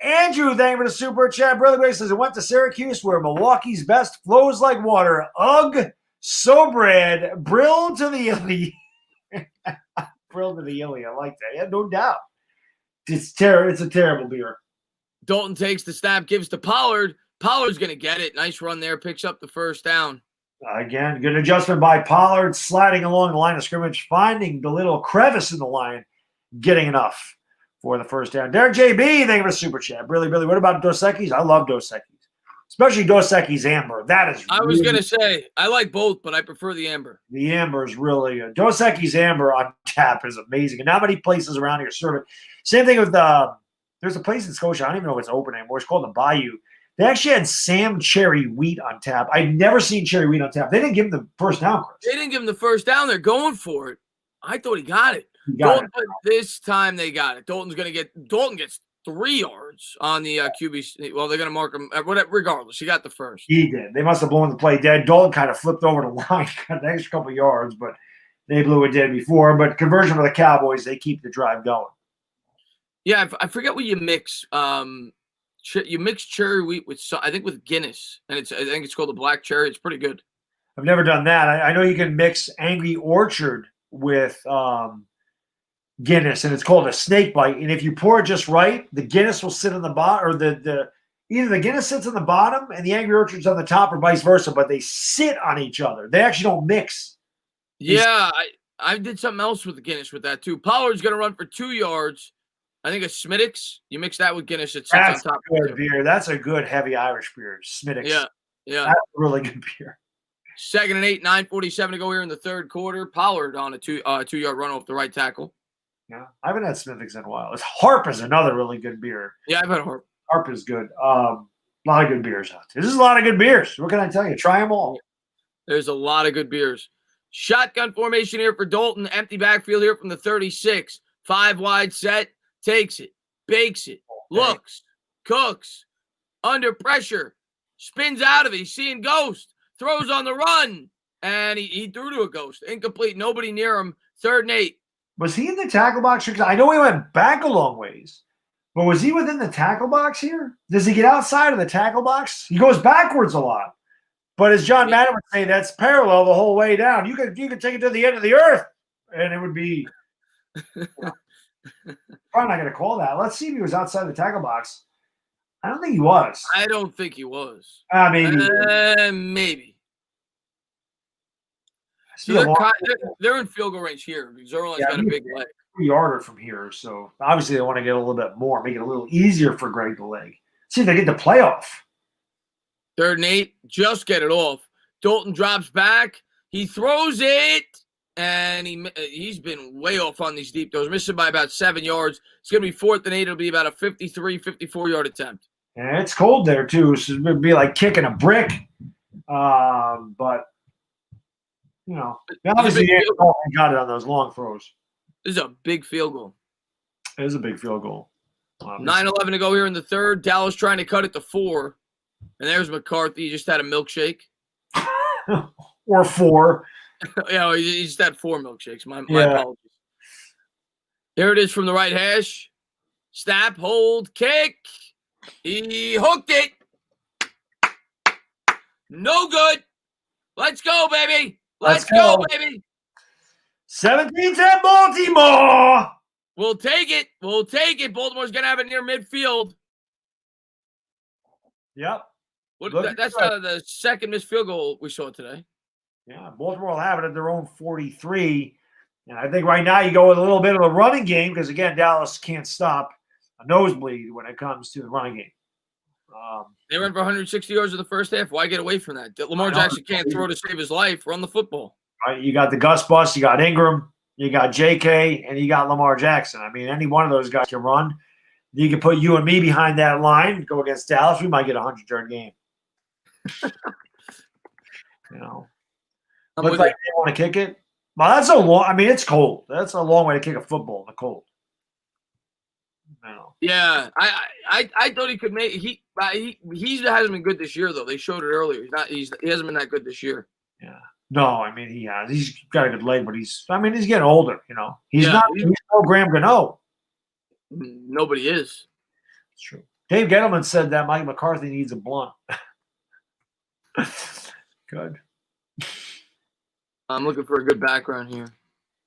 Andrew, thank you for the super chat. Brother Grace says it went to Syracuse where Milwaukee's best flows like water. Ugh, so bread. Brill to the illy. Brill to the illy. I like that. Yeah, no doubt. It's a terrible beer. Dalton takes the snap, gives to Pollard. Pollard's going to get it. Nice run there. Picks up the 1st down. Again, good adjustment by Pollard, sliding along the line of scrimmage, finding the little crevice in the line, getting enough for the 1st down. Derek JB, thank you for the super chat. Really, what about Dos Equis? I love Dos Equis, especially Dos Equis Amber. That is. I was going to say, I like both, but I prefer the Amber. The Amber is really good. Dos Equis Amber on tap is amazing. And not many places around here serve it. Same thing with there's a place in Scotia. I don't even know if it's open anymore. It's called the Bayou. They actually had Sam Cherry Wheat on tap. I'd never seen Cherry Wheat on tap. They didn't give him the 1st down, Chris. They didn't give him the 1st down. They're going for it. I thought he got it. This time they got it. Dalton gets 3 yards on the QB. Well, they're going to mark him. Regardless, he got the 1st. He did. They must have blown the play dead. Dalton kind of flipped over the line, got an extra couple of yards, but they blew it dead before. But conversion for the Cowboys, they keep the drive going. Yeah, I forget what you mix. You mix cherry wheat with Guinness, and I think it's called the black cherry. It's pretty good. I've never done that. I know you can mix Angry Orchard with Guinness, and it's called a snake bite. And if you pour it just right, the Guinness will sit on the bottom, or either the Guinness sits on the bottom and the Angry Orchard's on the top, or vice versa. But they sit on each other. They actually don't mix. Yeah, I did something else with the Guinness with that too. Pollard's going to run for 2 yards. I think it's Smittix. You mix that with Guinness, it sits on top. That's a good beer. That's a good heavy Irish beer. Smittix. Yeah. That's a really good beer. 2nd and 8, 9:47 to go here in the 3rd quarter. Pollard on a 2-yard run off the right tackle. Yeah, I haven't had Smittix in a while. Harp is another really good beer. Yeah, I've had Harp. Harp is good. A lot of good beers out there. This is a lot of good beers. What can I tell you? Try them all. There's a lot of good beers. Shotgun formation here for Dalton. Empty backfield here from the 36. 5 wide set. Takes it, bakes it, looks, cooks, under pressure, spins out of it. He's seeing ghost, throws on the run, and he threw to a ghost. Incomplete. Nobody near him. 3rd and 8. Was he in the tackle box? Because I know he went back a long ways, but was he within the tackle box here? Does he get outside of the tackle box? He goes backwards a lot. But as John Madden would say, that's parallel the whole way down. You could take it to the end of the earth, and it would be probably not going to call that. Let's see if he was outside the tackle box. I don't think he was. I don't think he was. Maybe. Maybe. So they're in field goal range here because Zerline's got a big leg. 3-yarder from here, so obviously they want to get a little bit more, make it a little easier for Greg the leg. See if they get the playoff. 3rd and 8, just get it off. Dalton drops back. He throws it, and he's been way off on these deep throws, missing by about 7 yards. It's going to be 4th and 8. It'll be about a 53, 54-yard attempt. And it's cold there, too, so it would be like kicking a brick. But, you know, obviously they got it on those long throws. This is a big field goal. It is a big field goal. 9-11 to go here in the 3rd. Dallas trying to cut it to 4. And there's McCarthy. He just had a milkshake. Or 4. Yeah, he just had 4 milkshakes. My apologies. Here it is from the right hash. Snap, hold, kick. He hooked it. No good. Let's go, baby. Let's go, baby. 17-10 Baltimore. We'll take it. We'll take it. Baltimore's going to have it near midfield. Yep. That's the 2nd missed field goal we saw today. Yeah, Baltimore will have it at their own 43. And I think right now you go with a little bit of a running game because, again, Dallas can't stop a nosebleed when it comes to the running game. They ran for 160 yards in the first half. Why get away from that? Lamar Jackson can't throw to save his life. Run the football. Right, you got the Gus Bus, you got Ingram, you got JK, and you got Lamar Jackson. I mean, any one of those guys can run. You can put you and me behind that line, go against Dallas. We might get a 100-yard game. You know, looks like they want to kick it. Well, that's a long. I mean, it's cold. That's a long way to kick a football in the cold. No. Yeah, I thought he could make. He hasn't been good this year though. They showed it earlier. He hasn't been that good this year. Yeah. No, I mean he has. He's got a good leg, but he's getting older. You know, he's no Graham Gano. Nobody is. It's true. Dave Gettleman said that Mike McCarthy needs a blunt. Good. I'm looking for a good background here.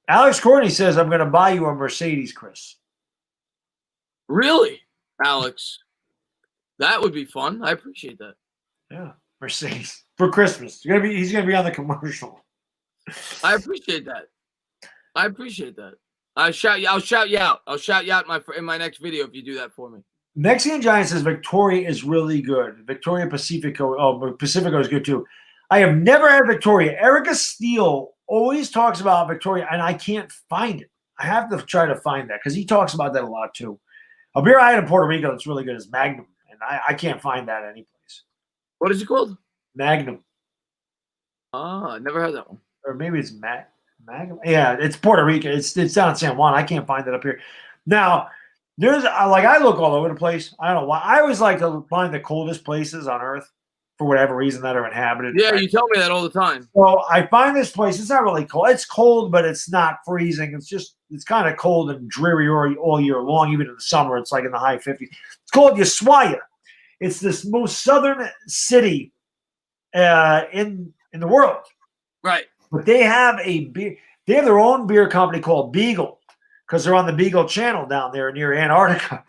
Alex Courtney says, I'm going to buy you a Mercedes, Chris. Really, Alex? That would be fun. I appreciate that. Yeah, Mercedes for Christmas. He's going to be on the commercial. I appreciate that. I'll shout you out. I'll shout you out in my next video if you do that for me. Mexican Giant says Victoria is really good. Victoria Pacifico. Oh, Pacifico is good too. I have never had Victoria. Erica Steele always talks about Victoria, and I can't find it. I have to try to find that because he talks about that a lot too. A beer I had in Puerto Rico that's really good is Magnum, and I can't find that anyplace. What is it called? Magnum. I never heard that one. Or maybe it's Magnum. Yeah, it's Puerto Rico. It's down in San Juan. I can't find it up here. Now, there's I look all over the place. I don't know why. I always like to find the coldest places on Earth for whatever reason that are inhabited. Yeah, you tell me that all the time. So I find this place. It's not really cold. It's cold, but it's not freezing. It's kind of cold and dreary all year long. Even in the summer, it's like in the high 50s. It's called Ushuaia. It's this most southern city in the world. Right. But they have a beer. They have their own beer company called Beagle because they're on the Beagle Channel down there near Antarctica.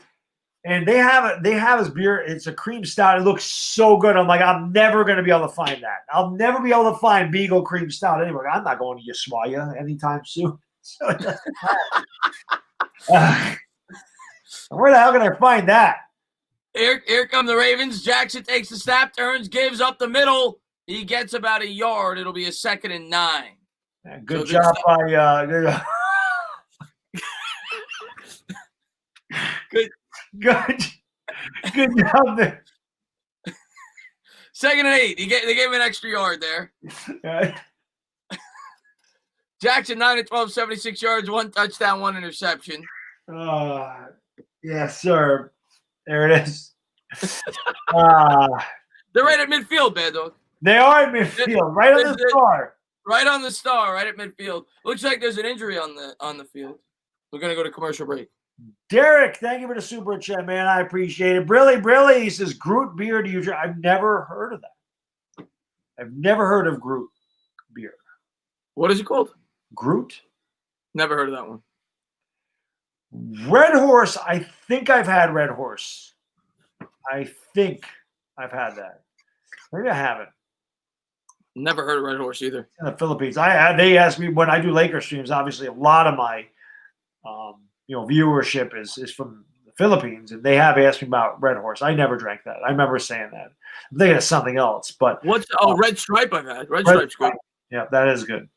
And they have this beer. It's a cream stout. It looks so good. I'm like, I'm never going to be able to find that. I'll never be able to find Beagle cream stout anywhere. I'm not going to Ushuaia anytime soon. So it doesn't matter. Where the hell can I find that? Here come the Ravens. Jackson takes the snap, turns, gives up the middle. He gets about a yard. It'll be a 2nd and 9. Yeah, good job by good job there. 2nd and 8. They gave him an extra yard there. Jackson 9 of 12, 76 yards, 1 touchdown, 1 interception. Yes, sir. There it is. They're right at midfield, Baddog. They are in midfield, right on the star. Right on the star, right at midfield. Looks like there's an injury on the field. We're gonna go to commercial break. Derek, thank you for the super chat, man. I appreciate it. Brilly, he says, Groot beer do you drink? I've never heard of that. I've never heard of Groot beer. What is it called? Groot? Never heard of that one. Red Horse, I think I've had Red Horse. I think I've had that. Maybe I haven't. Never heard of Red Horse either. In the Philippines. They ask me when I do Laker streams, obviously a lot of my viewership is from the Philippines, and they have asked me about Red Horse. I never drank that. I remember saying that. I'm thinking of something else. But Red Stripe I've had. Red Stripe's good. Yeah, that is good.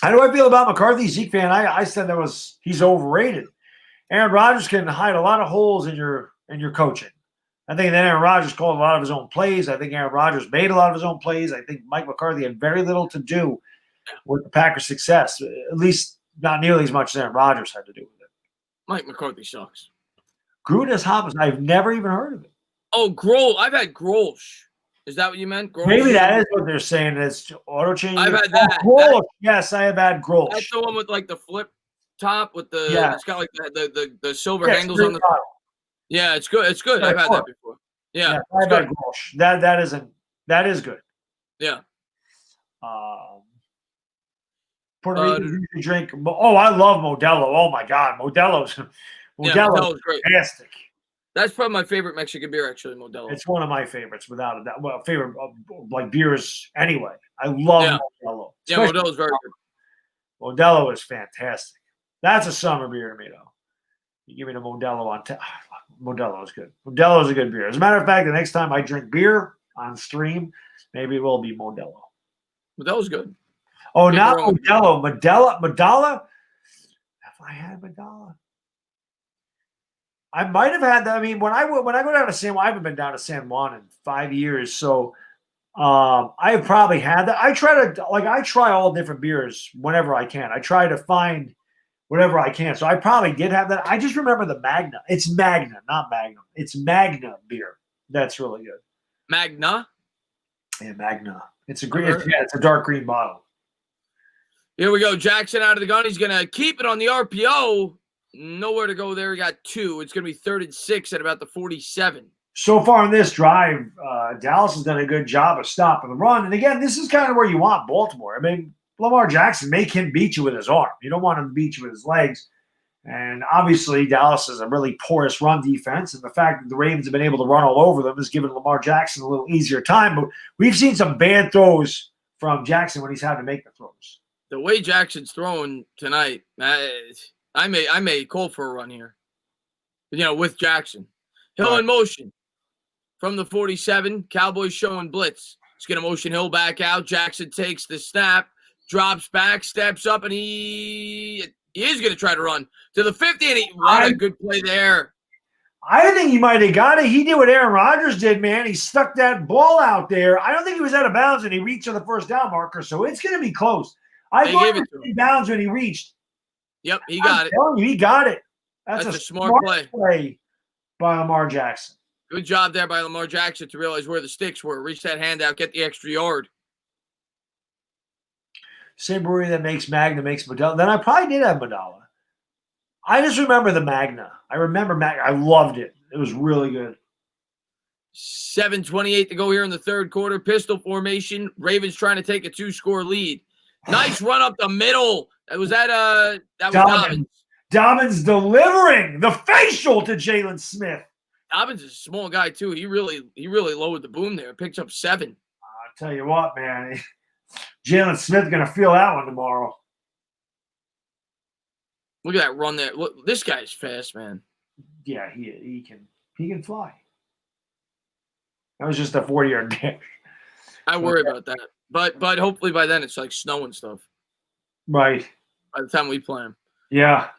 How do I feel about McCarthy? Zeke fan, I said he's overrated. Aaron Rodgers can hide a lot of holes in your coaching. I think that Aaron Rodgers called a lot of his own plays. I think Aaron Rodgers made a lot of his own plays. I think Mike McCarthy had very little to do with the Packers' success, at least not nearly as much as Aaron Rodgers had to do with it. Mike McCarthy sucks. Grudas Hoppers, I've never even heard of it. Oh, Grolsch. I've had Grolsch. Is that what you meant? Grolsch? Maybe that is what they're saying. It's auto change. I've had that. Grolsch. Yes, I have had Grolsch. That's the one with like the flip top with the. Yeah. It's got like the silver handles on the. Yeah, it's good. It's good. I've had that before. Yeah, I've had Grolsch. That is good. Yeah. Puerto Rican drink. Oh, I love Modelo. Oh my God, Modelo's great. Fantastic. That's probably my favorite Mexican beer, actually, Modelo. It's one of my favorites, without a doubt. Well, favorite like beers anyway. I love Modelo. Yeah, Modelo's very good. Modelo is fantastic. That's a summer beer to me, though. You give me the Modelo on tap. Modelo is good. Modelo is a good beer. As a matter of fact, the next time I drink beer on stream, maybe it will be Modelo. Modelo's good. Oh, not Modelo. Medalla? Have I had Medalla? I might have had that. I mean, when I go down to San Juan, I haven't been down to San Juan in 5 years, so I've probably had that. I try all different beers whenever I can. I try to find whatever I can. So I probably did have that. I just remember the Magna. It's Magna, not Magnum. It's Magna beer. That's really good. Magna? Yeah, Magna. It's a dark green bottle. Here we go. Jackson out of the gun. He's going to keep it on the RPO. Nowhere to go there. He got 2. It's going to be 3rd and 6 at about the 47. So far in this drive, Dallas has done a good job of stopping the run. And again, this is kind of where you want Baltimore. I mean, Lamar Jackson, make him beat you with his arm. You don't want him to beat you with his legs. And obviously, Dallas is a really porous run defense. And the fact that the Ravens have been able to run all over them has given Lamar Jackson a little easier time. But we've seen some bad throws from Jackson when he's had to make the throws. The way Jackson's throwing tonight, I may call for a run here. With Jackson. Hill in motion. From the 47, Cowboys showing blitz. He's going to motion Hill back out. Jackson takes the snap, drops back, steps up, and he is going to try to run to the 50, and what a good play there. I think he might have got it. He did what Aaron Rodgers did, man. He stuck that ball out there. I don't think he was out of bounds, and he reached to the first down marker, so it's going to be close. I thought he was in bounds when he reached. Yep, he got it. He got it. That's a smart play by Lamar Jackson. Good job there by Lamar Jackson to realize where the sticks were. Reach that hand out, get the extra yard. Same brewery that makes Magna makes Modelo. Then I probably did have Modelo. I just remember the Magna. I remember Magna. I loved it. It was really good. 7:28 to go here in the third quarter. Pistol formation. Ravens trying to take a 2-score lead. Nice run up the middle. That was Dobbins. Dobbins delivering the facial to Jalen Smith. Dobbins is a small guy too. He really lowered the boom there. Picked up 7. I'll tell you what, man. Jalen Smith going to feel that one tomorrow. Look at that run there. Look, this guy's fast, man. Yeah, he can fly. That was just a 40-yard dash. I worry about that. But hopefully by then it's like snow and stuff. Right. By the time we play him. Yeah.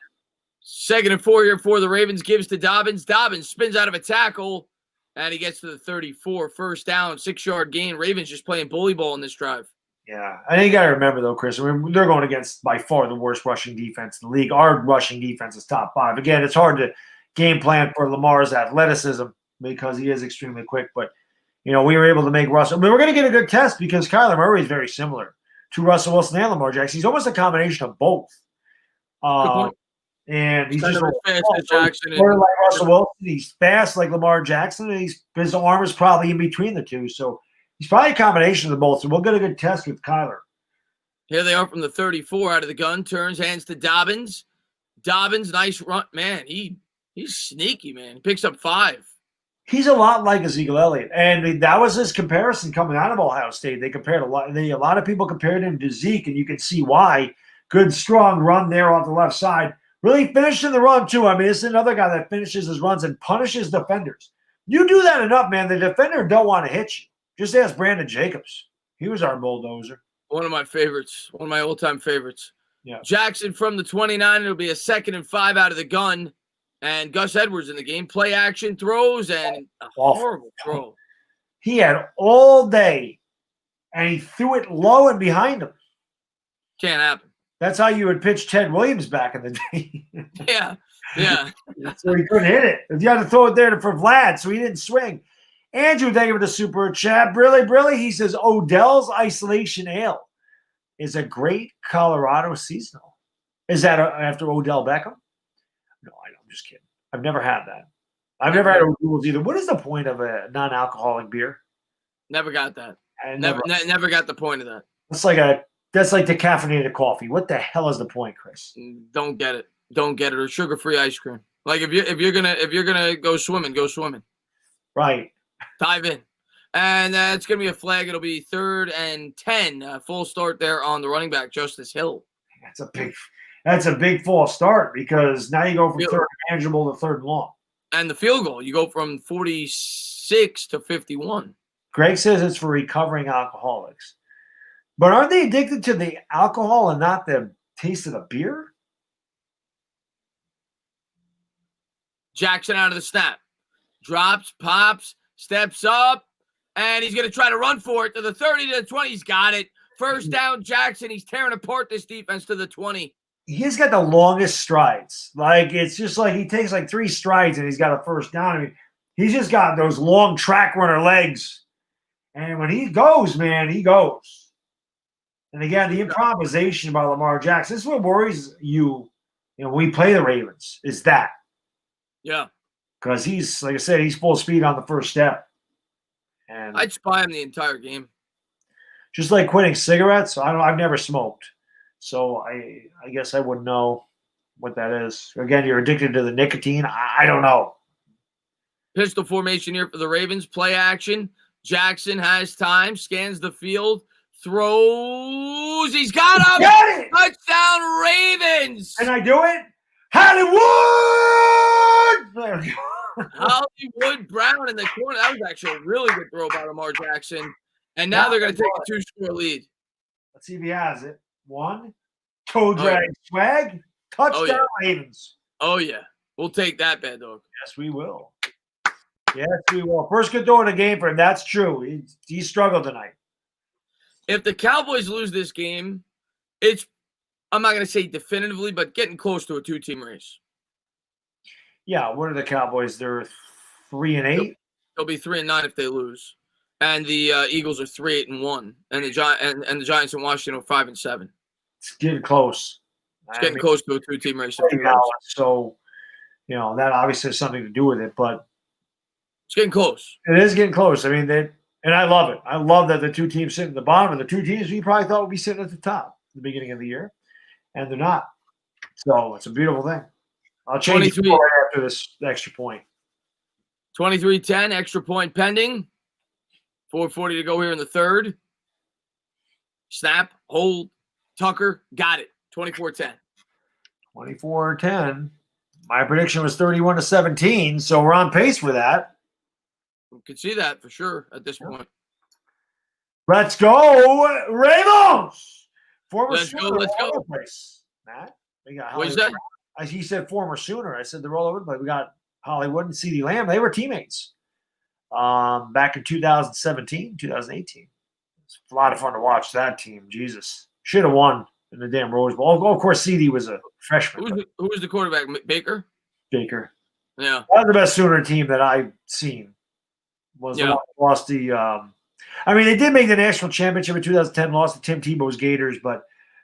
2nd and 4 here for the Ravens. Gives to Dobbins. Dobbins spins out of a tackle, and he gets to the 34. First down, 6-yard gain. Ravens just playing bully ball in this drive. Yeah. I think you got to remember, though, Chris, I mean, they're going against by far the worst rushing defense in the league. Our rushing defense is top 5. Again, it's hard to game plan for Lamar's athleticism because he is extremely quick. But, we were able to make Russell. I mean, we're going to get a good test because Kyler Murray is very similar to Russell Wilson and Lamar Jackson. He's almost a combination of both. And he's just fast as Jackson. Like Russell Wilson. He's fast like Lamar Jackson, and his arm is probably in between the two. So he's probably a combination of the both. So we'll get a good test with Kyler. Here they are from the 34 out of the gun. Turns, hands to Dobbins. Dobbins, nice run. Man, he's sneaky, man. He picks up 5. He's a lot like Ezekiel Elliott. And that was his comparison coming out of Ohio State. They compared a lot of people compared him to Zeke, and you can see why. Good, strong run there off the left side. Really finishing the run, too. I mean, this is another guy that finishes his runs and punishes defenders. You do that enough, man. The defender don't want to hit you. Just ask Brandon Jacobs. He was our bulldozer. One of my favorites. One of my all-time favorites. Yeah. Jackson from the 29. It'll be a 2nd and 5 out of the gun. And Gus Edwards in the game. Play action throws and a horrible throw. He had all day, and he threw it low and behind him. Can't happen. That's how you would pitch Ted Williams back in the day. Yeah. So he couldn't hit it. You had to throw it there for Vlad, so he didn't swing. Andrew, thank you for the super chat. Brilly, he says Odell's Isolation Ale is a great Colorado seasonal. Is that after Odell Beckham? No, I'm just kidding. I've never had that. I've never had O'Doul's either. What is the point of a non-alcoholic beer? Never got that. Never got the point of that. That's like the caffeinated coffee. What the hell is the point, Chris? Don't get it. Or sugar-free ice cream. Like if you're gonna go swimming, go swimming. Right. Dive in. And it's gonna be a flag. It'll be 3rd and 10. Full start there on the running back, Justice Hill. That's a big false start because now you go from 3rd and manageable to 3rd and long. And the field goal, you go from 46 to 51. Greg says it's for recovering alcoholics. But aren't they addicted to the alcohol and not the taste of the beer? Jackson out of the snap. Drops, pops, steps up, and he's going to try to run for it to the 30 to the 20. He's got it. First down, Jackson. He's tearing apart this defense to the 20. He's got the longest strides. Like, it's just like he takes like 3 strides and he's got a first down. I mean, he's just got those long track runner legs. And when he goes, man, he goes. And again, the improvisation by Lamar Jackson, this is what worries you, when we play the Ravens, is that. Yeah. Because he's, like I said, he's full speed on the first step. And I'd spy him the entire game. Just like quitting cigarettes, I've never smoked. So I guess I wouldn't know what that is. Again, you're addicted to the nicotine. I don't know. Pistol formation here for the Ravens. Play action. Jackson has time, scans the field, throws. He's got him. Got it. Touchdown, Ravens. And I do it. Hollywood. Hollywood Brown in the corner. That was actually a really good throw by Lamar Jackson. And now they're going to take a 2-score lead. Let's see if he has it. 1, toe drag swag, touchdown Ravens. Oh, yeah. We'll take that, Baddog. Yes, we will. Yes, we will. First good throw in the game for him. That's true. He struggled tonight. If the Cowboys lose this game, it's, I'm not going to say definitively, but getting close to a 2-team race. Yeah, what are the Cowboys? They're 3-8. They'll be 3-9 if they lose. And the Eagles are 3-8-1, and the Giants and Washington are 5-7. It's getting close. It's getting close to a 2-team race. So, that obviously has something to do with it, but it's getting close. It is getting close. I mean, and I love it. I love that the 2 teams sit at the bottom, and the 2 teams we probably thought would be sitting at the top at the beginning of the year, and they're not. So it's a beautiful thing. I'll change it right after this extra point. 23-10, extra point pending. 4:40 to go here in the 3rd. Snap, hold, Tucker, got it. 24-10. 24-10. My prediction was 31-17, so we're on pace for that. We can see that for sure at this point. Let's go, Ravens! Let's go. Place. Matt, we got what is that? As he said, former Sooner. I said they're all over the place. We got Hollywood and CeeDee Lamb. They were teammates back in 2017, 2018. It's a lot of fun to watch that team. Jesus. Should have won in the damn Rose Bowl. Oh, of course, CeeDee was a freshman. Who was the quarterback? Baker? Baker. Yeah. That was the best Sooner team that I've seen. was the one that lost the. I mean, they did make the national championship in 2010, lost to Tim Tebow's Gators, but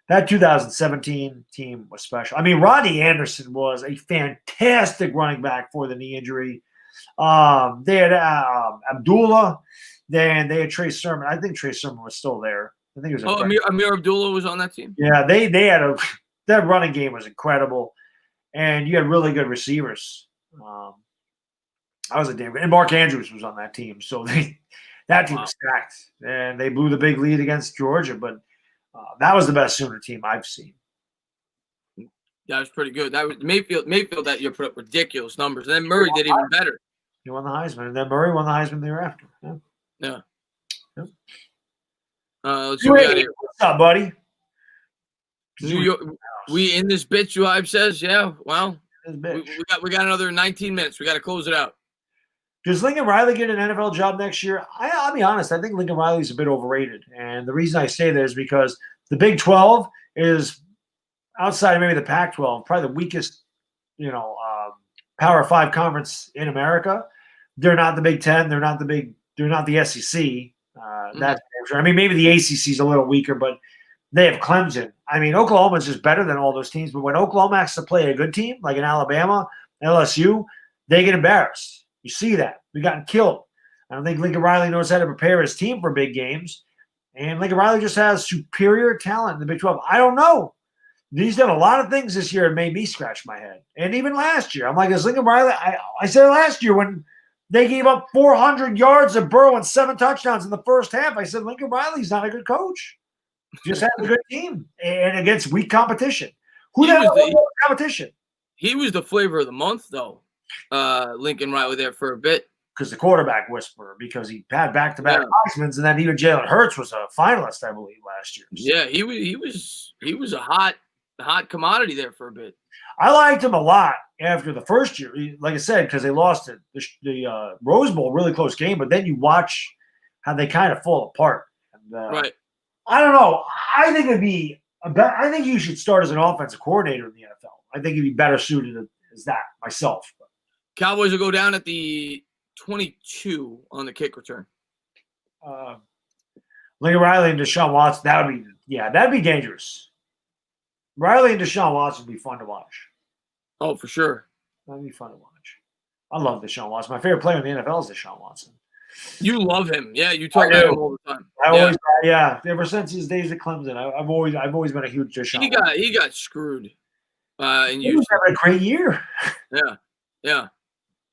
that 2017 team was special. I mean, Rodney Anderson was a fantastic running back for the knee injury. They had Abdullah, then they had Trey Sermon. I think Trey Sermon was still there. I think it was. Amir Abdullah was on that team. Yeah, they had that running game was incredible, and you had really good receivers. I was a damn good, and Mark Andrews was on that team, so that team was stacked, and they blew the big lead against Georgia. But that was the best Sooner team I've seen. That was pretty good. That was Mayfield that year put up ridiculous numbers, and then Murray did even better. He won the Heisman, and then Murray won the Heisman the year after. Yeah. Let's see what we got here. What's up, buddy? New York, we in this bitch. Vibe says, yeah. Well, we got another 19 minutes. We got to close it out. Does Lincoln Riley get an NFL job next year? I'll be honest. I think Lincoln Riley's a bit overrated, and the reason I say that is because the Big 12 is outside of maybe the Pac-12, probably the weakest, Power 5 conference in America. They're not the Big 10. They're not the SEC. That's sure. I mean, maybe the ACC is a little weaker, but they have Clemson. I mean, Oklahoma's just better than all those teams. But when Oklahoma has to play a good team, like in Alabama, LSU, they get embarrassed. You see that. We've gotten killed. I don't think Lincoln Riley knows how to prepare his team for big games. And Lincoln Riley just has superior talent in the Big 12. I don't know. He's done a lot of things this year and made me scratch my head. And even last year, I'm like, is Lincoln Riley? I said last year when they gave up 400 yards of Burrow and 7 touchdowns in the first half, I said Lincoln Riley's not a good coach. Just has a good team and against weak competition. Who had competition? He was the flavor of the month, though. Lincoln Riley there for a bit. Because the quarterback whisperer, because he had back-to-back Heismans, and then even Jalen Hurts was a finalist, I believe, last year. So. Yeah, he was a hot commodity there for a bit. I liked him a lot after the first year, like I said, because they lost the Rose Bowl, really close game. But then you watch how they kind of fall apart. And, right. I don't know. I think I think you should start as an offensive coordinator in the NFL. I think he'd be better suited as that myself. Cowboys will go down at the 22 on the kick return. Lincoln Riley and Deshaun Watson, that'd be dangerous. Riley and Deshaun Watson would be fun to watch. Oh, for sure. That'd be fun to watch. I love Deshaun Watson. My favorite player in the NFL is Deshaun Watson. You love him. Yeah, you talk about him all the time. Ever since his days at Clemson, I've always been a huge Deshaun. He got screwed. And he was having a great year. Yeah.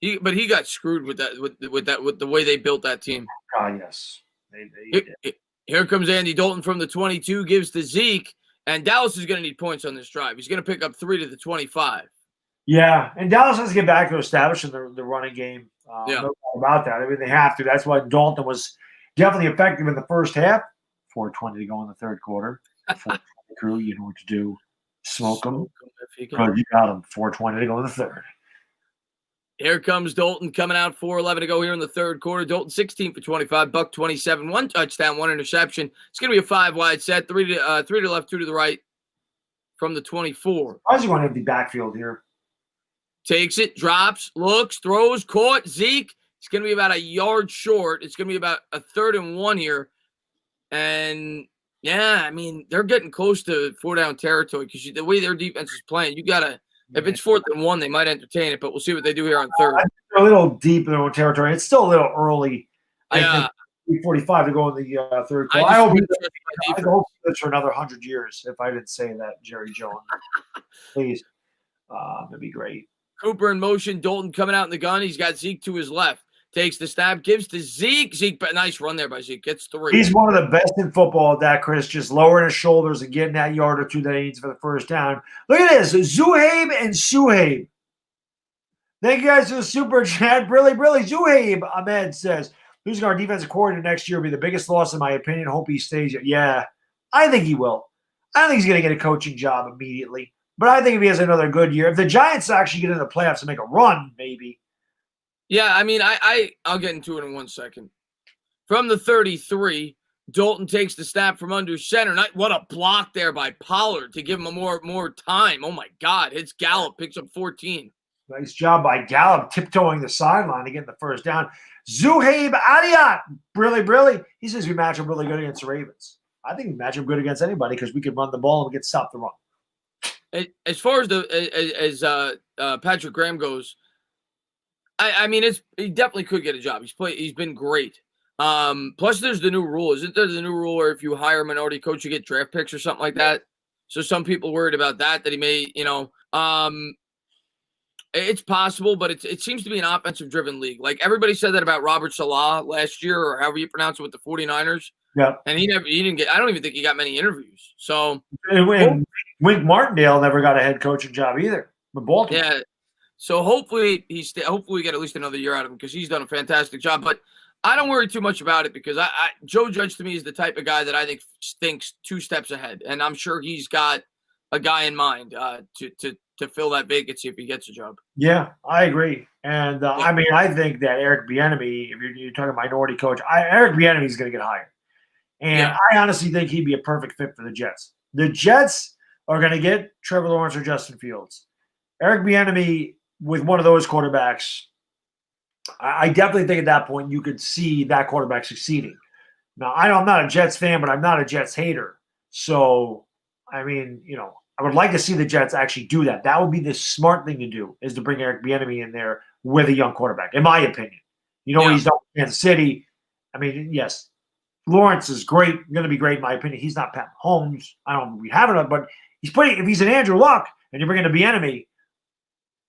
He got screwed with the way they built that team. Yes. Here comes Andy Dalton from the 22, gives to Zeke, and Dallas is going to need points on this drive. He's going to pick up 3 to the 25. Yeah, and Dallas has to get back to establishing the running game. No doubt about that. I mean, they have to. That's why Dalton was definitely effective in the first half. 4:20 to go in the third quarter. 4:20 crew, you know what to do. Smoke them. You got them. 4:20 to go in the third. Here comes Dalton coming out, 4:11 to go here in the third quarter. Dalton 16 for 25, buck 27, 1 touchdown, 1 interception. It's going to be a 5-wide set, 3 to the left, 2 to the right from the 24. Why is he going to have the backfield here? Takes it, drops, looks, throws, caught. Zeke, it's going to be about a yard short. It's going to be about a 3rd and 1 here. And, yeah, I mean, they're getting close to 4-down territory because the way their defense is playing, you got to – if it's 4th and 1, they might entertain it, but we'll see what they do here on third. A little deep in their own territory. It's still a little early. I think 45 to go in the third quarter. I hope it's for another 100 years. If I didn't say that, Jerry Jones, please, that'd be great. Cooper in motion. Dalton coming out in the gun. He's got Zeke to his left. Takes the snap, gives to Zeke. Zeke, nice run there by Zeke. Gets 3. He's one of the best in football at that, Chris. Just lowering his shoulders and getting that yard or 2 that he needs for the first down. Look at this. Zuhaib and Suhaib. Thank you guys for the super chat. Brilly. Zuhaib, Ahmed says, losing our defensive coordinator next year will be the biggest loss in my opinion. Hope he stays. Yeah, I think he will. I don't think he's going to get a coaching job immediately. But I think if he has another good year, if the Giants actually get into the playoffs and make a run, maybe. Yeah, I mean, I'll get into it in 1 second. From the 33, Dalton takes the snap from under center. What a block there by Pollard to give him more time. Oh, my God. Hits Gallup, picks up 14. Nice job by Gallup tiptoeing the sideline to get the first down. Zuhaib Adiat, Brilly. He says we match up really good against the Ravens. I think we match up good against anybody because we can run the ball and we can stop the run. As far as Patrick Graham goes, I mean, he definitely could get a job. He's been great. Plus, there's the new rule. Isn't there the new rule where if you hire a minority coach, you get draft picks or something like that? So some people worried about that he may, it's possible, but it seems to be an offensive-driven league. Like everybody said that about Robert Salah last year, or however you pronounce it, with the 49ers. Yeah, and he didn't get. I don't even think he got many interviews. So and Wink Martindale never got a head coaching job either with Baltimore. Yeah, so hopefully hopefully we get at least another year out of him because he's done a fantastic job. But I don't worry too much about it because Joe Judge to me is the type of guy that I think thinks 2 steps ahead, and I'm sure he's got a guy in mind to fill that vacancy if he gets a job. Yeah, I agree. And I mean, I think that Eric Bieniemy, if you're talking minority coach, Eric Bieniemy is going to get hired. And I honestly think he'd be a perfect fit for the Jets. The Jets are going to get Trevor Lawrence or Justin Fields. Eric Bieniemy with one of those quarterbacks, I definitely think at that point you could see that quarterback succeeding. Now, I'm not a Jets fan, but I'm not a Jets hater. So, I mean, I would like to see the Jets actually do that. That would be the smart thing to do, is to bring Eric Bieniemy in there with a young quarterback, in my opinion. What he's done in Kansas City. I mean, yes, Lawrence is great, going to be great in my opinion. He's not Pat Mahomes. I don't know if we have it, but if he's an Andrew Luck and you bring in a Bieniemy,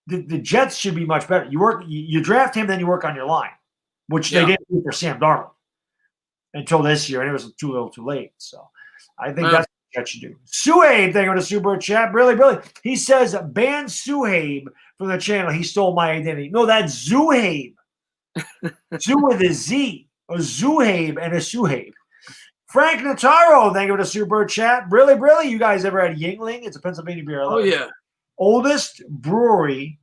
the Jets should be much better. You draft him, then you work on your line, which they didn't do for Sam Darnold until this year, and it was too little too late. So I think that's what you do. Suhaib, thank you for the super chat. Really. He says, ban Suhaib from the channel. He stole my identity. No, that's Zuhaib. Zoo with a Z. A Zuhaib and a Suhaib. Frank Notaro, thank you for the super chat. Really. You guys ever had Yingling? It's a Pennsylvania beer. Oh, yeah. Oldest brewery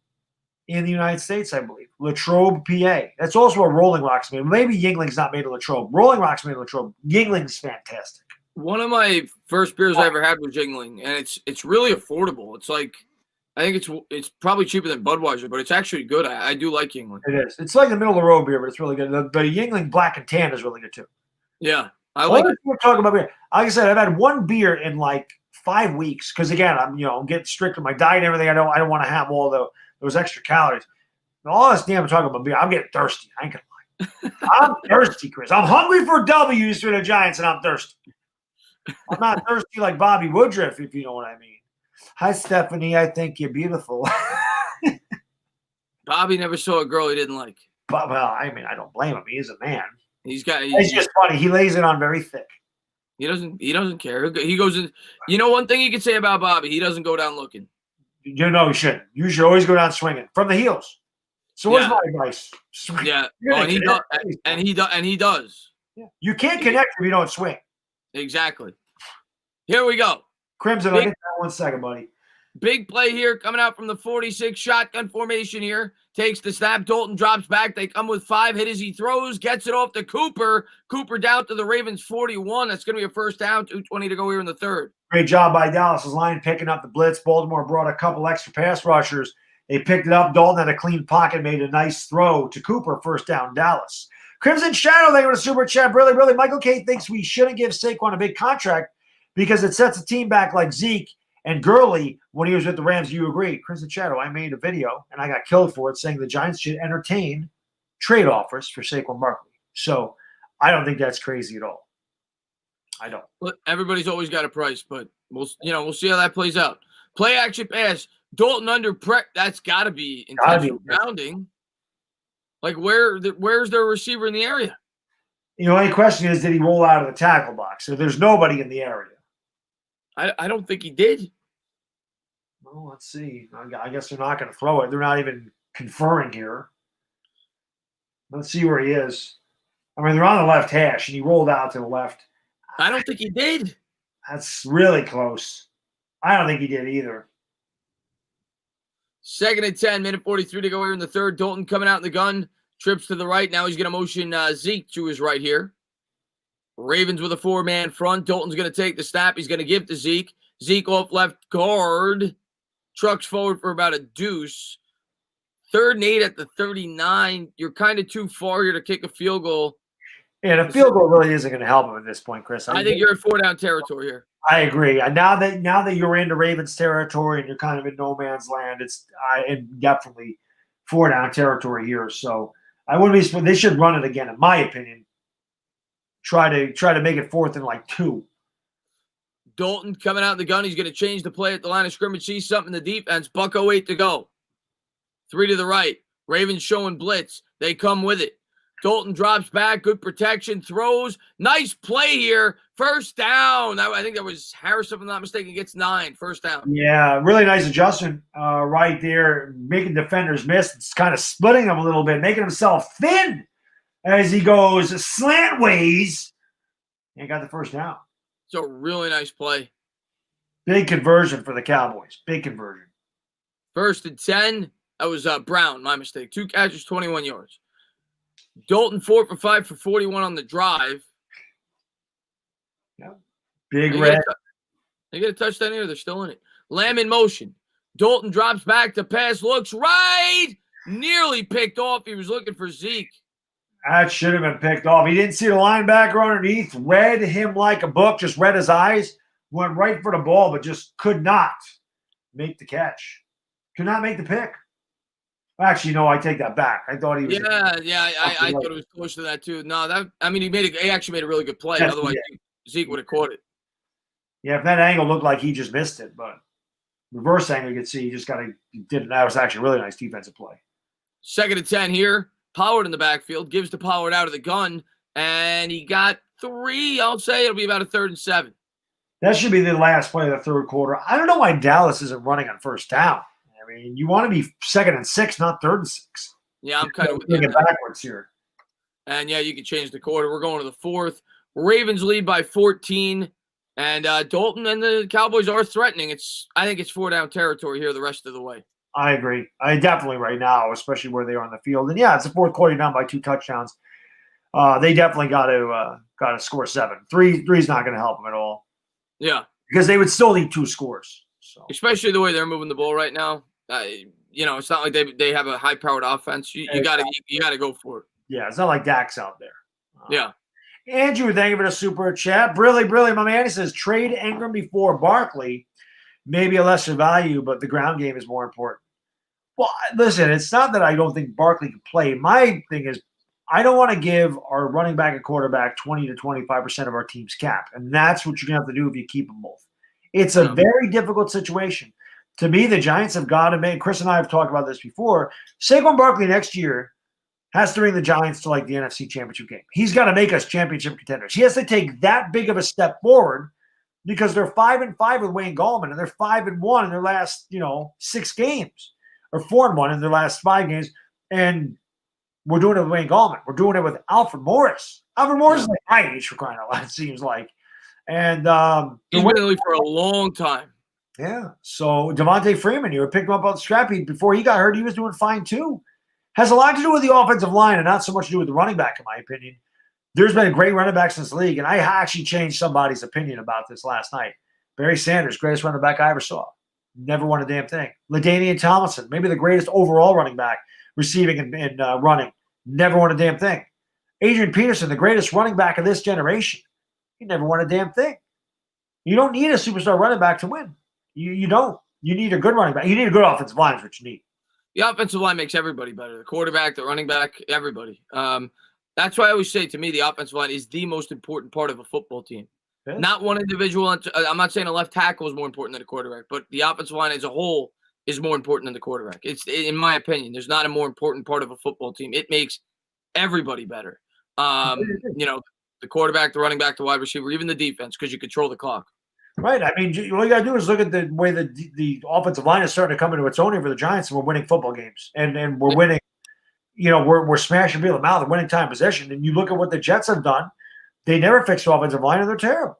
in the United States, I believe. Latrobe, PA. That's also a Rolling Rock's made. Maybe Yingling's not made of Latrobe. Rolling Rock's made of Latrobe. Yingling's fantastic. One of my first beers I ever had was Yingling, and it's really affordable. It's like, I think it's probably cheaper than Budweiser, but it's actually good. I do like Yingling. It is. It's like the middle of the road beer, but it's really good. The Yingling Black and Tan is really good too. Yeah, I like it. We're talking about beer. Like I said, I've had one beer in like 5 weeks because again, I'm getting strict with my diet and everything. I don't want to have all those extra calories. And all this damn talking about beer, I'm getting thirsty. I ain't gonna lie. I'm thirsty, Chris. I'm hungry for W's for the Giants, and I'm thirsty. I'm not thirsty like Bobby Woodruff, if you know what I mean. Hi, Stephanie. I think you're beautiful. Bobby never saw a girl he didn't like. But, well, I mean, I don't blame him. He is a man. It's just funny. He lays it on very thick. He doesn't care. He goes in. One thing you can say about Bobby, he doesn't go down looking. He shouldn't. You should always go down swinging from the heels. So what's my advice? Swing. Yeah, and he does. Yeah. You can't connect if you don't swing. Exactly. Here we go. Crimson, I'll get that 1 second, buddy. Big play here coming out from the 46 shotgun formation here. Takes the snap. Dalton drops back. They come with 5. Hit as he throws. Gets it off to Cooper. Cooper down to the Ravens 41. That's going to be a first down. 2:20 to go here in the third. Great job by Dallas's line picking up the blitz. Baltimore brought a couple extra pass rushers. They picked it up. Dalton had a clean pocket, made a nice throw to Cooper. First down, Dallas. Crimson Shadow, they go to super chat. Really. Michael K thinks we shouldn't give Saquon a big contract because it sets the team back like Zeke and Gurley when he was with the Rams. You agree? Crimson Shadow, I made a video, and I got killed for it, saying the Giants should entertain trade offers for Saquon Barkley. So I don't think that's crazy at all. I don't. Look, everybody's always got a price, but we'll see how that plays out. Play action pass. Dalton under press. That's got to be intentional grounding. Like where's their receiver in the area? The only question is, did he roll out of the tackle box? So there's nobody in the area. I don't think he did. Well, let's see. I guess they're not going to throw it. They're not even conferring here. Let's see where he is. I mean, they're on the left hash, and he rolled out to the left. I don't think he did. That's really close. I don't think he did either. 2nd and 10, minute 43 to go here in the third. Dalton coming out in the gun. Trips to the right. Now he's going to motion Zeke to his right here. Ravens with a 4-man front. Dalton's going to take the snap. He's going to give to Zeke. Zeke off left guard. Trucks forward for about a deuce. 3rd and 8 at the 39. You're kind of too far here to kick a field goal. And a field goal really isn't going to help him at this point, Chris. I think you're in 4-down territory here. I agree. And now that you're into Ravens territory and you're kind of in no man's land, it's definitely 4-down territory here. So I wouldn't be. They should run it again, in my opinion. Try to make it 4th and like 2. Dalton coming out in the gun. He's going to change the play at the line of scrimmage. Sees something in the defense. Buck 08 to go. 3 to the right. Ravens showing blitz. They come with it. Dalton drops back. Good protection. Throws. Nice play here. 1st down. I think that was Harris, if I'm not mistaken, gets 9. 1st down. Yeah, really nice adjustment right there. Making defenders miss. It's kind of splitting them a little bit. Making himself thin as he goes slantways. And got the 1st down. It's a really nice play. Big conversion for the Cowboys. Big conversion. 1st and 10. That was Brown, my mistake. 2 catches, 21 yards. Dalton 4 for 5 for 41 on the drive. Yeah. Big red. They get a touchdown here. They're still in it. Lamb in motion. Dalton drops back to pass. Looks right. Nearly picked off. He was looking for Zeke. That should have been picked off. He didn't see the linebacker underneath. Read him like a book. Just read his eyes. Went right for the ball, but just could not make the catch. Could not make the pick. Actually, no, I take that back. I thought he was. Yeah. I thought it was close to that too. No, he actually made a really good play. Otherwise, Zeke would have caught it. Yeah, if that angle looked like he just missed it, but reverse angle, you could see he just did it. That was actually a really nice defensive play. 2nd and 10 here. Pollard in the backfield. Gives to Pollard out of the gun. And he got 3. I'll say it'll be about a 3rd and 7. That should be the last play of the 3rd quarter. I don't know why Dallas isn't running on 1st down. I mean, you want to be 2nd and 6, not 3rd and 6. Yeah, I'm kind of looking backwards here. And yeah, you can change the quarter. We're going to the 4th. Ravens lead by 14. And Dalton and the Cowboys are threatening. I think it's 4-down territory here the rest of the way. I agree. I definitely right now, especially where they are on the field. And yeah, it's the 4th quarter, down by 2 touchdowns. They definitely got to score 7. Three's not going to help them at all. Yeah, because they would still need 2 scores. So especially the way they're moving the ball right now. It's not like they have a high-powered offense. You gotta go for it. Yeah, it's not like Dak's out there. Yeah. Andrew, thank you for the super chat. Brilly, my man. He says trade Ingram before Barkley. Maybe a lesser value, but the ground game is more important. Well, listen, it's not that I don't think Barkley can play. My thing is, I don't want to give our running back and quarterback 20 to 25% of our team's cap, and that's what you're going to have to do if you keep them both. It's a very difficult situation. To me, the Giants have got to make – Chris and I have talked about this before. Saquon Barkley next year has to bring the Giants to, like, the NFC Championship game. He's got to make us championship contenders. He has to take that big of a step forward because they're 5-5 with Wayne Gallman, and they're 5-1 in their last, 6 games, or 4-1 in their last 5 games. And we're doing it with Wayne Gallman. We're doing it with Alfred Morris. Alfred Morris is like my age, for crying out loud, it seems like. And he's been in the league for a long time. Yeah. So Devontae Freeman, you were picking him up on the scrap heap before he got hurt. He was doing fine too. Has a lot to do with the offensive line and not so much to do with the running back, in my opinion. There's been a great running back in this league, and I actually changed somebody's opinion about this last night. Barry Sanders, greatest running back I ever saw. Never won a damn thing. LaDainian Tomlinson, maybe the greatest overall running back, receiving and running. Never won a damn thing. Adrian Peterson, the greatest running back of this generation. He never won a damn thing. You don't need a superstar running back to win. You don't. You need a good running back. You need a good offensive line is what you need. The offensive line makes everybody better. The quarterback, the running back, everybody. That's why I always say, to me, the offensive line is the most important part of a football team. Yeah. Not one individual. I'm not saying a left tackle is more important than a quarterback, but the offensive line as a whole is more important than the quarterback. It's, in my opinion, there's not a more important part of a football team. It makes everybody better. The quarterback, the running back, the wide receiver, even the defense, because you control the clock. Right. I mean, all you got to do is look at the way the offensive line is starting to come into its own here for the Giants, and we're winning football games. And we're winning, we're smashing people in the mouth and winning time possession. And you look at what the Jets have done, they never fixed the offensive line, and they're terrible.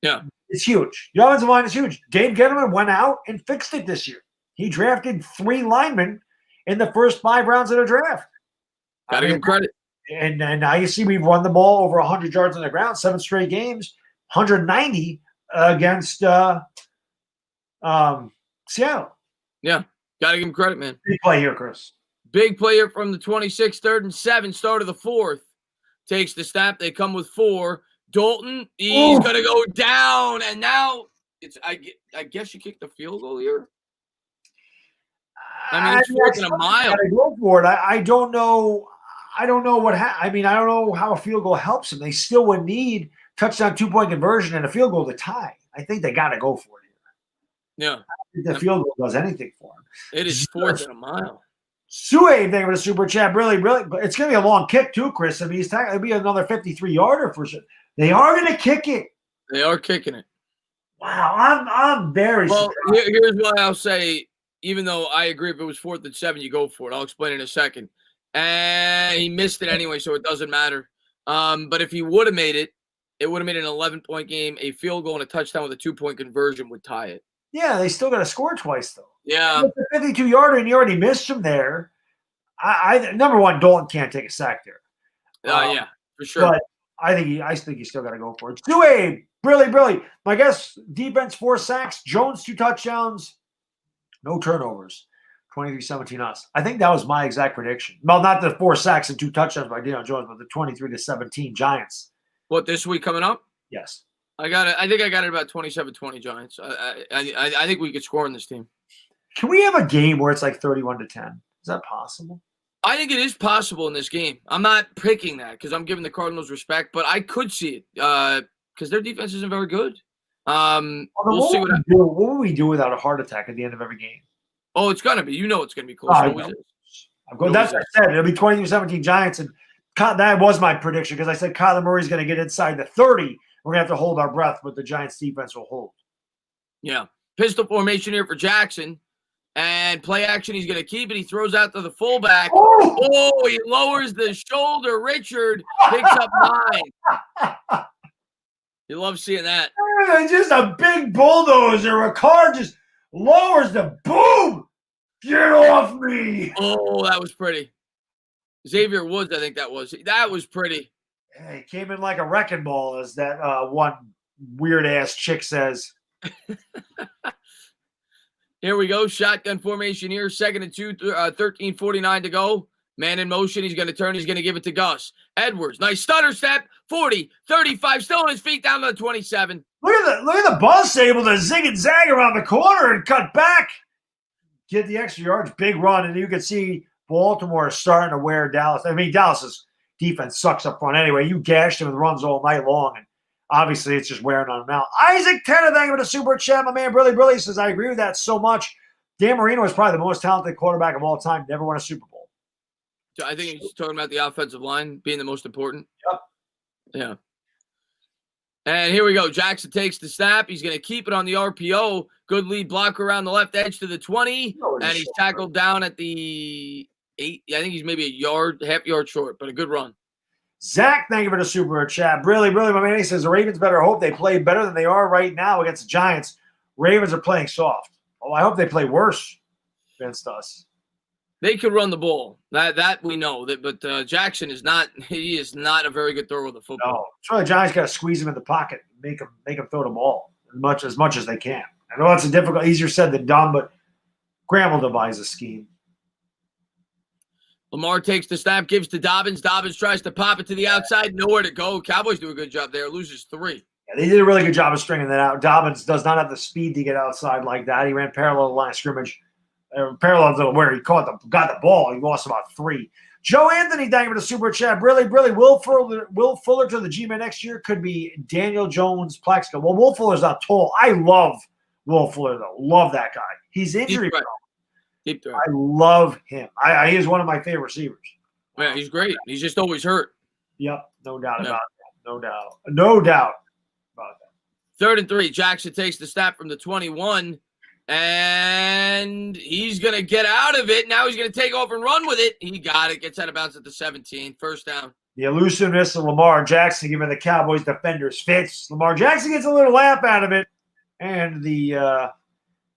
Yeah. It's huge. The offensive line is huge. Dave Gettleman went out and fixed it this year. He drafted 3 linemen in the first 5 rounds of the draft. Got to give him credit. And now you see we've run the ball over 100 yards on the ground, 7 straight games, 190 against Seattle. Yeah. Got to give him credit, man. Big play here, Chris. Big player from the 26, 3rd and 7, start of the 4th. Takes the snap. They come with 4. Dalton, he's going to go down. And now it's I guess you kicked the field goal here. I mean, it's 4th and a mile. Go for it. I don't know. I don't know what I mean, I don't know how a field goal helps them. They still would need touchdown, 2-point conversion, and a field goal to tie. I think they got to go for it here. Yeah. I don't think the field goal does anything for them. It is 4th and a mile. Suave, thank you for the super chat. Really, but it's going to be a long kick too, Chris. I mean, it'll be another 53-yarder for sure. They are going to kick it. They are kicking it. Wow, I'm very surprised. Here's why I'll say, even though I agree if it was 4th and 7, you go for it. I'll explain in a second. And he missed it anyway, so it doesn't matter. But if he would have made it, it would have made an 11-point game. A field goal and a touchdown with a 2-point conversion would tie it. Yeah, they still got to score twice, though. Yeah. The 52-yarder, and you already missed him there. Number one, Dalton can't take a sack there. Yeah, for sure. But I think you still got to go for it. Suave, Brilly. My guess, defense 4 sacks, Jones 2 touchdowns, no turnovers. 23-17 us. I think that was my exact prediction. Well, not the 4 sacks and 2 touchdowns by Deion Jones, but the 23-17 Giants. What, this week coming up? Yes. I think I got it about 27-20 Giants. I think we could score in this team. Can we have a game where it's like 31-10? Is that possible? I think it is possible in this game. I'm not picking that because I'm giving the Cardinals respect, but I could see it because their defense isn't very good. We'll see what would we do without a heart attack at the end of every game? Oh, it's going to be. You know it's going to be close. That's what I said. It'll be 23-17 Giants. And that was my prediction because I said Kyler Murray's going to get inside the 30. We're going to have to hold our breath, but the Giants defense will hold. Yeah. Pistol formation here for Jackson. And play action, he's going to keep it. He throws out to the fullback. Oh, he lowers the shoulder. Richard picks up 9. You love seeing that. Just a big bulldozer. Ricard just lowers the boom. Get off me. Oh, that was pretty. Xavier Woods, I think that was. That was pretty. Yeah, he came in like a wrecking ball, as that one weird-ass chick says. Here we go. Shotgun formation here. 2nd and 2, 13:49 to go. Man in motion. He's going to turn. He's going to give it to Gus. Edwards. Nice stutter step. 40, 35. Still on his feet down to the 27. Look at the bus able to zig and zag around the corner and cut back. Get the extra yards. Big run. And you can see Baltimore is starting to wear Dallas. I mean, Dallas's defense sucks up front anyway. You gashed him with runs all night long. And obviously, it's just wearing on him now. Isaac Tanner, thank you for the super chat. My man, Brilly says, I agree with that so much. Dan Marino is probably the most talented quarterback of all time. Never won a Super Bowl. So I think he's talking about the offensive line being the most important. Yep. Yeah. And here we go. Jackson takes the snap. He's going to keep it on the RPO. Good lead blocker around the left edge to the 20. And he's tackled down at the 8. I think he's maybe half yard short, but a good run. Zach, thank you for the super chat. Brilly, my man, he says the Ravens better hope they play better than they are right now against the Giants. Ravens are playing soft. Oh, I hope they play worse against us. They could run the ball. That we know. But Jackson is not. He is not a very good thrower of the football. No, so the Giants got to squeeze him in the pocket, make him throw the ball as much as they can. I know that's easier said than done, but Graham will devise a scheme. Lamar takes the snap, gives to Dobbins. Dobbins tries to pop it to the outside. Nowhere to go. Cowboys do a good job there. Loses 3. Yeah, they did a really good job of stringing that out. Dobbins does not have the speed to get outside like that. He ran parallel to the line of scrimmage. Parallel to where he got the ball. He lost about 3. Joe Anthony, thank you for the super chat. Really, Will Fuller to the G-Man next year could be Daniel Jones, Plaxico. Well, Will Fuller's not tall. I love Will Fuller, though. Love that guy. He's injury prone. I love him. He is one of my favorite receivers. Yeah, he's great. He's just always hurt. Yep, no doubt about that. No doubt about that. 3rd and 3. Jackson takes the snap from the 21. And he's going to get out of it. Now he's going to take off and run with it. He got it. Gets out of bounds at the 17. First down. The elusiveness of Lamar Jackson giving the Cowboys defenders fits. Lamar Jackson gets a little laugh out of it. And the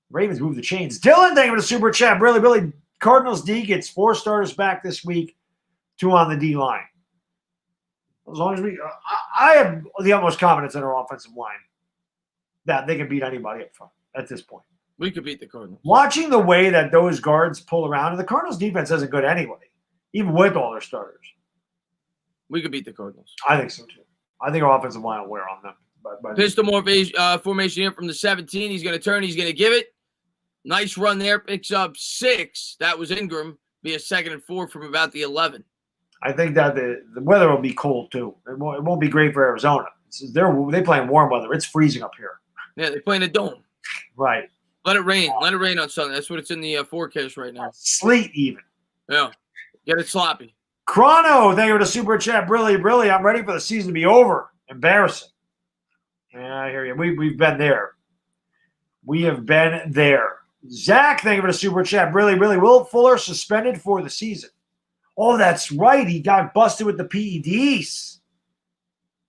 Ravens move the chains. Dylan, thank you for the super chat. Really, Cardinals D gets 4 starters back this week. 2 on the D line. As long as I have the utmost confidence in our offensive line that they can beat anybody up front at this point. We could beat the Cardinals. Watching the way that those guards pull around, and the Cardinals defense isn't good anyway, even with all their starters. We could beat the Cardinals. I think so too. I think our offensive line will wear on them. Pistol formation here from the 17. He's going to turn. He's going to give it. Nice run there. Picks up 6. That was Ingram. Be a 2nd and 4 from about the 11. I think that the weather will be cold too. It won't be great for Arizona. They play in warm weather. It's freezing up here. Yeah, they play in a dome. Right. Let it rain. Let it rain on Sunday. That's what it's in the forecast right now. Sleet even. Yeah. Get it sloppy. Chrono, thank you for the super chat. Really, I'm ready for the season to be over. Embarrassing. Yeah, I hear you. We've been there. We have been there. Zach, thank you for the super chat. Really, Will Fuller suspended for the season. Oh, that's right. He got busted with the PEDs.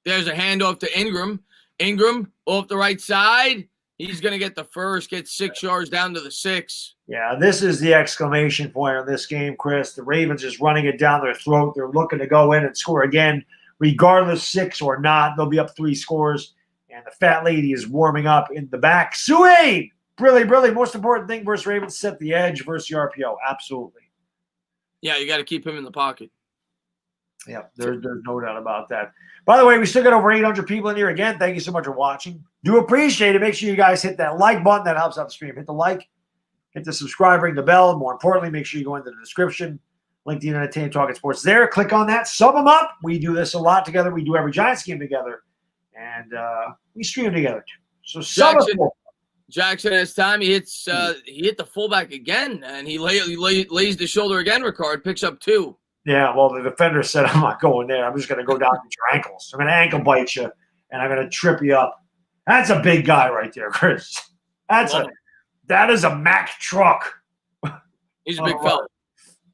There's a handoff to Ingram. Ingram off the right side. He's going to get the first, get 6 yards down to the 6. Yeah, this is the exclamation point on this game, Chris. The Ravens is running it down their throat. They're looking to go in and score again, regardless 6 or not. They'll be up 3 scores, and the fat lady is warming up in the back. Suede! Really, most important thing versus Ravens, set the edge versus the RPO. Absolutely. Yeah, you got to keep him in the pocket. Yeah, there's no doubt about that. By the way, we still got over 800 people in here. Again, thank you so much for watching. Do appreciate it. Make sure you guys hit that like button. That helps out the stream. Hit the like, hit the subscribe, ring the bell. And more importantly, make sure you go into the description. Link to Entertainah Talking Sports there. Click on that. Sub them up. We do this a lot together. We do every Giants game together. And we stream together too. So sub us. Jackson has time. He hit the fullback again, and he lays the shoulder again. Ricard picks up 2. Yeah, well, the defender said, I'm not going there. I'm just going to go down to your ankles. I'm going to ankle bite you, and I'm going to trip you up. That's a big guy right there, Chris. That is a Mack truck. He's a big fella.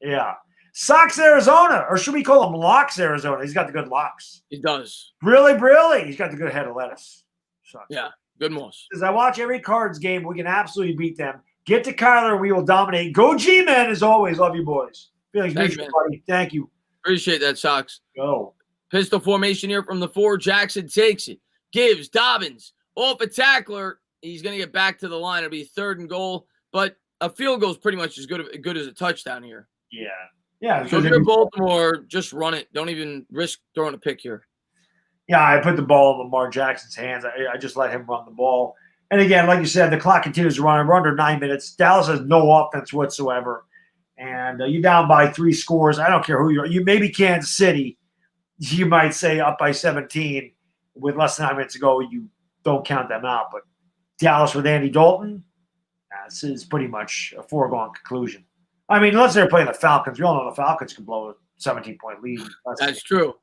Yeah. Sox Arizona, or should we call him Locks Arizona? He's got the good locks. He does. Really? He's got the good head of lettuce. Sucks. Yeah, good moss. As I watch every Cards game, we can absolutely beat them. Get to Kyler, we will dominate. Go G-Men as always. Love you, boys. Feelings mutual, buddy. Thank you. Appreciate that, Sox. Go. Pistol formation here from the 4. Jackson takes it. Gives Dobbins off a tackler. He's going to get back to the line. It'll be 3rd and goal. But a field goal is pretty much as good as a touchdown here. Yeah. Yeah. So if you're Baltimore, just run it. Don't even risk throwing a pick here. Yeah, I put the ball in Lamar Jackson's hands. I just let him run the ball. And again, like you said, the clock continues to run. We're under 9 minutes. Dallas has no offense whatsoever. And you're down by 3 scores. I don't care who you are. You maybe Kansas City, you might say up by 17 with less than 9 minutes to go. You don't count them out. But Dallas with Andy Dalton, this is pretty much a foregone conclusion. I mean, unless they're playing the Falcons. We all know the Falcons can blow a 17-point lead. That's true.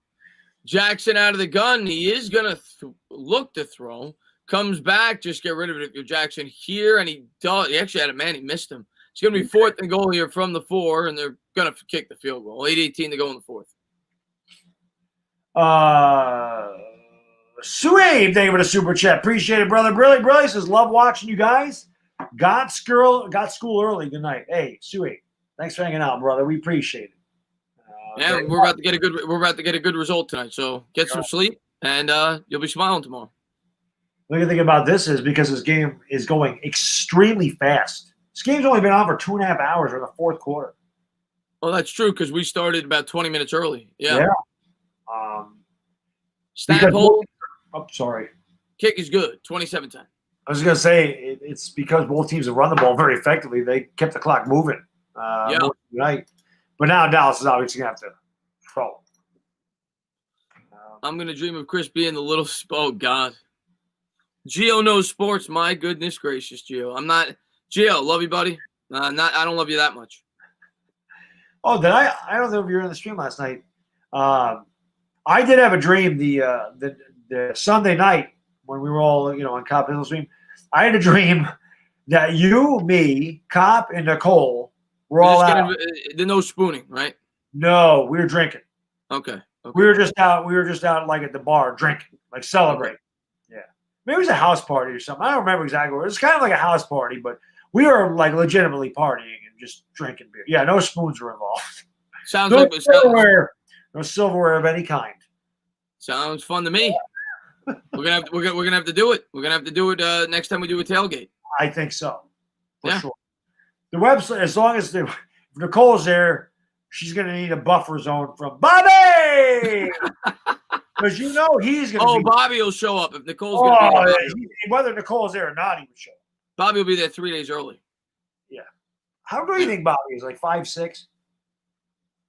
Jackson out of the gun. He is going to look to throw. Comes back. Just get rid of it if you're Jackson here. And he does. He actually had a man. He missed him. It's going to be 4th and goal here from the 4, and they're going to kick the field goal. 8:18 to go in the 4th. Suave, thank you for the super chat. Appreciate it, brother. Brilly says, love watching you guys. Got school early. Good night. Hey, Suave, thanks for hanging out, brother. We appreciate it. Yeah, we're about to get a good result tonight. So get some sleep, and you'll be smiling tomorrow. The good thing about this is because this game is going extremely fast. This game's only been on for 2.5 hours. We're in the 4th quarter. Well, that's true because we started about 20 minutes early. Yeah. Snap hold. Oh, sorry. Kick is good. 27-10. I was going to say it's because both teams have run the ball very effectively. They kept the clock moving. Tonight. But now Dallas is obviously going to have to throw. I'm going to dream of Chris being the little – oh, God. Gio knows sports. My goodness gracious, Gio. I'm not – Gio, love you, buddy. I don't love you that much. Oh, did I? I don't know if you were in the stream last night. I did have a dream the Sunday night when we were all on Cop Hill stream. I had a dream that you, me, Cop, and Nicole were all out. There's no spooning, right? No, we were drinking. Okay. We were just out. We were just out like at the bar drinking, like celebrating. Okay. Yeah, maybe it was a house party or something. I don't remember exactly. It was kind of like a house party, but we were like legitimately partying and just drinking beer. Yeah, no spoons were involved. Sounds no silverware of any kind. Sounds fun to me. We're gonna have to do it. We're gonna have to do it next time we do a tailgate. I think so. for Yeah. sure. The website, as long as if Nicole's there, she's going to need a buffer zone from Bobby, because you know he's going to. Oh, be Bobby will show up if Nicole's going to be there. Whether Nicole's there or not, he would show up. Bobby will be there 3 days early. Yeah. How do you think Bobby is? Like 5'6"?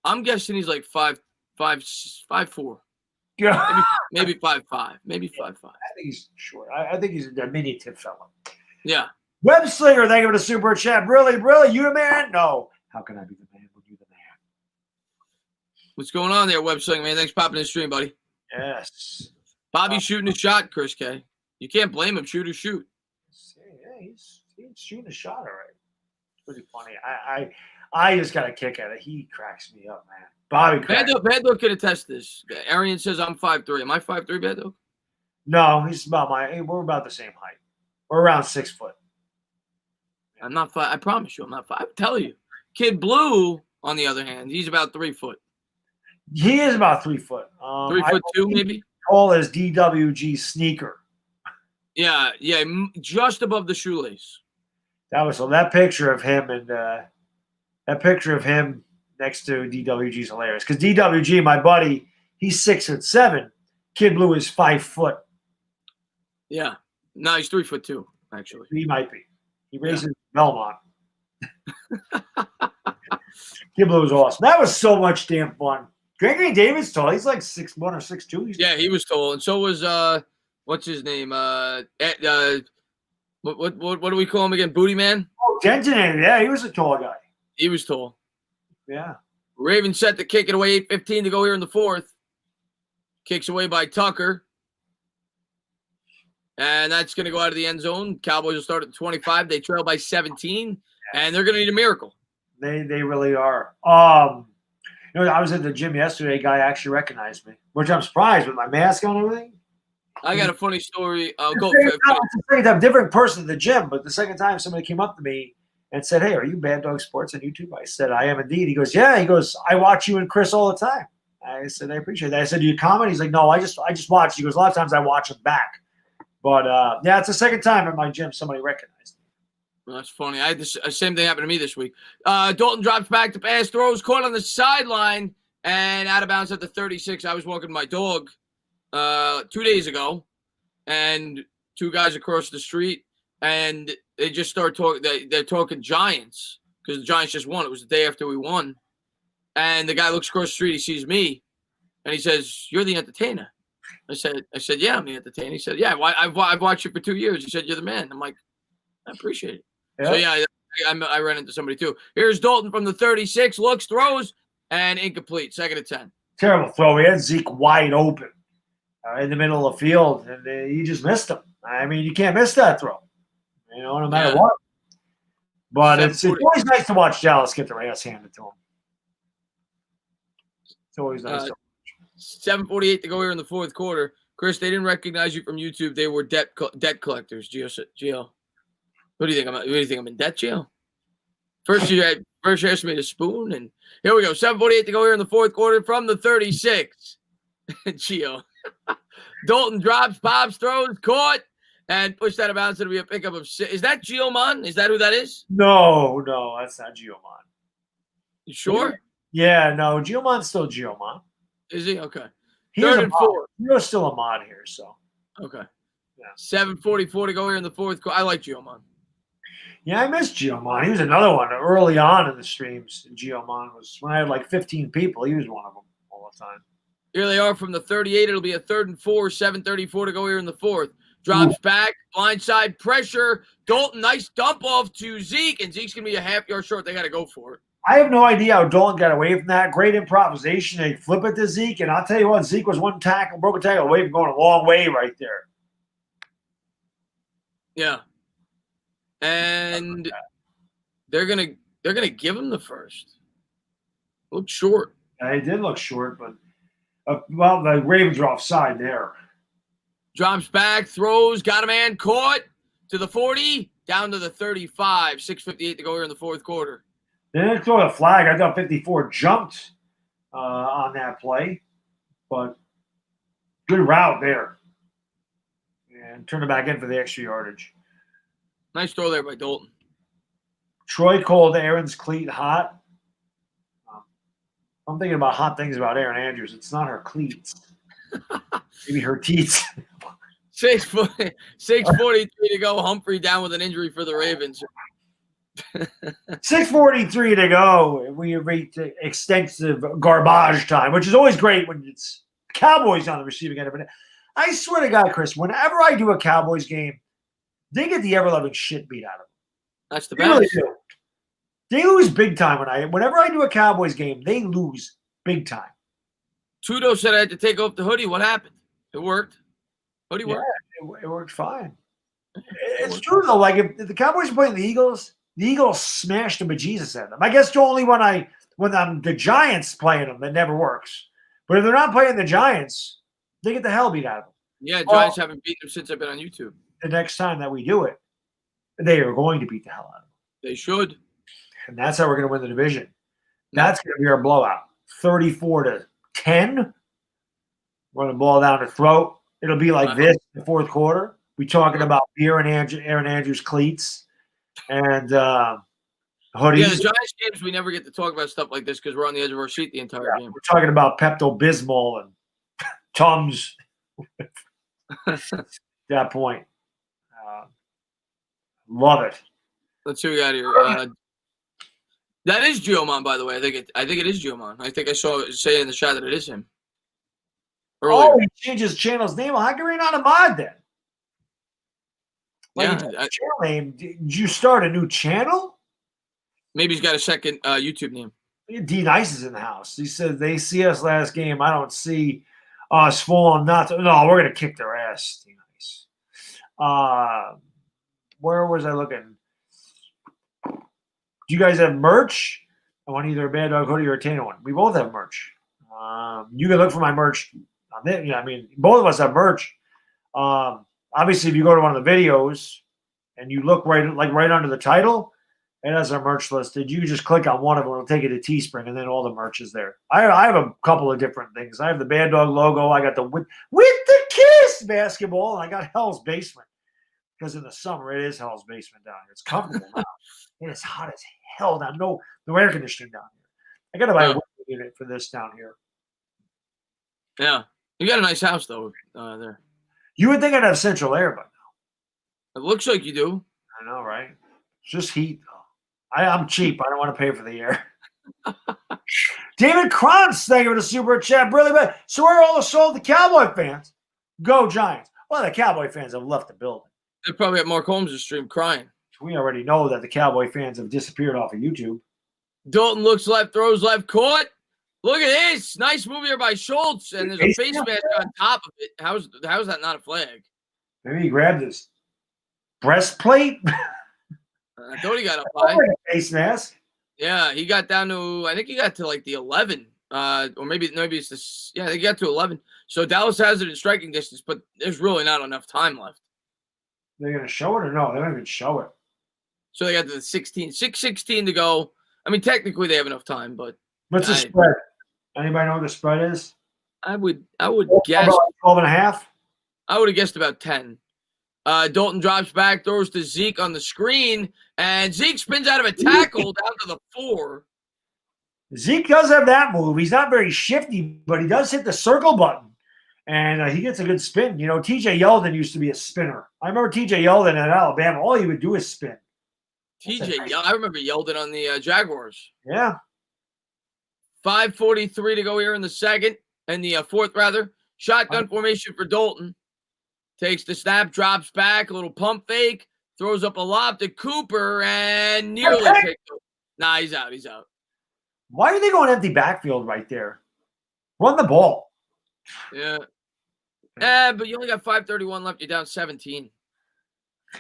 I'm guessing he's like 5'4". Yeah. Maybe 5'5". Maybe 5'5". I think he's short. I think he's a diminutive fella. Yeah. Web Slinger, thank you for the super chat. Really, you the man? No. How can I be the man when you the man? What's going on there, Web Slinger, man? Thanks for popping in the stream, buddy. Yes. Bobby's shooting a shot, Chris K. You can't blame him. Shoot or shoot. Yeah, he's shooting a shot, all right. It's pretty funny. I just got a kick at it. He cracks me up, man. Bobby cracks. Baddog can attest this. Arian says I'm 5'3". Am I 5'3", Baddog? No, he's about we're about the same height. We're around 6 foot. I'm not 5. I promise you, I'm not 5. I tell you. Kid Blue, on the other hand, he's about 3 foot. He is about 3 foot. 3'2", maybe. Tall as DWG sneaker. Yeah, just above the shoelace. That picture of him and that picture of him next to DWG is hilarious, because DWG, my buddy, he's 6'7". Kid Blue is 5 foot. Yeah, no, he's 3'2", actually. He might be. He races Belmont. Kid Blue was awesome. That was so much damn fun. Gregory David's tall. He's like 6'1" or 6'2". Yeah, he was tall, and so was what's his name? What do we call him again? Booty Man? Oh, Entertainah. Yeah, he was a tall guy. He was tall. Yeah. Ravens set to kick it away, 8:15 to go here in the fourth. Kicks away by Tucker. And that's going to go out of the end zone. Cowboys will start at 25. They trail by 17, and they're going to need a miracle. They really are. I was at the gym yesterday. A guy actually recognized me, which I'm surprised with my mask on and everything. I got a funny story. I'm a different person at the gym, but the second time somebody came up to me and said, "Hey, are you Baddog Sports on YouTube?" I said, "I am indeed." He goes, "Yeah." He goes, "I watch you and Chris all the time." I said, "I appreciate that." I said, "Do you comment?" He's like, "No, I just watch." He goes, "A lot of times I watch them back." But yeah, it's the second time at my gym somebody recognized me. Well, that's funny. I had the same thing happen to me this week. Dalton drops back to pass, throws, caught on the sideline, and out of bounds at the 36. I was walking my dog 2 days ago, and two guys across the street, and they just start talking. They're talking Giants because the Giants just won. It was the day after we won, and the guy looks across the street. He sees me, and he says, "You're the Entertainah." I said, "Yeah, I'm the Entertainah." He said, "Yeah, I've watched you for 2 years." He said, "You're the man." I'm like, "I appreciate it." Yeah. So yeah, I ran into somebody too. Here's Dalton from the 36, looks, throws, and incomplete. 2nd and 10. Terrible throw. He had Zeke wide open in the middle of the field, and he just missed him. I mean, you can't miss that throw, no matter what. But it's always nice to watch Dallas get their ass handed to them. It's always nice. 7:48 to go here in the fourth quarter. Chris, they didn't recognize you from YouTube. They were debt collectors. Gio. What do you think? What do you think? I'm in debt, Gio? First you asked me to spoon, and here we go. 7:48 to go here in the fourth quarter from the 36. Gio. Dalton drops, pops, throws, caught, and pushed out of bounds. It'll be a pickup of 6. Is that Geomon? Is that who that is? No, that's not Geomon. You sure? Yeah, no, Geomon's still Geomon. Is he? Okay. He's 3rd and 4. You're still a mod here, so. Okay. Yeah. 7:44 to go here in the fourth quarter. I like Geomon. Yeah, I miss Geomon. He was another one early on in the streams. Geomon was when I had like 15 people. He was one of them all the time. Here they are from the 38. It'll be a 3rd and 4. 7:34 to go here in the fourth. Drops back, blindside pressure. Dalton, nice dump off to Zeke, and Zeke's gonna be a half yard short. They got to go for it. I have no idea how Dalton got away from that. Great improvisation. They flip it to Zeke, and I'll tell you what, Zeke was broken tackle away from going a long way right there. Yeah. And they're gonna give him the first. Looked short. Yeah, he did look short, but the Ravens are offside there. Drops back, throws, got a man, caught to the 40, down to the 35. 6:58 to go here in the fourth quarter. They didn't throw a flag. I thought 54 jumped on that play, but good route there. And turn it back in for the extra yardage. Nice throw there by Dalton. Troy called Aaron's cleat hot. I'm thinking about hot things about Aaron Andrews. It's not her cleats. Maybe her teats. 6:43 to go. Humphrey down with an injury for the Ravens. 6:43 to go. We reached extensive garbage time, which is always great when it's Cowboys on the receiving end of it. I swear to God, Chris, whenever I do a Cowboys game, they get the ever-loving shit beat out of them. That's the They really best. do. They lose big time whenever I do a Cowboys game, they lose big time. Trudeau said I had to take off the hoodie. What happened? It worked. Hoodie worked. It worked fine. It's true, though. Like, if the Cowboys are playing the Eagles smashed the bejesus out of them. I guess only when I'm the Giants playing them, that never works. But if they're not playing the Giants, they get the hell beat out of them. Yeah, Giants haven't beaten them since I've been on YouTube. The next time that we do it, they are going to beat the hell out of them. They should. And that's how we're going to win the division. That's going to be our blowout. 34-10. We're going to ball down the throat. It'll be like this in the fourth quarter. We're talking about beer and Aaron Andrews cleats and hoodies. Yeah, the Giants games, we never get to talk about stuff like this because we're on the edge of our seat the entire game. We're talking about Pepto-Bismol and Tums at that point. Love it. Let's see what we got here. That is Geomon, by the way. I think it is Geomon. I think I saw it say in the chat that it is him. Earlier. Oh, he changed his channel's name. Well, how come you're not a mod then? Like, yeah. Channel name. Did you start a new channel? Maybe he's got a second YouTube name. D Nice is in the house. He said they see us last game. I don't see us full on not to. No, we're gonna kick their ass. D Nice. Where was I looking? Do you guys have merch? I want either a Baddog hoodie or a Entertainah one. We both have merch. You can look for my merch on it. Yeah, I mean, both of us have merch. Obviously, if you go to one of the videos and you look right under the title, it has our merch listed. You can just click on one of them. It'll take you to Teespring, and then all the merch is there. I have a couple of different things. I have the Baddog logo. I got the with the Kiss basketball, and I got Hell's Basement. Because in the summer, it is Hell's Basement down here. It's comfortable now. It is hot as hell down. No air conditioning down here. I got to buy a window unit for this down here. Yeah. You got a nice house, though, there. You would think I'd have central air by now. It looks like you do. I know, right? It's just heat, though. I'm cheap. I don't want to pay for the air. David Kranz, thank you for the super chat. Really bad. So where are all the Cowboy fans? Go Giants. Well, the Cowboy fans have left the building. They probably have Mark Holmes' stream crying. We already know that the Cowboy fans have disappeared off of YouTube. Dalton looks left, throws left, caught. Look at this. Nice move here by Schultz, and there's a face mask on top of it. How's that not a flag? Maybe he grabbed his breastplate. I thought he got up high. Face mask. Yeah, he got down to, I think he got to like the 11. Or maybe it's this. Yeah, they got to 11. So Dallas has it in striking distance, but there's really not enough time left. They're going to show it or no? They don't even show it. So they got to the 6:16 to go. I mean, technically they have enough time, but what's the spread? Anybody know what the spread is? I would guess about 12.5. I would have guessed about 10. Dalton drops back, throws to Zeke on the screen, and Zeke spins out of a tackle down to the 4. Zeke does have that move. He's not very shifty, but he does hit the circle button, and he gets a good spin. You know, TJ Yeldon used to be a spinner. I remember TJ Yeldon at Alabama. All he would do is spin. I remember Yeldon on the Jaguars. Yeah. 5:43 to go here in the fourth rather. Shotgun formation for Dalton. Takes the snap, drops back, a little pump fake, throws up a lob to Cooper, and nearly picked up. Nah, he's out. He's out. Why are they going empty backfield right there? Run the ball. Yeah. But you only got 5:31 left. You're down 17.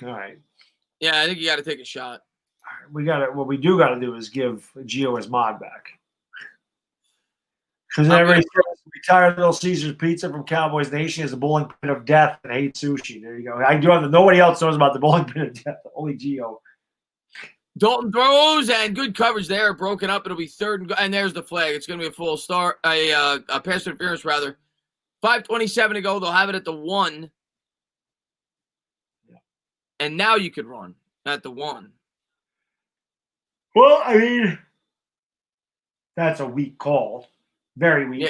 All right. Yeah, I think you got to take a shot. What we do got to do is give Gio his mod back. Because everybody says retired Little Caesars Pizza from Cowboys Nation is a bowling pin of death and hates sushi. There you go. Nobody else knows about the bowling pin of death. Only Gio. Dalton throws and good coverage there. Broken up. It'll be third and there's the flag. It's going to be a full start. A pass interference rather. 5:27 to go. They'll have it at the 1. Yeah. And now you could run at the 1. Well, I mean, that's a weak call. Very weak. Yeah.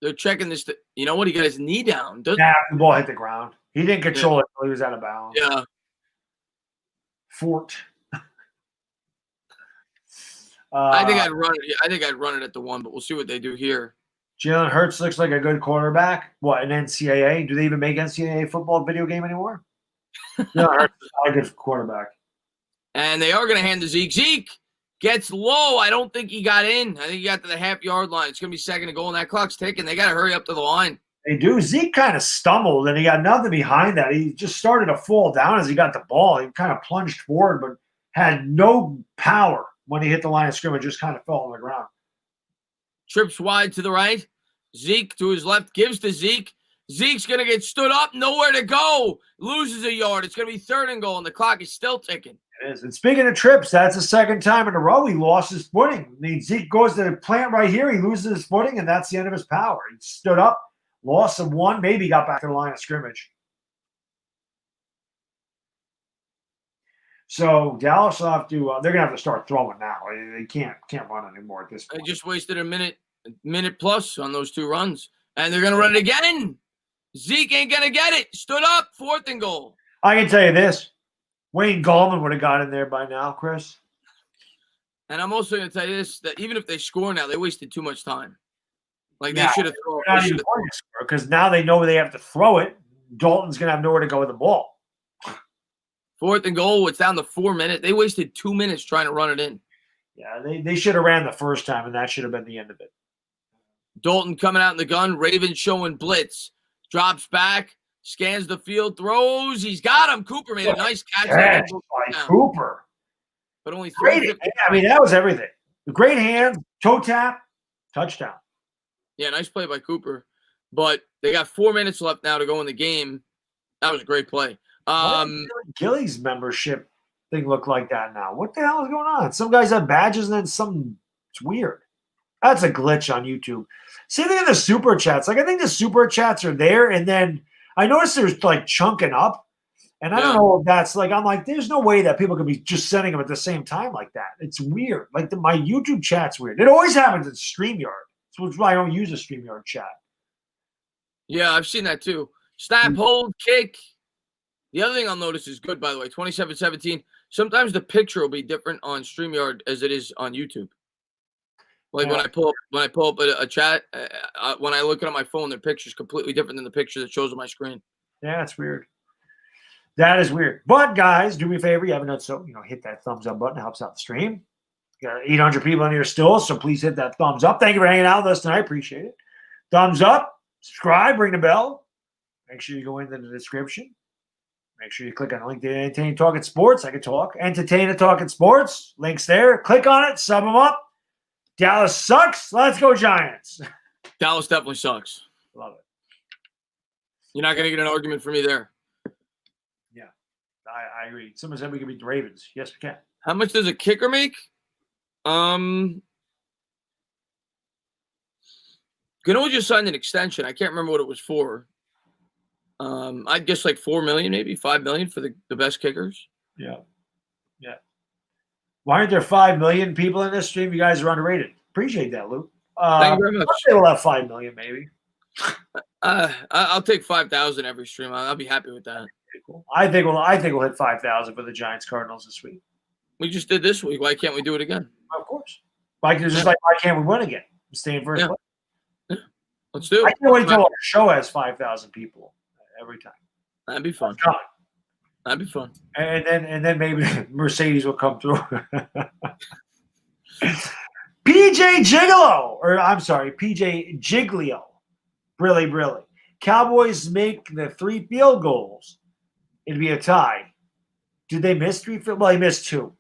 They're checking this. You know what? He got his knee down. Yeah, the ball hit the ground. He didn't control it until he was out of bounds. Yeah. Fort. I think I'd run it. I think I'd run it at the 1, but we'll see what they do here. Jalen Hurts looks like a good quarterback. What, an NCAA? Do they even make NCAA football video game anymore? Jalen Hurts is not a good quarterback. And they are going to hand to Zeke. Zeke gets low. I don't think he got in. I think he got to the half-yard line. It's going to be second and goal, and that clock's ticking. They got to hurry up to the line. They do. Zeke kind of stumbled, and he got nothing behind that. He just started to fall down as he got the ball. He kind of plunged forward, but had no power when he hit the line of scrimmage. Just kind of fell on the ground. Trips wide to the right. Zeke to his left. Gives to Zeke. Zeke's going to get stood up. Nowhere to go. Loses a yard. It's going to be third and goal, and the clock is still ticking. It is. And speaking of trips, that's the second time in a row he lost his footing. I mean, Zeke goes to the plant right here. He loses his footing, and that's the end of his power. He stood up, lost some one, maybe got back to the line of scrimmage. So Dallas will have to they're going to have to start throwing now. They can't run anymore at this point. They just wasted a minute plus on those 2 runs, and they're going to run it again. Zeke ain't going to get it. Stood up, fourth and goal. I can tell you this. Wayne Gallman would have got in there by now, Chris. And I'm also going to tell you this, that even if they score now, they wasted too much time. Like, they should have thrown. Because now they know they have to throw it. Dalton's going to have nowhere to go with the ball. Fourth and goal, it's down to 4 minutes. They wasted 2 minutes trying to run it in. Yeah, they should have ran the first time, and that should have been the end of it. Dalton coming out in the gun. Ravens showing blitz. Drops back. Scans the field. Throws. He's got him. Cooper made a nice catch. Cooper. But only 3. I mean, that was everything. Great hands, toe tap, touchdown. Yeah, nice play by Cooper. But they got 4 minutes left now to go in the game. That was a great play. Gilly's membership thing look like that now? What the hell is going on? Some guys have badges and then some. It's weird. That's a glitch on YouTube. Same thing in the super chats. Like, I think the super chats are there, and then I noticed there's like chunking up, and I don't know if that's like, I'm like, there's no way that people could be just sending them at the same time like that. It's weird. Like my YouTube chat's weird. It always happens in StreamYard. That's why I don't use a StreamYard chat. Yeah, I've seen that too. Snap, hold, kick. The other thing I'll notice is good, by the way, 27-17. Sometimes the picture will be different on StreamYard as it is on YouTube. Like when I pull up a chat, when I look at it on my phone, the picture's completely different than the picture that shows on my screen. Yeah, that's weird. That is weird. But guys, do me a favor. You haven't done so, hit that thumbs up button. It helps out the stream. You got 800 people in here still, so please hit that thumbs up. Thank you for hanging out with us tonight. Appreciate it. Thumbs up, subscribe, ring the bell. Make sure you go into the description. Make sure you click on the link to Entertainah Talking Sports. I can talk. Entertainah Talking Sports. Links there. Click on it. Sum them up. Dallas sucks. Let's go Giants. Dallas definitely sucks. Love it. You're not going to get an argument from me there. Yeah, I agree. Someone said we can beat the Ravens. Yes, we can. How much does a kicker make? Gano just signed an extension. I can't remember what it was for. I'd guess like $4 million, maybe $5 million for the best kickers. Yeah. Why aren't there 5 million people in this stream? You guys are underrated. Appreciate that, Luke. Thank you very much. We'll have 5 million, maybe. I'll take 5,000 every stream. I'll be happy with that. Cool. I think we'll hit 5,000 for the Giants Cardinals this week. We just did this week. Why can't we do it again? Of course. Why can't we win again? Stay in first place. Yeah. Let's do it. I can't wait until our show has 5,000 people every time. That'd be fun. And then maybe Mercedes will come through. PJ Giglio. Brilly. Cowboys make the 3 field goals. It'd be a tie. Did they miss 3 field? Well, he missed 2.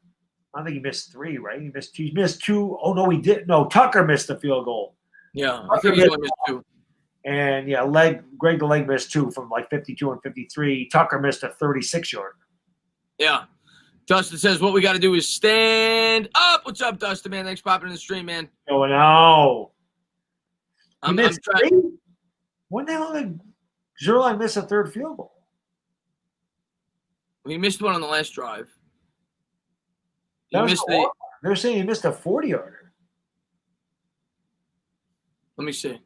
I think he missed 3, right? He missed 2. He missed 2. Oh, no, he didn't. No, Tucker missed the field goal. Yeah, I think he only missed 2. And, Greg the Leg missed 2 from like 52 and 53. Tucker missed a 36-yard. Yeah. Dustin says what we got to do is stand up. What's up, Dustin, man? Thanks for popping in the stream, man. Oh, no. I'm trying. When the hell did Zerline miss a 3rd field goal? We missed one on the last drive. That was they're saying he missed a 40-yarder. Let me see.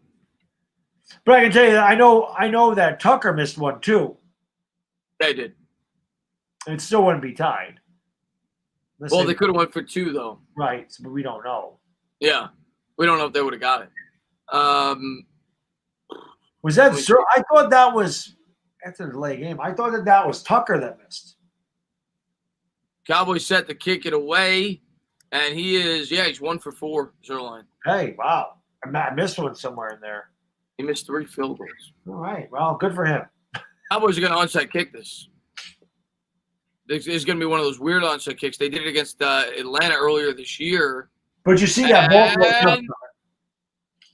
But I can tell you that I know that Tucker missed one too. They did. It still wouldn't be tied. Well, they could have went for 2 though. Right, but we don't know. Yeah, we don't know if they would have got it. Was that Sir? I thought that was after the delay game. I thought that was Tucker that missed. Cowboys set to kick it away, and he's 1 for 4. Zerline. Hey, wow! I missed one somewhere in there. He missed 3 field goals. All right, well, good for him. Cowboys are going to onside kick this. This is going to be one of those weird onside kicks. They did it against Atlanta earlier this year. But you see that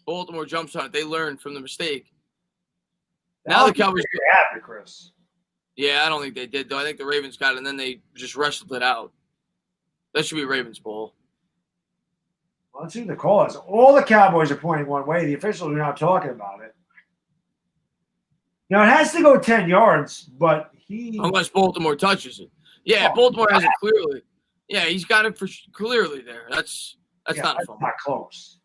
Baltimore jumps on it. They learned from the mistake. Now the Cowboys happy, Chris. Yeah, I don't think they did, though. I think the Ravens got it, and then they just wrestled it out. That should be Ravens' ball. Well, let's see the call is. All the Cowboys are pointing one way. The officials are not talking about it. Now, it has to go 10 yards, but unless Baltimore touches it. Yeah, Baltimore has it clearly. Yeah, he's got it clearly there. That's not a fumble. Not close.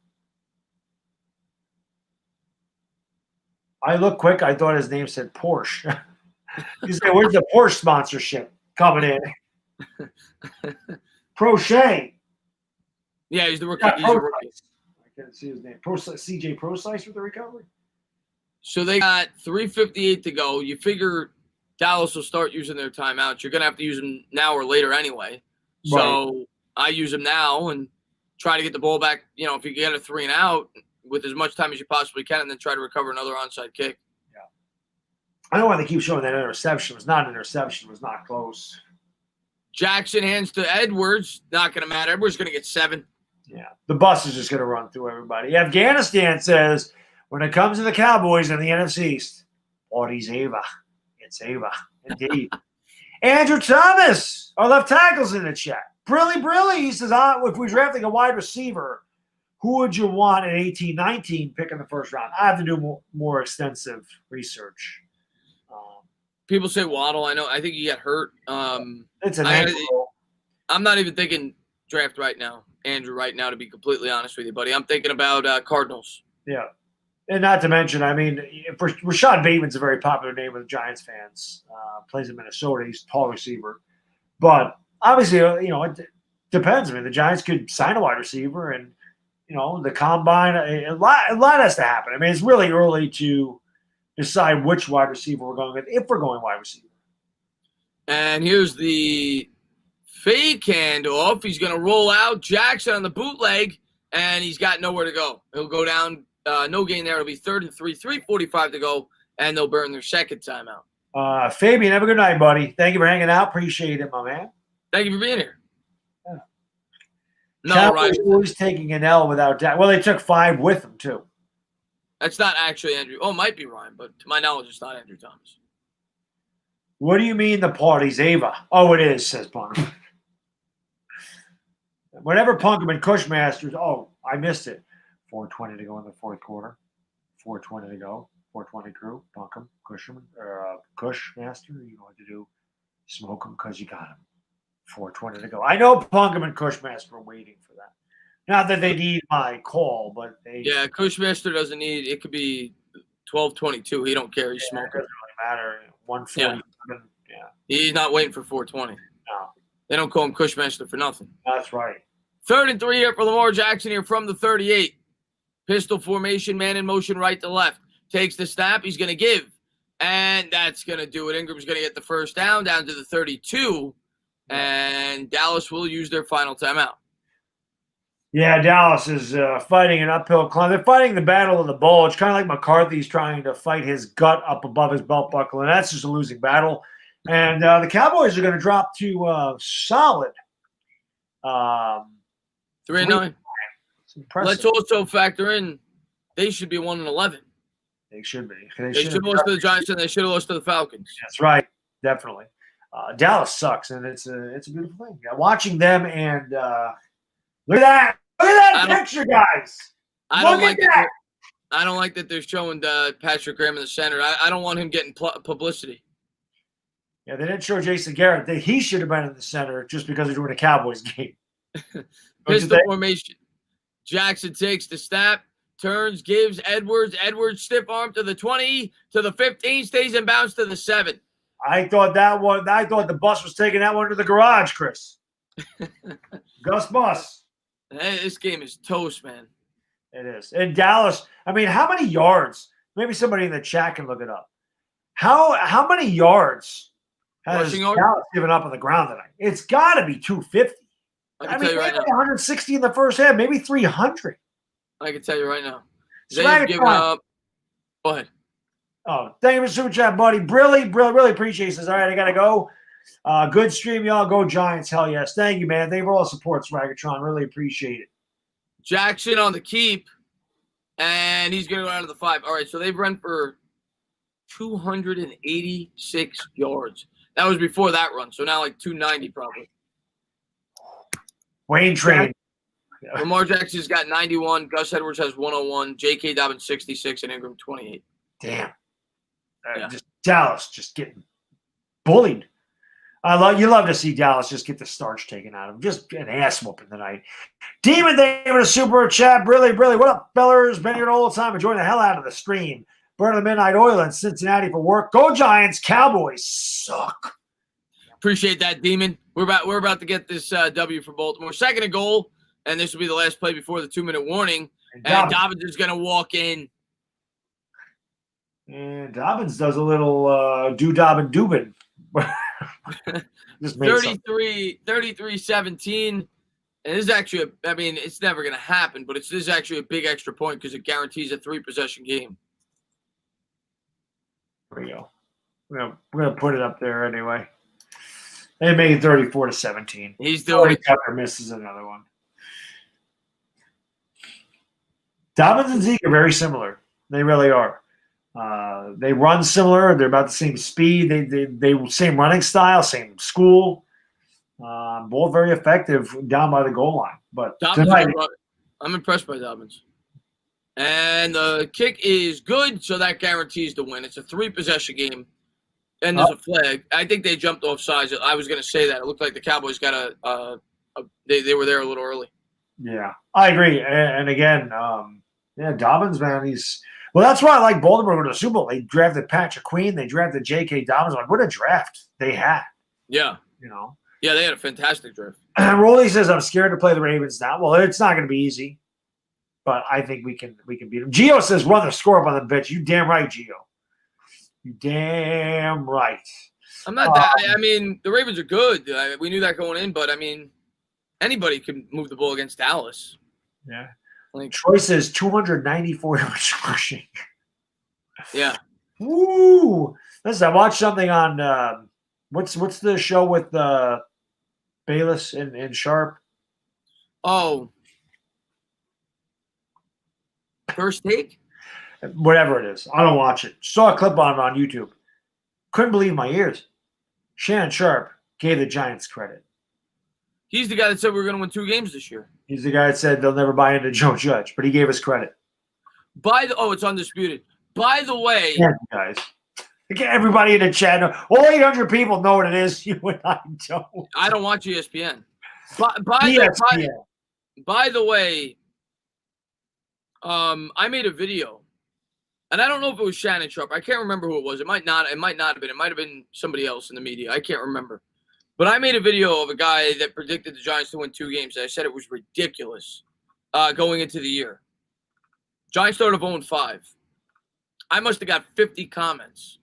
I looked quick. I thought his name said Porsche. He said, "Where's the Porsche sponsorship coming in?" Prochet. Yeah, he's the rookie. He's a rookie. I can't see his name. CJ Proslice with the recovery. So they got 3:58 to go. You figure Dallas will start using their timeouts. You're going to have to use them now or later anyway. So right. I use them now and try to get the ball back. You know, if you get a 3 and out with as much time as you possibly can, and then try to recover another onside kick. Yeah. I don't want to keep showing that interception. It was not an interception. It was not close. Jackson hands to Edwards. Not going to matter. Edwards going to get 7. Yeah. The bus is just going to run through everybody. Afghanistan says, when it comes to the Cowboys in the NFC East, party's Ava. It's Ava. Indeed. Andrew Thomas, our left tackle's in the chat. Brilly, he says, if we're drafting a wide receiver, who would you want at 18-19 pick in the first round? I have to do more extensive research. People say Waddle. I think he got hurt. It's an ankle. I'm not even thinking draft right now, Andrew, right now, to be completely honest with you, buddy. I'm thinking about Cardinals. Yeah. And not to mention, I mean, Rashad Bateman's a very popular name with Giants fans. Plays in Minnesota. He's a tall receiver. But obviously, it depends. I mean, the Giants could sign a wide receiver and, the combine, a lot has to happen. I mean, it's really early to decide which wide receiver we're going with, if we're going wide receiver. And here's the fake handoff. He's going to roll out Jackson on the bootleg, and he's got nowhere to go. He'll go down. No gain there. It'll be 3rd and 3, 3:45 to go, and they'll burn their second timeout. Fabian, have a good night, buddy. Thank you for hanging out. Appreciate it, my man. Thank you for being here. Yeah. No, Cowboys Ryan. always taking an L without Dak. Well, they took 5 with them, too. That's not actually Andrew. Oh, it might be Ryan, but to my knowledge, it's not Andrew Thomas. What do you mean the party's Ava? Oh, it is, says Punk. Whenever Punkham and Cushmasters, I missed it. 4:20 to go in the fourth quarter. 4:20 to go. 4:20 crew. Punkham, Cushman, or Cushmaster. You know what to do. Smoke them because you got them. 4:20 to go. I know Punkham and Cushmaster are waiting for that. Not that they need my call, but they. Yeah, Cushmaster doesn't need. It could be 12:22. He don't care. He's smoking. It doesn't really matter. 1:47. Yeah. He's not waiting for 4:20. No. They don't call him Cushmaster for nothing. That's right. 3rd and 3 here for Lamar Jackson here from the 38. Pistol formation, man in motion, right to left. Takes the snap. He's going to give. And that's going to do it. Ingram's going to get the first down to the 32. And Dallas will use their final timeout. Yeah, Dallas is fighting an uphill climb. They're fighting the battle of the bulge, kind of like McCarthy's trying to fight his gut up above his belt buckle, and that's just a losing battle. And the Cowboys are going to drop to solid 3-9. Let's also factor in they should be 1-11. They should be. They should have lost to the Giants and they should have lost to the Falcons. That's right, definitely. Dallas sucks, and it's a beautiful thing. Yeah, watching them and look at that picture, guys. I don't like that they're showing Patrick Graham in the center. I don't want him getting publicity. Yeah, they didn't show Jason Garrett. He should have been in the center just because they're doing a Cowboys game. Pistol formation. Jackson takes the snap, turns, gives Edwards. Edwards stiff arm to the 20, to the 15, stays in bounds to the 7. I thought the bus was taking that one to the garage, Chris. Gus Bus. Hey, this game is toast, man. It is. In Dallas, I mean, how many yards? Maybe somebody in the chat can look it up. How many yards has Dallas given up on the ground tonight? It's got to be 250. I mean, right 160 in the first half, maybe 300. I can tell you right now. They've given up. Go ahead. Oh, thank you for super chat, buddy. Really appreciate this. All right, I got to go. Good stream, y'all. Go Giants. Hell yes. Thank you, man. Thank you for all the support, Swaggertron. Really appreciate it. Jackson on the keep, and he's going to go down to the 5. All right, so they've run for 286 yards. That was before that run, so now like 290 probably. Wayne Train. Lamar Jackson's got 91. Gus Edwards has 101. J.K. Dobbins 66, and Ingram 28. Damn. Yeah. Just Dallas just getting bullied. You love to see Dallas just get the starch taken out of him. Just an ass whooping tonight. Demon, thank you for the super chat. Really. What up, fellers? Been here the whole time. Enjoying the hell out of the stream. Burn the midnight oil in Cincinnati for work. Go Giants. Cowboys suck. Appreciate that, Demon. We're about to get this W for Baltimore. Second and goal, and this will be the last play before the 2-minute warning. And Dobbins is going to walk in. And Dobbins does a little Dobbin Dubin. Just 33-17. And this is actually, it's never going to happen, but this is actually a big extra point because it guarantees a 3-possession game. There we go. We're gonna put it up there anyway. They make it 34-17. He's doing it. Tucker misses another one. Dobbins and Zeke are very similar. They really are. They run similar. They're about the same speed. They same running style, same school. Both very effective down by the goal line. But tonight, I'm impressed by Dobbins. And the kick is good, so that guarantees the win. It's a 3-possession game. And there's a flag. I think they jumped off sides. I was going to say that. It looked like the Cowboys got they were there a little early. Yeah, I agree. And again, Dobbins, man, that's why I like Baltimore to the Super Bowl. They drafted Patrick Queen. They drafted J.K. Dobbins. Like, what a draft they had. Yeah. Yeah, they had a fantastic draft. And Rolly says, I'm scared to play the Ravens now. Well, it's not going to be easy, but I think we can beat them. Gio says, run the score up on the bench. You damn right, Gio. You damn right. I'm not that. The Ravens are good. We knew that going in, but anybody can move the ball against Dallas. Yeah. Troy says 294 yards rushing. Yeah. Woo! Listen, I watched something on what's the show with Bayless and Sharp? Oh. First Take? Whatever it is. I don't watch it. Saw a clip on YouTube. Couldn't believe my ears. Shannon Sharp gave the Giants credit. He's the guy that said we were going to win 2 games this year. He's the guy that said they'll never buy into Joe Judge, but he gave us credit. It's undisputed. By the way, guys, everybody in the chat, all 800 people know what it is. You and I don't. I don't watch ESPN. By the way, I made a video, and I don't know if it was Shannon Sharp. I can't remember who it was. It might not have been. It might have been somebody else in the media. I can't remember. But I made a video of a guy that predicted the Giants to win 2 games. I said it was ridiculous going into the year. Giants started 0-5. I must have got 50 comments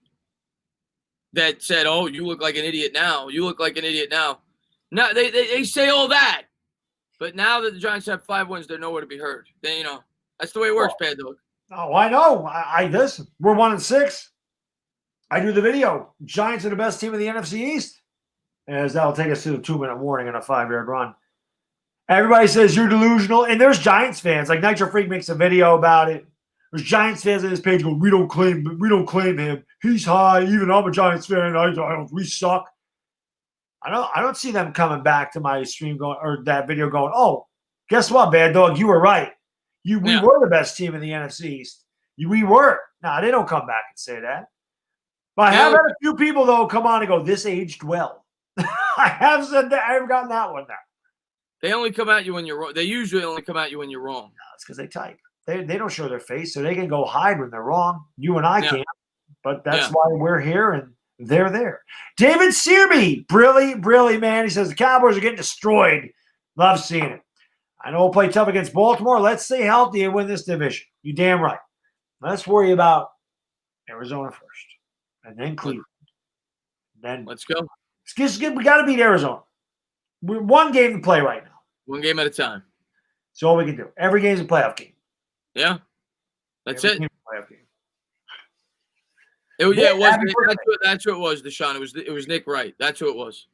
that said, "Oh, you look like an idiot now. You look like an idiot now." Now they say all that, but now that the Giants have 5 wins, they're nowhere to be heard. That's the way it works, Baddog. Oh, I know. I listen. We're 1-6. I do the video. Giants are the best team in the NFC East. As that'll take us to the 2-minute warning and a 5-yard run. Everybody says you're delusional, and there's Giants fans. Like Nitro Freak makes a video about it. There's Giants fans on this page going, we don't claim him. He's high. Even I'm a Giants fan. We suck. I don't see them coming back to my stream or that video going, oh, guess what, Baddog? You were right. We were the best team in the NFC East. We were. Nah, they don't come back and say that. But I have had a few people, though, come on and go, this aged well. I have said that. I haven't gotten that one now. They only come at you when you're wrong. They usually only come at you when you're wrong. No, it's because they type. They don't show their face, so they can go hide when they're wrong. You and I can't, but that's why we're here and they're there. David Searby, brilly man. He says the Cowboys are getting destroyed. Love seeing it. I know we'll play tough against Baltimore. Let's stay healthy and win this division. You damn right. Let's worry about Arizona first, and then Cleveland. Then let's go. We got to beat Arizona. We're one game to play right now. One game at a time. That's all we can do. Every game's a playoff game. Yeah, that's Every it. Playoff game. It was. That's what it was, Deshaun. It was Nick Wright. That's who it was.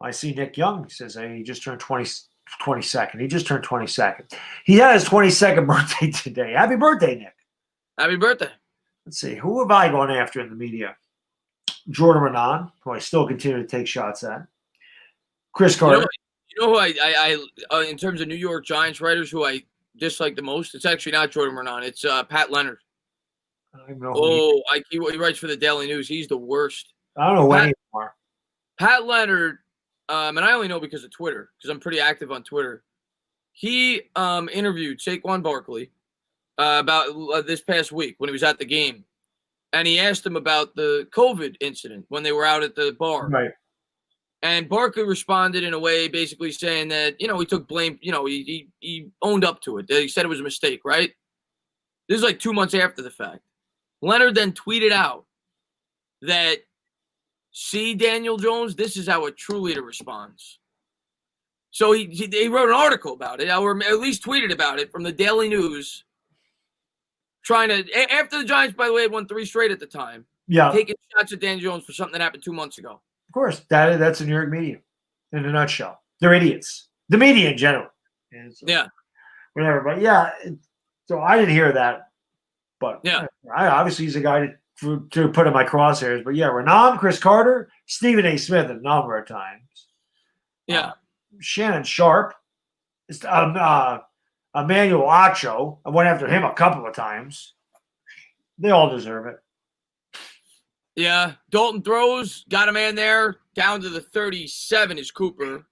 I see Nick Young. He says, hey, he just turned 22nd. He just turned 22nd. He had his 22nd birthday today. Happy birthday, Nick. Happy birthday. Let's see. Who have I gone after in the media? Jordan Renan, who I still continue to take shots at. Chris Carter. You know who I in terms of New York Giants writers who I dislike the most? It's actually not Jordan Renan. It's Pat Leonard. I don't even know he writes for the Daily News. He's the worst. I don't know who any are. Pat Leonard, and I only know because of Twitter, because I'm pretty active on Twitter. He interviewed Saquon Barkley about this past week when he was at the game. And he asked him about the COVID incident when they were out at the bar. Right. And Barkley responded in a way basically saying that, he took blame. He owned up to it. He said it was a mistake, right? This is like 2 months after the fact. Leonard then tweeted out that, see, Daniel Jones, this is how a true leader responds. So he wrote an article about it, or at least tweeted about it from the Daily News, trying to, after the Giants, by the way, had won 3 straight at the time, taking shots at Daniel Jones for something that happened 2 months ago. Of course, that's the New York media in a nutshell. They're idiots. The media in general. Yeah. Whatever. But so I didn't hear that. But I obviously he's a guy to put in my crosshairs. But Renan, Chris Carter, Stephen A. Smith a number of times. Yeah. Shannon Sharp, Emmanuel Acho. I went after him a couple of times. They all deserve it. Yeah. Dalton throws, got a man there. Down to the 37 is Cooper.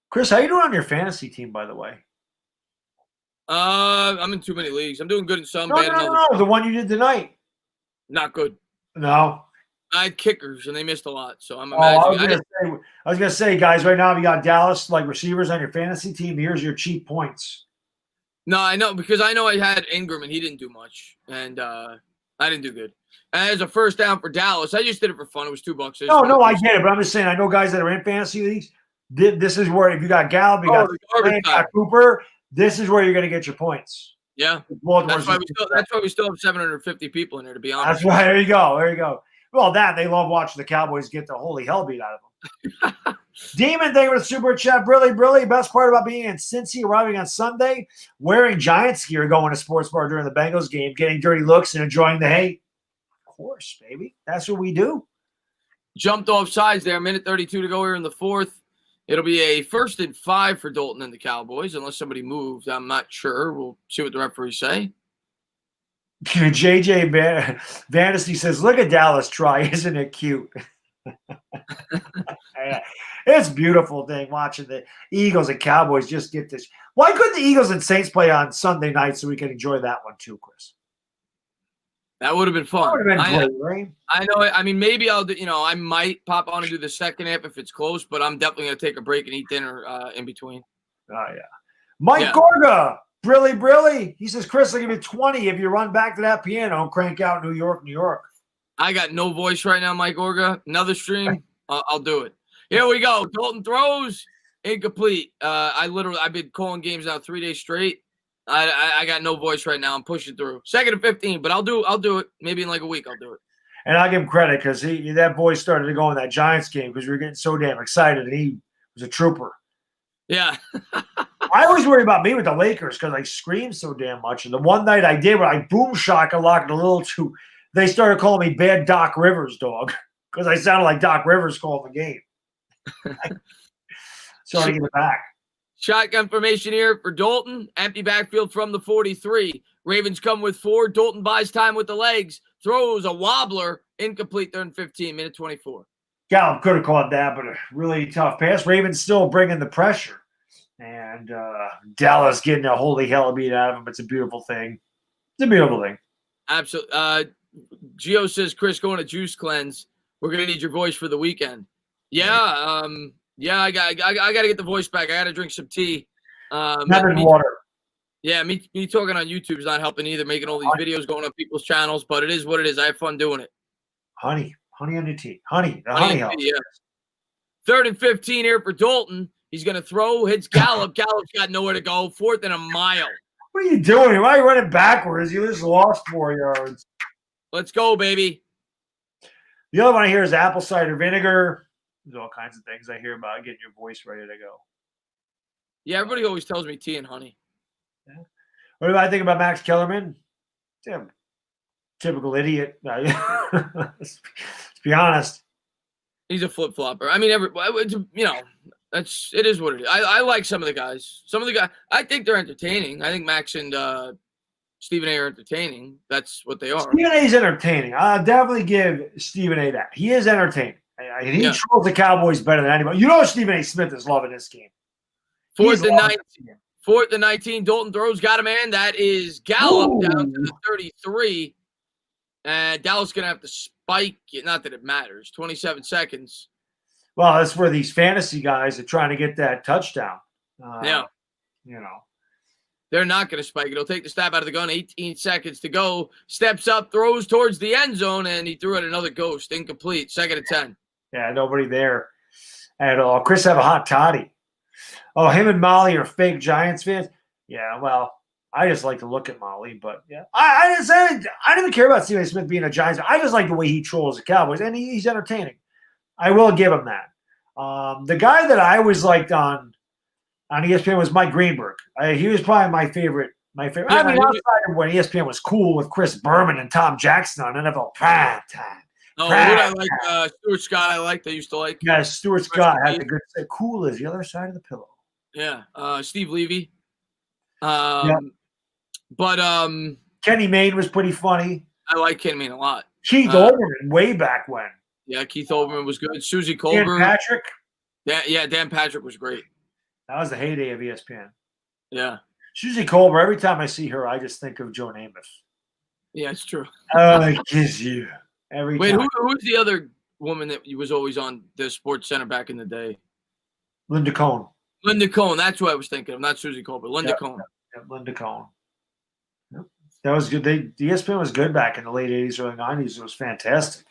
Chris, how you doing on your fantasy team, by the way? I'm in too many leagues. I'm doing good in some, bad in others. No, the one you did tonight. Not good. No. I had kickers, and they missed a lot, so I'm imagining. I was gonna say, guys, right now, if you got Dallas receivers on your fantasy team, here's your cheap points. No, I know, because I know I had Ingram, and he didn't do much, and I didn't do good. And as a first down for Dallas, I just did it for fun. It was $2. No, I get it, but I'm just saying, I know guys that are in fantasy leagues. This is where, if you got Gallup, you got Cooper, this is where you're going to get your points. Yeah, that's why we still have 750 people in there, to be honest. That's why. There you go. Well, they love watching the Cowboys get the holy hell beat out of them. Demon, thank you for the super chat. Brilly. Best part about being in Cincy, arriving on Sunday, wearing Giants gear, going to sports bar during the Bengals game, getting dirty looks, and enjoying the hate. Of course, baby. That's what we do. Jumped off sides there. 1:32 to go here in the fourth. It'll be a 1st and 5 for Dalton and the Cowboys, unless somebody moved. I'm not sure. We'll see what the referees say. JJ Vanity says, look at Dallas try. Isn't it cute? It's a beautiful thing watching the Eagles and Cowboys just get this. Why couldn't the Eagles and Saints play on Sunday night so we can enjoy that one too, Chris? That would have been fun. That would have been great, right? I know. I mean, maybe I'll do, I might pop on and do the second half if it's close, but I'm definitely going to take a break and eat dinner in between. Oh, yeah. Mike Gorga, Brilly. He says, Chris, I'll give you 20 if you run back to that piano and crank out New York. I got no voice right now, Mike Gorga. Another stream, I'll do it. Here we go. Dalton throws, incomplete. I've been calling games now 3 days straight. I got no voice right now. I'm pushing through. 2nd and 15, but I'll do it. Maybe in like a week I'll do it. And I'll give him credit because that boy started to go in that Giants game because we were getting so damn excited, and he was a trooper. Yeah. I always worry about me with the Lakers because I scream so damn much. And the one night I did where I boom shaka-locked a little too, they started calling me Bad Doc Rivers, dog, because I sounded like Doc Rivers calling the game. Sorry to get it back. Shotgun formation here for Dalton. Empty backfield from the 43. Ravens come with 4. Dalton buys time with the legs. Throws a wobbler. Incomplete. 3rd and 15. 1:24. Gallup could have caught that, but a really tough pass. Ravens still bringing the pressure. and Dallas getting a holy hell beat out of them. It's a beautiful thing. It's a beautiful thing. Absolutely. Gio says, Chris, going to juice cleanse. We're gonna need your voice for the weekend. Yeah. Yeah. I got to get the voice back. I got to drink some tea. Lemon water. Yeah, me talking on YouTube is not helping either. Making all these videos going on people's channels, but it is what it is. I have fun doing it. Honey on your tea. Honey helps. Yeah. 3rd and 15 here for Dalton. He's going to throw, hits Gallup. Gallup's got nowhere to go. 4th and a mile. What are you doing? Why are you running backwards? You just lost 4 yards. Let's go, baby. The other one I hear is apple cider vinegar. There's all kinds of things I hear about getting your voice ready to go. Yeah, everybody always tells me tea and honey. Yeah. What do I think about Max Kellerman? Damn, typical idiot. Let's be honest. He's a flip flopper. I mean, it is what it is. I like some of the guys. Some of the guys, I think they're entertaining. I think Max and Stephen A are entertaining. That's what they are. Stephen A is entertaining. I'll definitely give Stephen A that. He is entertaining. He trolls the Cowboys better than anybody. You know Stephen A. Smith is loving this game. 4th and 19. 4th and 19. Dalton throws, got a man. That is Gallup down to the 33. And Dallas going to have to spike it. Not that it matters. 27 seconds. Well, that's where these fantasy guys are trying to get that touchdown. Yeah. You know. They're not going to spike it. He'll take the snap out of the gun. 18 seconds to go. Steps up, throws towards the end zone, and he threw it another ghost. Incomplete. 2nd and 10. Yeah, nobody there at all. Chris have a hot toddy. Oh, him and Molly are fake Giants fans. Yeah, well, I just like to look at Molly, but yeah, I didn't even care about Stephen A. Smith being a Giants fan. I just like the way he trolls the Cowboys, and he's entertaining. I will give him that. The guy that I always liked on ESPN was Mike Greenberg. He was probably my favorite. I mean, outside of when ESPN was cool with Chris Berman and Tom Jackson on NFL Prime Time. Oh, what I like, Stuart Scott. I used to like. Yeah, Stuart Scott had a good say. Cool as the other side of the pillow. Yeah, Steve Levy. But Kenny Mayne was pretty funny. I like Kenny Mayne a lot. Keith Olbermann, way back when. Yeah, Keith Olbermann was good. Susie Colbert. Dan Patrick. Yeah, Dan Patrick was great. That was the heyday of ESPN. Yeah. Susie Colbert, every time I see her, I just think of Joe Namath. Yeah, it's true. I kiss you. Wait, who's the other woman that was always on the Sports Center back in the day? Linda Cohn. Linda Cohn. That's who I was thinking of. Not Susie Colbert. Linda Cohn. Yeah, Linda Cohn. Yep. That was good. The ESPN was good back in the late 80s, early 90s. It was fantastic.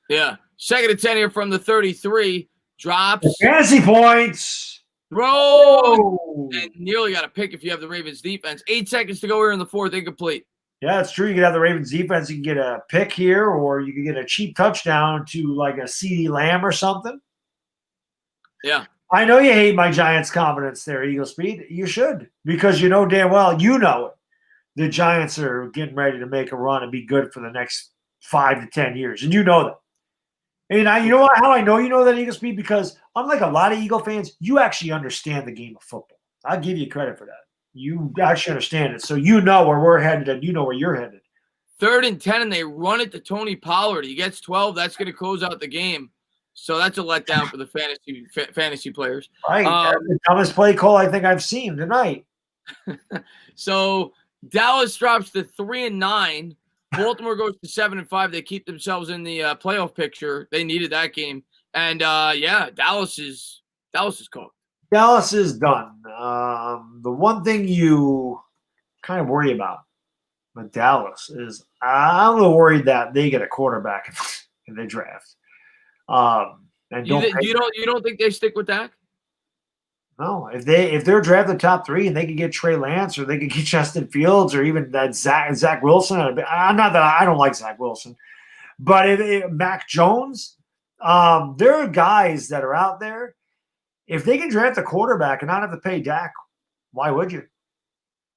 Yeah. 2nd and 10 here from the 33. Drops. Fantasy points. Throw. And nearly got a pick if you have the Ravens defense. 8 seconds to go here in the 4th. Incomplete. Yeah, it's true. You could have the Ravens defense. You can get a pick here, or you could get a cheap touchdown to like a CeeDee Lamb or something. Yeah. I know you hate my Giants' confidence there, Eagle Speed. You should, because you know damn well, you know it. The Giants are getting ready to make a run and be good for the next 5 to 10 years, and you know that. And you know how I know you know that, Eagle Speed? Because unlike a lot of Eagle fans, you actually understand the game of football. I'll give you credit for that. You actually understand it. So you know where we're headed and you know where you're headed. 3rd and 10, and they run it to Tony Pollard. He gets 12. That's going to close out the game. So that's a letdown for the fantasy players. Right. That's the dumbest play call I think I've seen tonight. So Dallas drops to 3 and 9. Baltimore goes to 7 and 5. They keep themselves in the playoff picture. They needed that game. And Dallas is cooked. Dallas is done. The one thing you kind of worry about with Dallas is I'm a little worried that they get a quarterback in the draft. And you don't think they stick with Dak? No, if they're drafted top 3 and they could get Trey Lance or they could get Justin Fields or even that Zach Wilson. I'm not that I don't like Zach Wilson, but if Mac Jones, there are guys that are out there. If they can draft a quarterback and not have to pay Dak, why would you?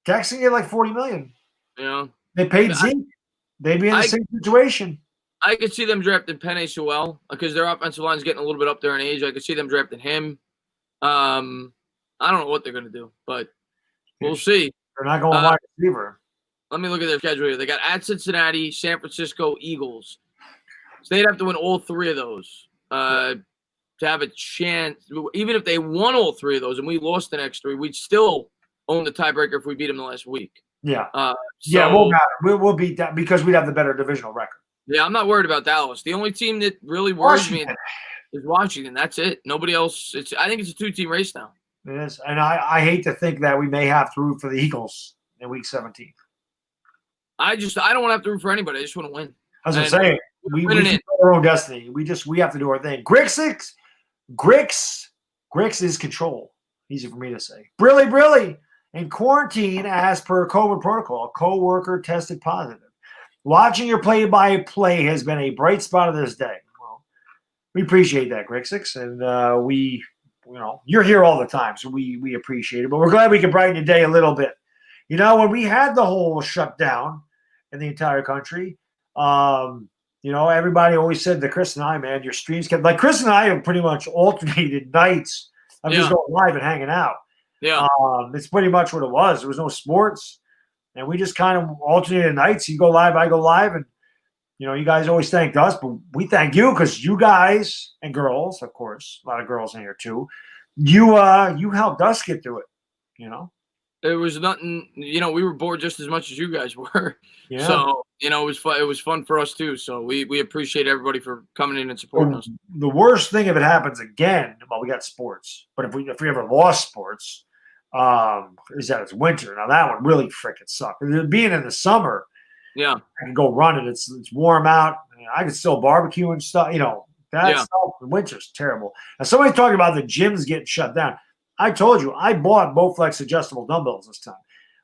Dak's gonna get like $40 million. Yeah, they paid Zeke. They'd be in the same situation. I could see them drafting Penei Sewell because their offensive line is getting a little bit up there in age. I could see them drafting him. I don't know what they're going to do, but we'll see. They're not going wide receiver. Let me look at their schedule here. They got at Cincinnati, San Francisco, Eagles. So they'd have to win all 3 of those. to have a chance. Even if they won all 3 of those and we lost the next 3, we'd still own the tiebreaker if we beat them the last week. Yeah. So, it won't matter. We'll beat that because we'd have the better divisional record. Yeah, I'm not worried about Dallas. The only team that really worries me is Washington. That's it. Nobody else. I think it's a 2-team race now. It is. And I hate to think that we may have to root for the Eagles in week 17. I don't want to have to root for anybody. I just want to win. I was going to say, we control our own destiny. We have to do our thing. Grix is control. Easy for me to say. Brilly. In quarantine, as per COVID protocol, a co-worker tested positive. Watching your play-by-play has been a bright spot of this day. Well, we appreciate that, Grixix, and you're here all the time, so we appreciate it. But we're glad we can brighten your day a little bit. When we had the whole shutdown in the entire country, everybody always said to Chris and I, man, your streams kept – like Chris and I have pretty much alternated nights of just going live and hanging out. Yeah. It's pretty much what it was. There was no sports, and we just kind of alternated nights. You go live, I go live, and you guys always thanked us, but we thank you because you guys and girls, of course, a lot of girls in here too. You helped us get through it. It was nothing. We were bored just as much as you guys were. Yeah. So it was fun. It was fun for us too. So we appreciate everybody for coming in and supporting us. The worst thing if it happens again, well, we got sports, but if we ever lost sports. Is that it's winter. Now that one really freaking sucked. Being in the summer, I can go running. It's warm out. I can still barbecue and stuff. Stuff. Winter's terrible. Now somebody's talking about the gyms getting shut down. I told you I bought Bowflex adjustable dumbbells this time.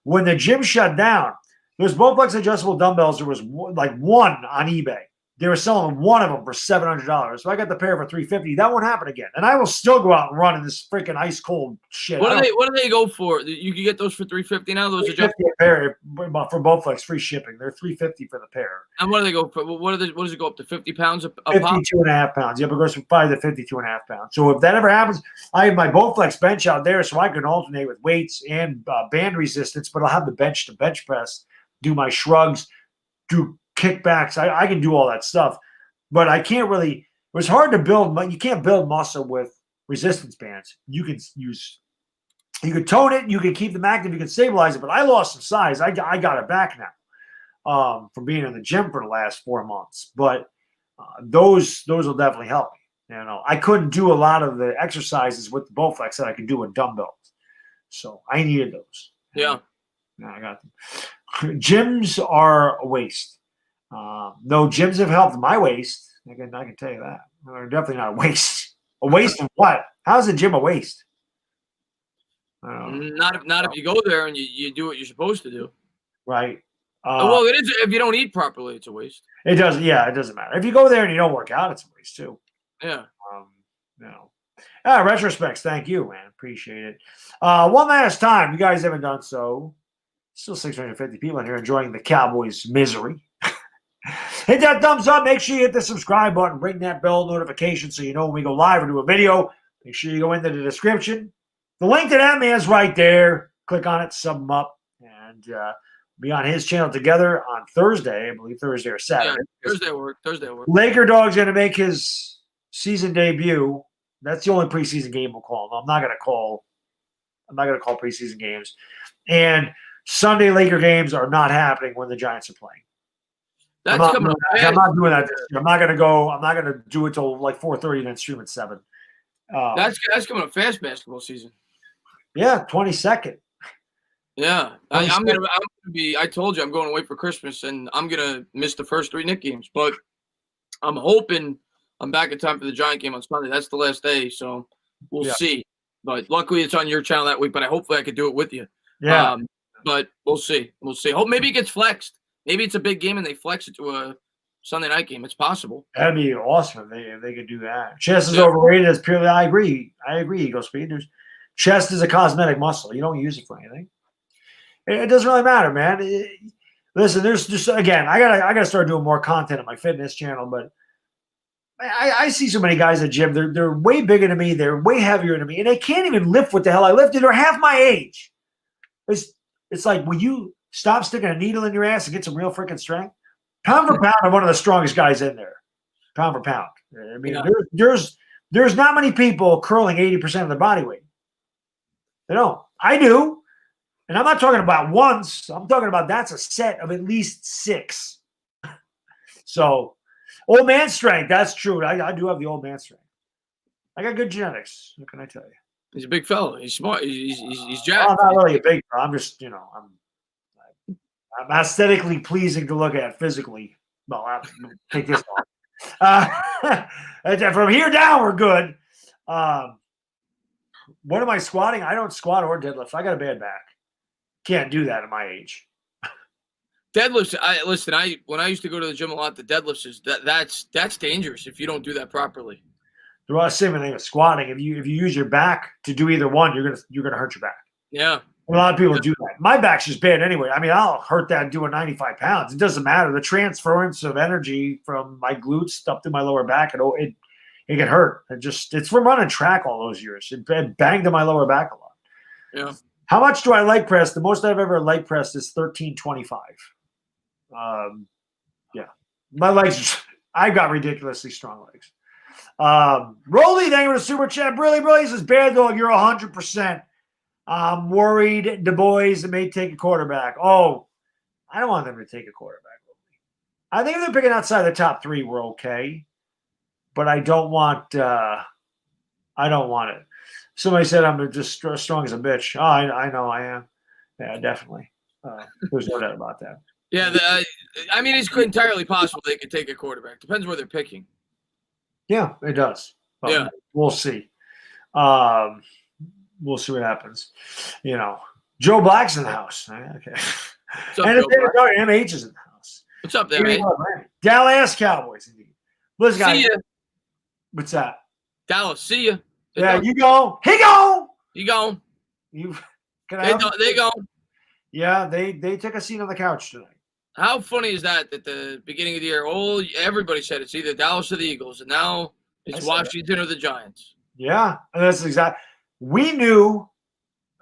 When the gym shut down, those Bowflex adjustable dumbbells. There was one on eBay. They were selling one of them for $700. So I got the pair for $350. That won't happen again. And I will still go out and run in this freaking ice cold shit. What do they go for? You can get those for $350 now. Those are a pair for Bowflex, free shipping. They're $350 for the pair. And what do they go for? What does it go up to? 50 pounds a pop? 52.5 pounds. Yep, it goes from 5 to 52.5 pounds. So if that ever happens, I have my Bowflex bench out there, so I can alternate with weights and band resistance. But I'll have the bench to bench press, do my shrugs, do kickbacks. I can do all that stuff, but I can't really. It was hard to build. You can't build muscle with resistance bands. You can tone it. You can keep them active. You can stabilize it. But I lost some size. I got it back now from being in the gym for the last 4 months. But those will definitely help me. I couldn't do a lot of the exercises with the Bowflex that I could do with dumbbells, so I needed those. Yeah, I got them. Gyms are a waste. No, gyms have helped my waist. I can tell you that. They're definitely not a waste. A waste of what? How's a gym a waste? Not if you go there and you do what you're supposed to do. Right. Well, it is if you don't eat properly, it's a waste. It does. Yeah, it doesn't matter. If you go there and you don't work out, it's a waste too. Yeah. Retrospects. Thank you, man. Appreciate it. One last time, you guys haven't done so. Still 650 people in here enjoying the Cowboys' misery. Hit that thumbs up. Make sure you hit the subscribe button. Ring that bell notification so you know when we go live or do a video. Make sure you go into the description. The link to that man's right there. Click on it, sub him up, and be on his channel together on Thursday. I believe Thursday or Saturday. Yeah, Thursday work. Laker Dog's going to make his season debut. That's the only preseason game we'll call. I'm not going to call preseason games. And Sunday Laker games are not happening when the Giants are playing. I'm not doing that this year. I'm not going to do it till like 4:30 and then stream at 7. That's coming up fast, basketball season. Yeah, 22nd. Yeah, I'm gonna be. I told you I'm going away for Christmas, and I'm gonna miss the first 3 Knicks games. But I'm hoping I'm back in time for the Giant game on Sunday. That's the last day, so we'll see. But luckily, it's on your channel that week. But hopefully I could do it with you. Yeah. But we'll see. Hope maybe it gets flexed. Maybe it's a big game and they flex it to a Sunday night game. It's possible. That'd be awesome if they could do that. Chest is overrated as purely. I agree, Ego Speed. Chest is a cosmetic muscle. You don't use it for anything. It doesn't really matter, man. Listen, there's just again, I gotta start doing more content on my fitness channel. But I see so many guys at the gym. They're way bigger than me. They're way heavier than me, and they can't even lift what the hell I lifted. They're half my age. It's like, will you stop sticking a needle in your ass and get some real freaking strength? Pound for pound, I'm one of the strongest guys in there. Pound for pound. I mean, there's There's not many people curling 80% of their body weight. They don't. I do. And I'm not talking about once. I'm talking about that's a set of at least 6. So, old man strength. That's true. I do have the old man strength. I got good genetics. What can I tell you? He's a big fellow. He's smart. He's jacked. I'm not really a big. I'm just, I'm aesthetically pleasing to look at physically. Well, I'll take this off. From here down, we're good. What am I squatting? I don't squat or deadlift. I got a bad back. Can't do that at my age. Deadlifts. When I used to go to the gym a lot, the deadlifts that's dangerous if you don't do that properly. They're all the same thing with squatting. If you use your back to do either one, you're gonna hurt your back. Yeah. A lot of people do that. My back's just bad anyway. I mean, I'll hurt that doing 95 pounds. It doesn't matter. The transference of energy from my glutes up to my lower back, it can hurt. It's from running track all those years. It banged in my lower back a lot. Yeah. How much do I leg press? The most I've ever leg pressed is 1325. Yeah. My legs, I've got ridiculously strong legs. Rolly, thank you for the super chat. Brilly says, Baddog, you're 100%. I'm worried the boys may take a quarterback. Oh, I don't want them to take a quarterback. I think if they're picking outside the top 3, we're okay. But I don't want it. Somebody said I'm just strong as a bitch. Oh, I know I am. Yeah, definitely. There's no doubt about that. Yeah, I mean, it's entirely possible they could take a quarterback. Depends where they're picking. Yeah, it does. Well, yeah. We'll see. We'll see what happens. Joe Black's in the house. Okay. Entertainah, MH is in the house. What's up there, man? Dallas Cowboys, indeed. Listen, guys. See ya. What's that? Dallas, see ya. You go. He go. You go. They go. Yeah, they took a seat on the couch tonight. How funny is that at the beginning of the year, everybody said it's either Dallas or the Eagles, and now it's Washington or the Giants. Yeah, and that's exactly. We knew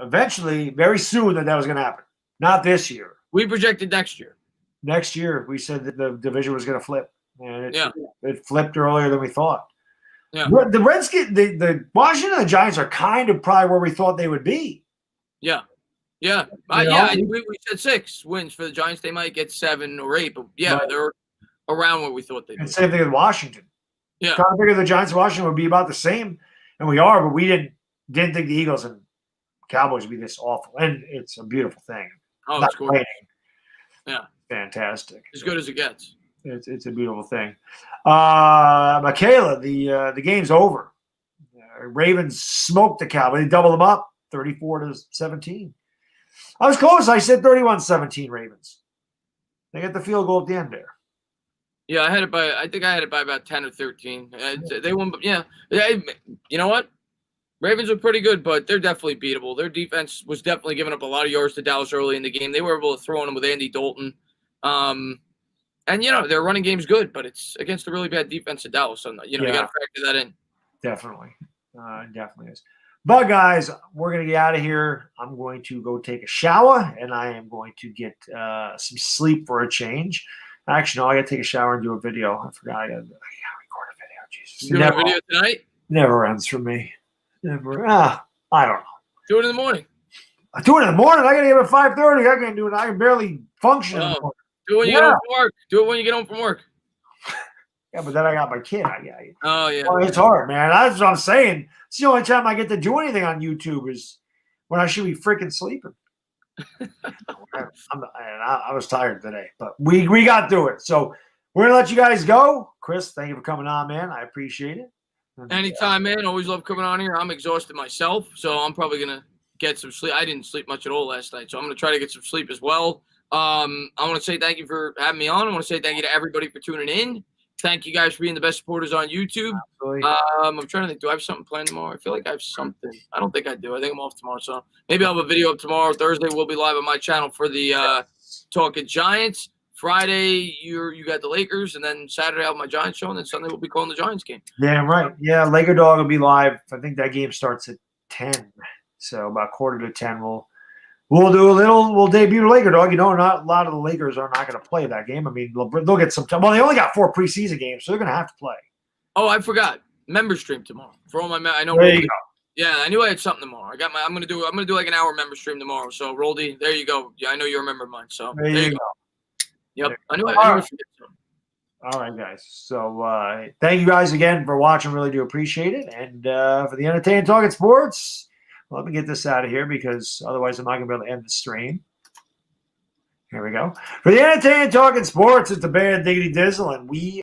eventually, very soon, that was going to happen. Not this year. We projected next year. Next year, we said that the division was going to flip, and it flipped earlier than we thought. Yeah. The Redskins, the Washington and the Giants are kind of probably where we thought they would be. Yeah. Yeah. We said 6 wins for the Giants. They might get 7 or 8, but they're around where we thought they'd be. And same thing with Washington. Yeah. Kind of figured the Giants and Washington would be about the same, and we are, but we didn't think the Eagles and Cowboys would be this awful. And it's a beautiful thing. Oh, it's gorgeous. Yeah. Fantastic. As good as it gets. It's a beautiful thing. Michaela, the game's over. Ravens smoked the Cowboys. They doubled them up 34-17. I was close. I said 31-17 Ravens. They got the field goal at the end there. Yeah, I think I had it by about 10 or 13. They won, but yeah. You know what? Ravens are pretty good, but they're definitely beatable. Their defense was definitely giving up a lot of yards to Dallas early in the game. They were able to throw on them with Andy Dalton. And, their running game's good, but it's against a really bad defense at Dallas. So, you got to factor that in. Definitely. Definitely is. But, guys, we're going to get out of here. I'm going to go take a shower, and I am going to get some sleep for a change. Actually, no, I got to take a shower and do a video. I forgot. I got to record a video. Jesus. You doing a video tonight? Never ends for me. Never. I don't know. Do it in the morning. I do it in the morning. I got to get up at 5:30. I can't do it. I can barely function in the morning. Do it when you get home from work. Do it when you get home from work. Yeah, but then I got my kid. Oh, yeah. Well, it's hard, man. That's what I'm saying. It's the only time I get to do anything on YouTube is when I should be freaking sleeping. I was tired today, but we got through it. So we're going to let you guys go. Chris, thank you for coming on, man. I appreciate it. Anytime, man. Always love coming on here. I'm exhausted myself, so I'm probably going to get some sleep. I didn't sleep much at all last night, so I'm going to try to get some sleep as well. I want to say thank you for having me on. I want to say thank you to everybody for tuning in. Thank you guys for being the best supporters on YouTube. I'm trying to think. Do I have something planned tomorrow? I feel like I have something. I don't think I do. I think I'm off tomorrow, so maybe I'll have a video up tomorrow. Thursday we'll be live on my channel for the Talking Giants. Friday you got the Lakers, and then Saturday I have my Giants show, and then Sunday we'll be calling the Giants game. Yeah, right. Yeah, Laker Dog will be live. I think that game starts at 10, so about 9:45 we'll debut Laker Dog. Not a lot of the Lakers are not going to play that game. I mean, they'll get some time. Well, they only got 4 preseason games, so they're going to have to play. Oh, I forgot. member stream tomorrow for all my. I know. There you go. Yeah, I knew I had something tomorrow. I'm gonna do like an hour member stream tomorrow. So Roldy, there you go. Yeah, I know you remember mine. So There you go. Yep, I knew. All I right. forget something. All right, guys. So thank you guys again for watching. Really do appreciate it. And for the Entertainah Talking Sports, let me get this out of here because otherwise I'm not going to be able to end the stream. Here we go. For the Entertainah Talking Sports, it's the Band Diggity Dizzle, and we